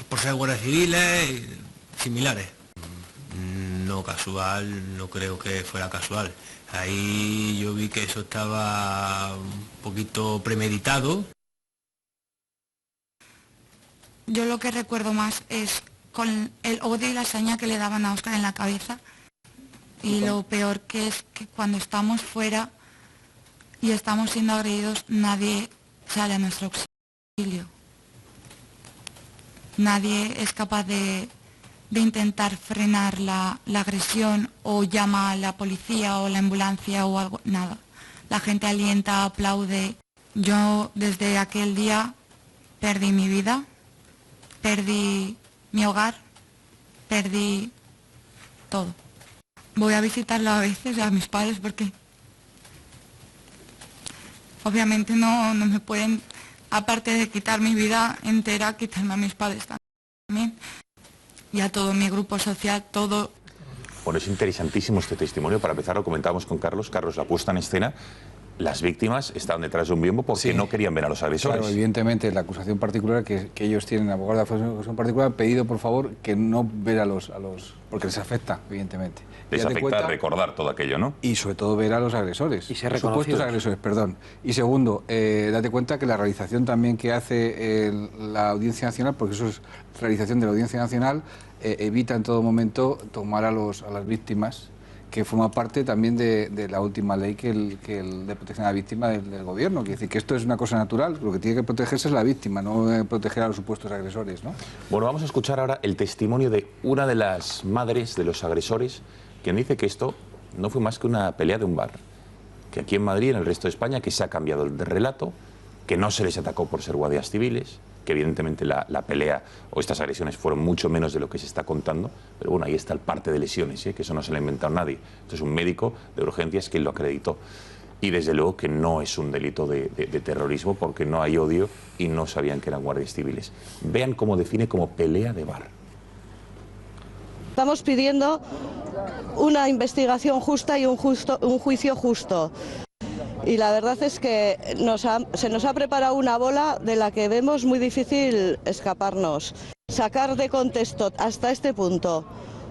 por ser guardias civiles y similares. No casual, no creo que fuera casual. Ahí yo vi que eso estaba un poquito premeditado. Yo lo que recuerdo más es con el odio y la saña que le daban a Óscar en la cabeza. Y lo peor que es que cuando estamos fuera y estamos siendo agredidos, nadie sale a nuestro auxilio. Nadie es capaz de intentar frenar la agresión, o llama a la policía o la ambulancia o algo, nada. La gente alienta, aplaude. Yo desde aquel día perdí mi vida, perdí mi hogar, perdí todo. Voy a visitarlo a veces a mis padres porque obviamente no me pueden, aparte de quitar mi vida entera, quitarme a mis padres también. Y a todo mi grupo social, todo. Bueno, es interesantísimo este testimonio. Para empezar, lo comentábamos con Carlos. Carlos, la puesta en escena. Las víctimas estaban detrás de un biombo porque no querían ver a los agresores. Claro, evidentemente, la acusación particular que ellos tienen, abogados de la acusación particular, han pedido, por favor, que no ver a los porque les afecta, evidentemente. Les afecta recordar todo aquello, ¿no? Y sobre todo ver a los agresores. Y ser supuestos reconocidos. agresores, perdón. Y segundo, date cuenta que la realización también que hace la Audiencia Nacional, porque eso es realización de la Audiencia Nacional, evita en todo momento tomar a las víctimas, que forma parte también de la última ley de protección a la víctima del gobierno. Quiere decir que esto es una cosa natural, lo que tiene que protegerse es la víctima, no proteger a los supuestos agresores, ¿no? Bueno, vamos a escuchar ahora el testimonio de una de las madres de los agresores, quien dice que esto no fue más que una pelea de un bar, que aquí en Madrid y en el resto de España que se ha cambiado el relato, que no se les atacó por ser guardias civiles, que evidentemente la pelea o estas agresiones fueron mucho menos de lo que se está contando, pero bueno, ahí está el parte de lesiones, que eso no se lo ha inventado nadie. Esto es un médico de urgencias quien lo acreditó. Y desde luego que no es un delito de terrorismo porque no hay odio y no sabían que eran guardias civiles. Vean cómo define como pelea de bar. Estamos pidiendo una investigación justa y un juicio justo. Y la verdad es que se nos ha preparado una bola de la que vemos muy difícil escaparnos. Sacar de contexto hasta este punto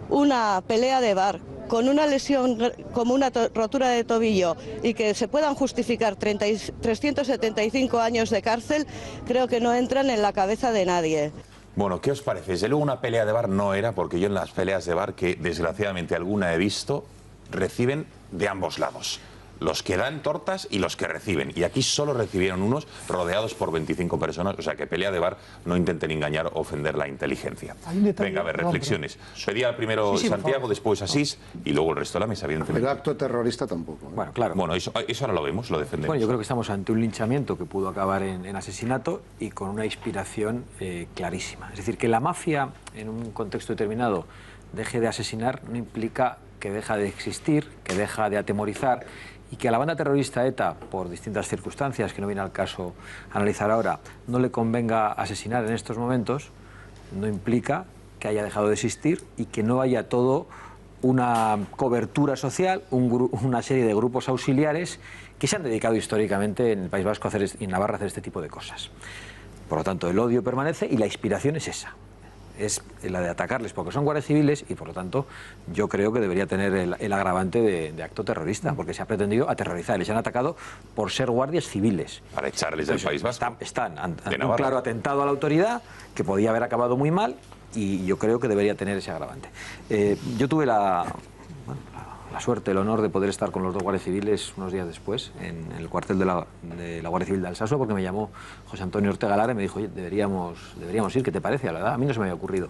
una pelea de bar con una lesión como una rotura de tobillo y que se puedan justificar 375 años de cárcel, creo que no entran en la cabeza de nadie. Bueno, ¿qué os parece? Desde luego una pelea de bar no era, porque yo en las peleas de bar, que desgraciadamente alguna he visto, reciben de ambos lados. Los que dan tortas y los que reciben. Y aquí solo recibieron unos rodeados por 25 personas. O sea que pelea de bar, no intenten engañar o ofender la inteligencia. Venga, a ver, reflexiones. Pedía primero Santiago, después Asís y luego el resto de la mesa, evidentemente. Pero acto terrorista tampoco. Bueno, claro. Bueno, eso ahora lo vemos, lo defendemos. Bueno, yo creo que estamos ante un linchamiento que pudo acabar en asesinato y con una inspiración clarísima. Es decir, que la mafia en un contexto determinado deje de asesinar no implica que deja de existir, que deja de atemorizar, y que a la banda terrorista ETA, por distintas circunstancias que no viene al caso analizar ahora, no le convenga asesinar en estos momentos, no implica que haya dejado de existir y que no haya todo una cobertura social, una serie de grupos auxiliares que se han dedicado históricamente en el País Vasco y en Navarra a hacer este tipo de cosas. Por lo tanto, el odio permanece y la inspiración es esa. Es la de atacarles porque son guardias civiles y, por lo tanto, yo creo que debería tener el agravante de acto terrorista, porque se ha pretendido aterrorizar. Les han atacado por ser guardias civiles. Para echarles del País Vasco. Están ante un claro atentado a la autoridad que podía haber acabado muy mal y yo creo que debería tener ese agravante. Yo tuve la suerte, el honor de poder estar con los dos guardias civiles unos días después en el cuartel de la Guardia Civil de Alsasua, porque me llamó José Antonio Ortega Lara y me dijo, oye, deberíamos ir, ¿qué te parece? La verdad, a mí no se me había ocurrido,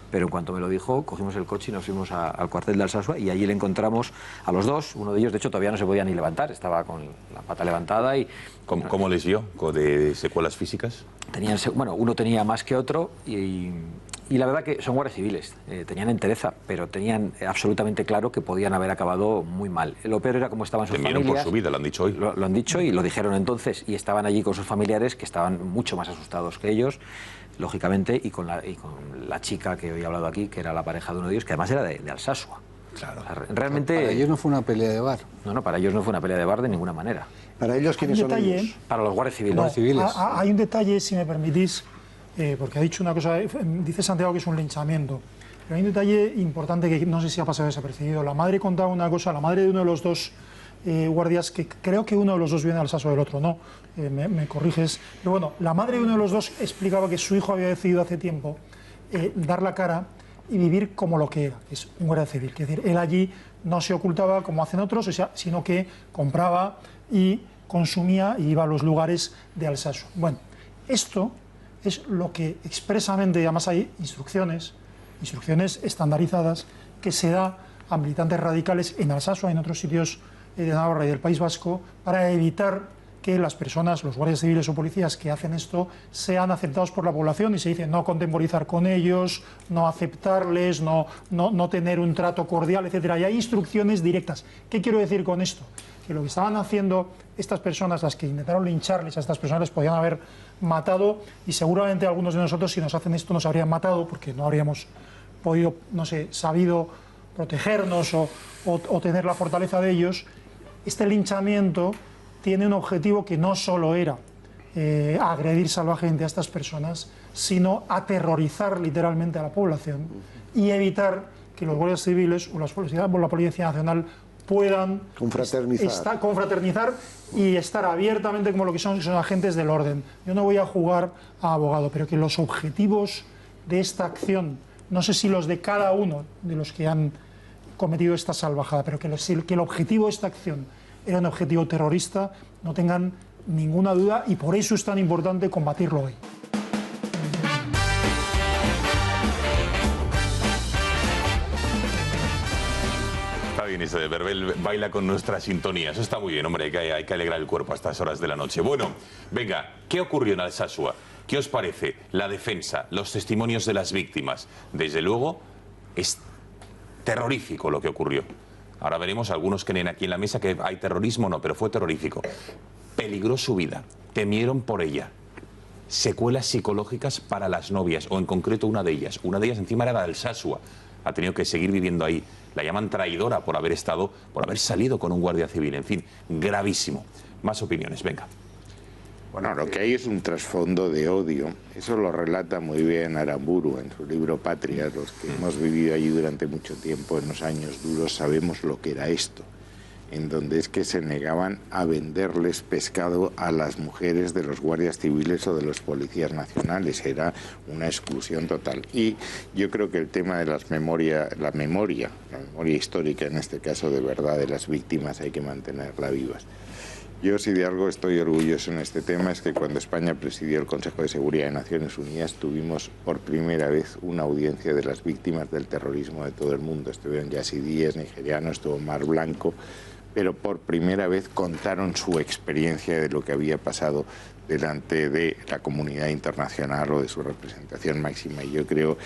pero en cuanto me lo dijo, cogimos el coche y nos fuimos al cuartel de Alsasua y allí le encontramos a los dos. Uno de ellos, de hecho, todavía no se podía ni levantar, estaba con la pata levantada y... ¿Cómo les dio? ¿De secuelas físicas? Bueno, uno tenía más que otro y la verdad que son guardias civiles, tenían entereza, pero tenían absolutamente claro que podían haber acabado muy mal. Lo peor era cómo estaban sus familias. Temieron por su vida, lo han dicho hoy. Lo han dicho y lo dijeron entonces, y estaban allí con sus familiares que estaban mucho más asustados que ellos, lógicamente, y con la chica que hoy he hablado aquí, que era la pareja de uno de ellos, que además era de Alsasua. Claro. O sea, realmente... Para ellos no fue una pelea de bar. No, para ellos no fue una pelea de bar de ninguna manera. ¿Para ellos quiénes son ellos? Para los guardias civiles. No, Guardias civiles. Hay un detalle, si me permitís, porque ha dicho una cosa, dice Santiago que es un linchamiento, pero hay un detalle importante que no sé si ha pasado desapercibido. La madre contaba una cosa, la madre de uno de los dos guardias, que creo que uno de los dos viene al Alsasua del otro, no, me corriges, pero bueno, la madre de uno de los dos explicaba que su hijo había decidido hace tiempo dar la cara y vivir como lo que era, que es un guardia civil. Es decir, él allí no se ocultaba como hacen otros, o sea, sino que compraba y consumía y iba a los lugares de Alsasua. Bueno, esto es lo que expresamente, además hay instrucciones estandarizadas que se da a militantes radicales en Alsasua y en otros sitios de Navarra y del País Vasco para evitar que las personas, los guardias civiles o policías que hacen esto, sean aceptados por la población, y se dice no contemporizar con ellos, no aceptarles, no tener un trato cordial, etcétera. Y hay instrucciones directas. ¿Qué quiero decir con esto? Que lo que estaban haciendo estas personas, las que intentaron lincharles a estas personas, les podían haber matado, y seguramente algunos de nosotros, si nos hacen esto, nos habrían matado porque no habríamos podido, no sé, sabido protegernos o tener la fortaleza de ellos. Este linchamiento tiene un objetivo que no solo era agredir salvajemente a estas personas, sino aterrorizar literalmente a la población y evitar que los guardias civiles o la Policía Nacional puedan confraternizar y estar abiertamente como lo que son agentes del orden. Yo no voy a jugar a abogado, pero que los objetivos de esta acción, no sé si los de cada uno de los que han cometido esta salvajada, pero que el objetivo de esta acción era un objetivo terrorista, no tengan ninguna duda, y por eso es tan importante combatirlo hoy. Está bien eso de Verbel baila con nuestra sintonía. Eso está muy bien, hombre, hay que alegrar el cuerpo a estas horas de la noche. Bueno, venga, ¿qué ocurrió en Alsasua? ¿Qué os parece? La defensa, los testimonios de las víctimas. Desde luego, es terrorífico lo que ocurrió. Ahora veremos, algunos creen aquí en la mesa que hay terrorismo, no, pero fue terrorífico. Peligró su vida, temieron por ella. Secuelas psicológicas para las novias, o en concreto una de ellas. Una de ellas encima era de Alsasua. Ha tenido que seguir viviendo ahí. La llaman traidora por haber salido con un guardia civil. En fin, gravísimo. Más opiniones, venga. Bueno, lo que hay es un trasfondo de odio. Eso lo relata muy bien Aramburu en su libro Patria. Los que hemos vivido allí durante mucho tiempo, en los años duros, sabemos lo que era esto. En donde es que se negaban a venderles pescado a las mujeres de los guardias civiles o de los policías nacionales. Era una exclusión total. Y yo creo que el tema de la memoria histórica, en este caso de verdad, de las víctimas, hay que mantenerla vivas. Yo, si de algo estoy orgulloso en este tema, es que cuando España presidió el Consejo de Seguridad de Naciones Unidas tuvimos por primera vez una audiencia de las víctimas del terrorismo de todo el mundo. Estuvieron yazidíes, nigerianos, estuvo Mar Blanco, pero por primera vez contaron su experiencia de lo que había pasado delante de la comunidad internacional o de su representación máxima. Y yo creo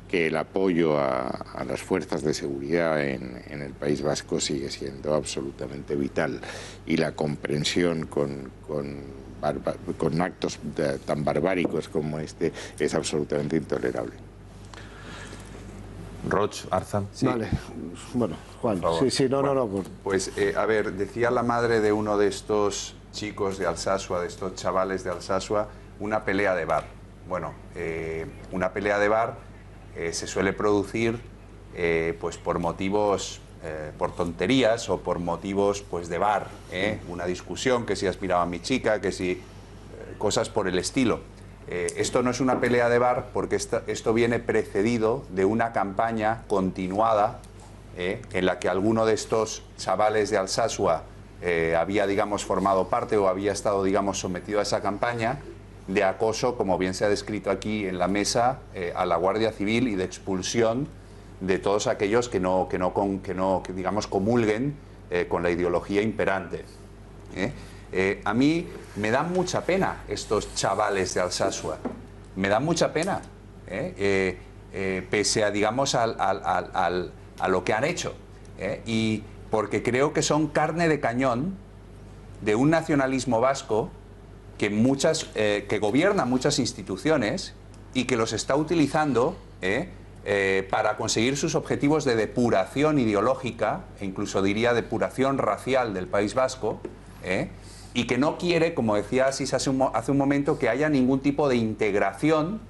que el apoyo a las fuerzas de seguridad en el País Vasco sigue siendo absolutamente vital, y la comprensión con actos tan barbáricos como este es absolutamente intolerable. Roch, Arzam. Sí. Vale, bueno, Juan, Pues, a ver, decía la madre de uno de estos chicos de Alsasua, de estos chavales de Alsasua, una pelea de bar. Bueno, una pelea de bar se suele producir pues por motivos, por tonterías o por motivos pues de bar, una discusión, que si aspiraba a mi chica, que si cosas por el estilo. Esto no es una pelea de bar porque esto viene precedido de una campaña continuada en la que alguno de estos chavales de Alsasua había, digamos, formado parte o había estado, digamos, sometido a esa campaña de acoso, como bien se ha descrito aquí en la mesa, a la Guardia Civil y de expulsión de todos aquellos que digamos, comulguen con la ideología imperante. A mí me dan mucha pena estos chavales de Alsasua, me dan mucha pena, pese a, digamos, a lo que han hecho, y porque creo que son carne de cañón de un nacionalismo vasco que gobierna muchas instituciones y que los está utilizando para conseguir sus objetivos de depuración ideológica, e incluso diría depuración racial del País Vasco, y que no quiere, como decía Asís hace un momento, que haya ningún tipo de integración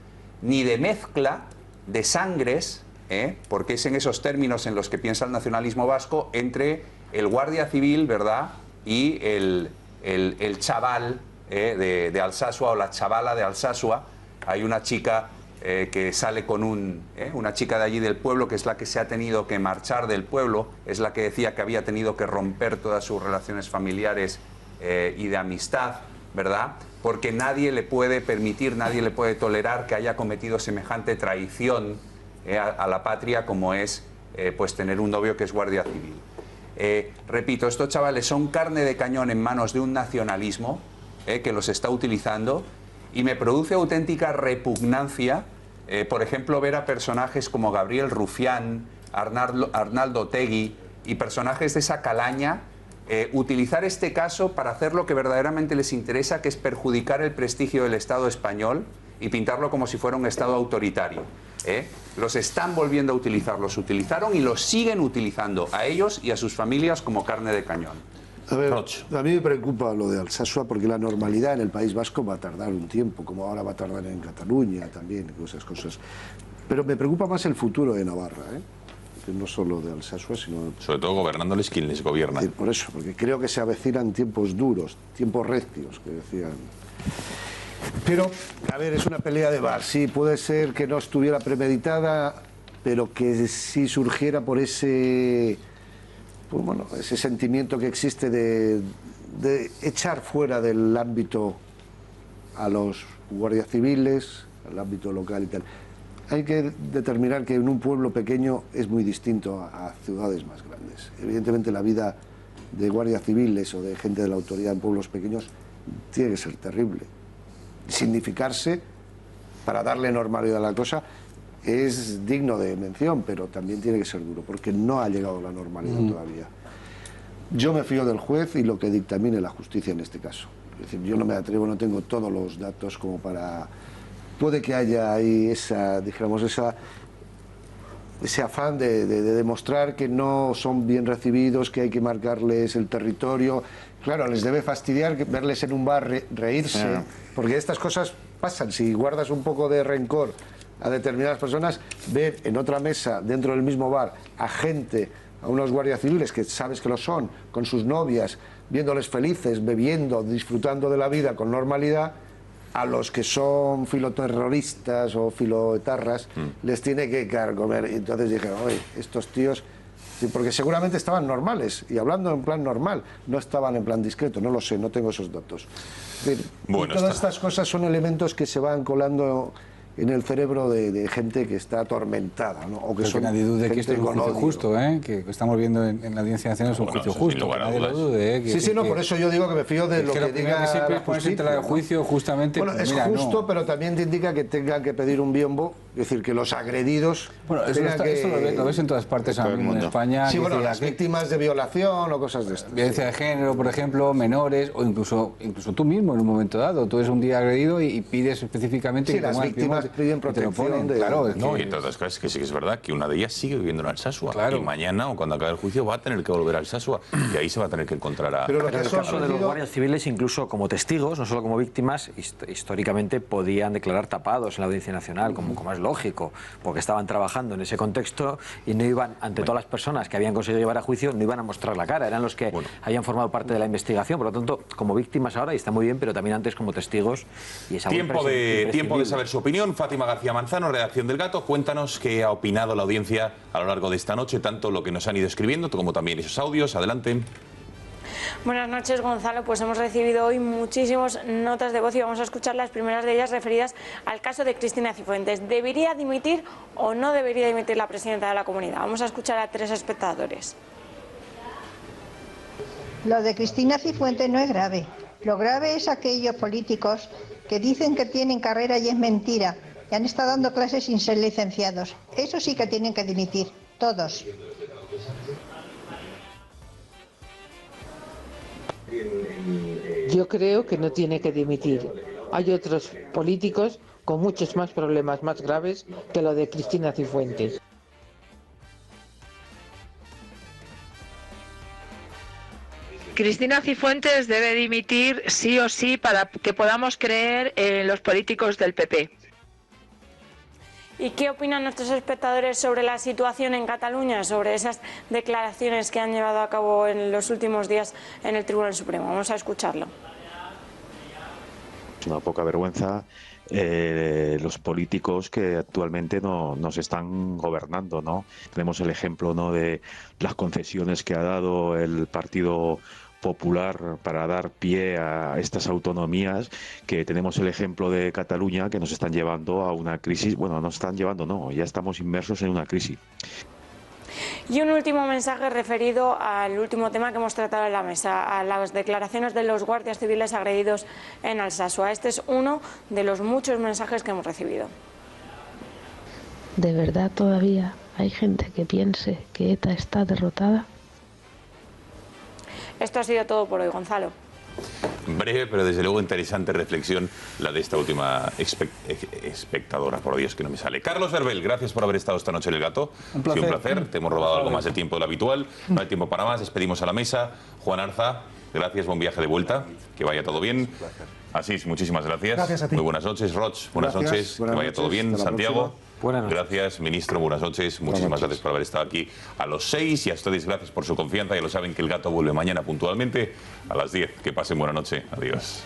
ni de mezcla de sangres, porque es en esos términos en los que piensa el nacionalismo vasco, entre el guardia civil, ¿verdad?, y el chaval de Alsasua o la chavala de Alsasua. Hay una chica que sale con una chica de allí del pueblo, que es la que se ha tenido que marchar del pueblo, es la que decía que había tenido que romper todas sus relaciones familiares y de amistad, ¿verdad?, porque nadie le puede permitir, nadie le puede tolerar que haya cometido semejante traición a la patria como es pues tener un novio que es guardia civil. Repito, estos chavales son carne de cañón en manos de un nacionalismo que los está utilizando, y me produce auténtica repugnancia, por ejemplo, ver a personajes como Gabriel Rufián, Arnaldo Otegi y personajes de esa calaña utilizar este caso para hacer lo que verdaderamente les interesa, que es perjudicar el prestigio del Estado español y pintarlo como si fuera un Estado autoritario. Los están volviendo a utilizar, los utilizaron y los siguen utilizando a ellos y a sus familias como carne de cañón. A ver, a mí me preocupa lo de Alsasua porque la normalidad en el País Vasco va a tardar un tiempo, como ahora va a tardar en Cataluña también, esas cosas. Pero me preocupa más el futuro de Navarra, que no solo de Alsasua, sino... Sobre todo gobernándoles quien les gobierna. Por eso, porque creo que se avecinan tiempos duros, tiempos recios, que decían... Pero, a ver, es una pelea de bar. Sí, puede ser que no estuviera premeditada, pero que sí surgiera por ese... Pues bueno, ese sentimiento que existe de echar fuera del ámbito a los guardias civiles, al ámbito local y tal. Hay que determinar que en un pueblo pequeño es muy distinto a ciudades más grandes. Evidentemente la vida de guardias civiles o de gente de la autoridad en pueblos pequeños tiene que ser terrible. Significarse, para darle normalidad a la cosa, es digno de mención, pero también tiene que ser duro, porque no ha llegado la normalidad todavía. Yo me fío del juez y lo que dictamine la justicia en este caso. Es decir, yo no me atrevo, no tengo todos los datos como para... Puede que haya ahí esa, dijéramos, ese afán de demostrar que no son bien recibidos, que hay que marcarles el territorio. Claro, les debe fastidiar verles en un bar reírse, porque estas cosas pasan. Si guardas un poco de rencor a determinadas personas, ver en otra mesa, dentro del mismo bar, a gente, a unos guardias civiles que sabes que lo son, con sus novias, viéndoles felices, bebiendo, disfrutando de la vida con normalidad, a los que son filoterroristas o filoetarras les tiene que comer. Y entonces dije, oye, estos tíos... Porque seguramente estaban normales, y hablando en plan normal, no estaban en plan discreto, no lo sé, no tengo esos datos. Bueno, todas estas cosas son elementos que se van colando en el cerebro de gente que está atormentada, ¿no? O que son nadie dude que esto es un juicio justo, que estamos viendo en la Audiencia Nacional es un juicio justo, que nadie lo dude. Sí, por eso yo digo que me fío de lo que diga la justicia. Bueno, es justo, pero también te indica que tengan que pedir un biombo Es decir, que los agredidos... Bueno, esto lo ves en todas partes ahora mismo en España. Sí, bueno, las aquí, víctimas de violación o cosas de esto. Violencia de género, por ejemplo, menores, o incluso tú mismo en un momento dado. Tú eres un día agredido y pides específicamente que las víctimas piden protección. Claro, no, y entre otras cosas, que sí que es verdad que una de ellas sigue viviendo en Alsasua. Claro. Y mañana, o cuando acabe el juicio, va a tener que volver a Alsasua. Y ahí se va a tener que encontrar a... Pero en el caso de los guardias civiles, incluso como testigos, no solo como víctimas, históricamente podían declarar tapados en la Audiencia Nacional, como es lógico, porque estaban trabajando en ese contexto y no iban, ante todas las personas que habían conseguido llevar a juicio, no iban a mostrar la cara, eran los que habían formado parte de la investigación, por lo tanto, como víctimas ahora, y está muy bien, pero también antes como testigos, y es algo tiempo de saber su opinión. Fátima García Manzano, redacción del Gato, cuéntanos qué ha opinado la audiencia a lo largo de esta noche, tanto lo que nos han ido escribiendo como también esos audios. Adelante. Buenas noches, Gonzalo. Pues hemos recibido hoy muchísimas notas de voz y vamos a escuchar las primeras de ellas referidas al caso de Cristina Cifuentes. ¿Debería dimitir o no debería dimitir la presidenta de la Comunidad? Vamos a escuchar a 3 espectadores. Lo de Cristina Cifuentes no es grave. Lo grave es aquellos políticos que dicen que tienen carrera y es mentira, y han estado dando clases sin ser licenciados. Eso sí que tienen que dimitir, todos. Yo creo que no tiene que dimitir. Hay otros políticos con muchos más problemas más graves que lo de Cristina Cifuentes. Cristina Cifuentes debe dimitir sí o sí para que podamos creer en los políticos del PP. ¿Y qué opinan nuestros espectadores sobre la situación en Cataluña, sobre esas declaraciones que han llevado a cabo en los últimos días en el Tribunal Supremo? Vamos a escucharlo. Es una poca vergüenza los políticos que actualmente nos están gobernando, ¿no? Tenemos el ejemplo, ¿no?, de las concesiones que ha dado el Partido Popular para dar pie a estas autonomías, que tenemos el ejemplo de Cataluña, que nos están llevando a una crisis. Bueno, no están llevando, no, ya estamos inmersos en una crisis. Y un último mensaje referido al último tema que hemos tratado en la mesa, a las declaraciones de los guardias civiles agredidos en Alsasua. Este es uno de los muchos mensajes que hemos recibido. ¿De verdad todavía hay gente que piense que ETA está derrotada? Esto ha sido todo por hoy, Gonzalo. Breve, pero desde luego interesante reflexión la de esta última espectadora, por Dios que no me sale. Carlos Verbel, gracias por haber estado esta noche en El Gato. Un placer. Ha sido un placer, te hemos robado algo más de tiempo de lo habitual, no hay tiempo para más, despedimos a la mesa. Juan Arza, gracias, buen viaje de vuelta, que vaya todo bien. Asís, muchísimas gracias. Gracias a ti. Muy buenas noches, Roch, buenas noches, que vaya todo bien. Santiago, gracias, ministro, buenas noches, muchísimas gracias por haber estado aquí a los 6 y a ustedes gracias por su confianza. Ya lo saben que El Gato vuelve mañana puntualmente a las 10. Que pasen buena noche, adiós.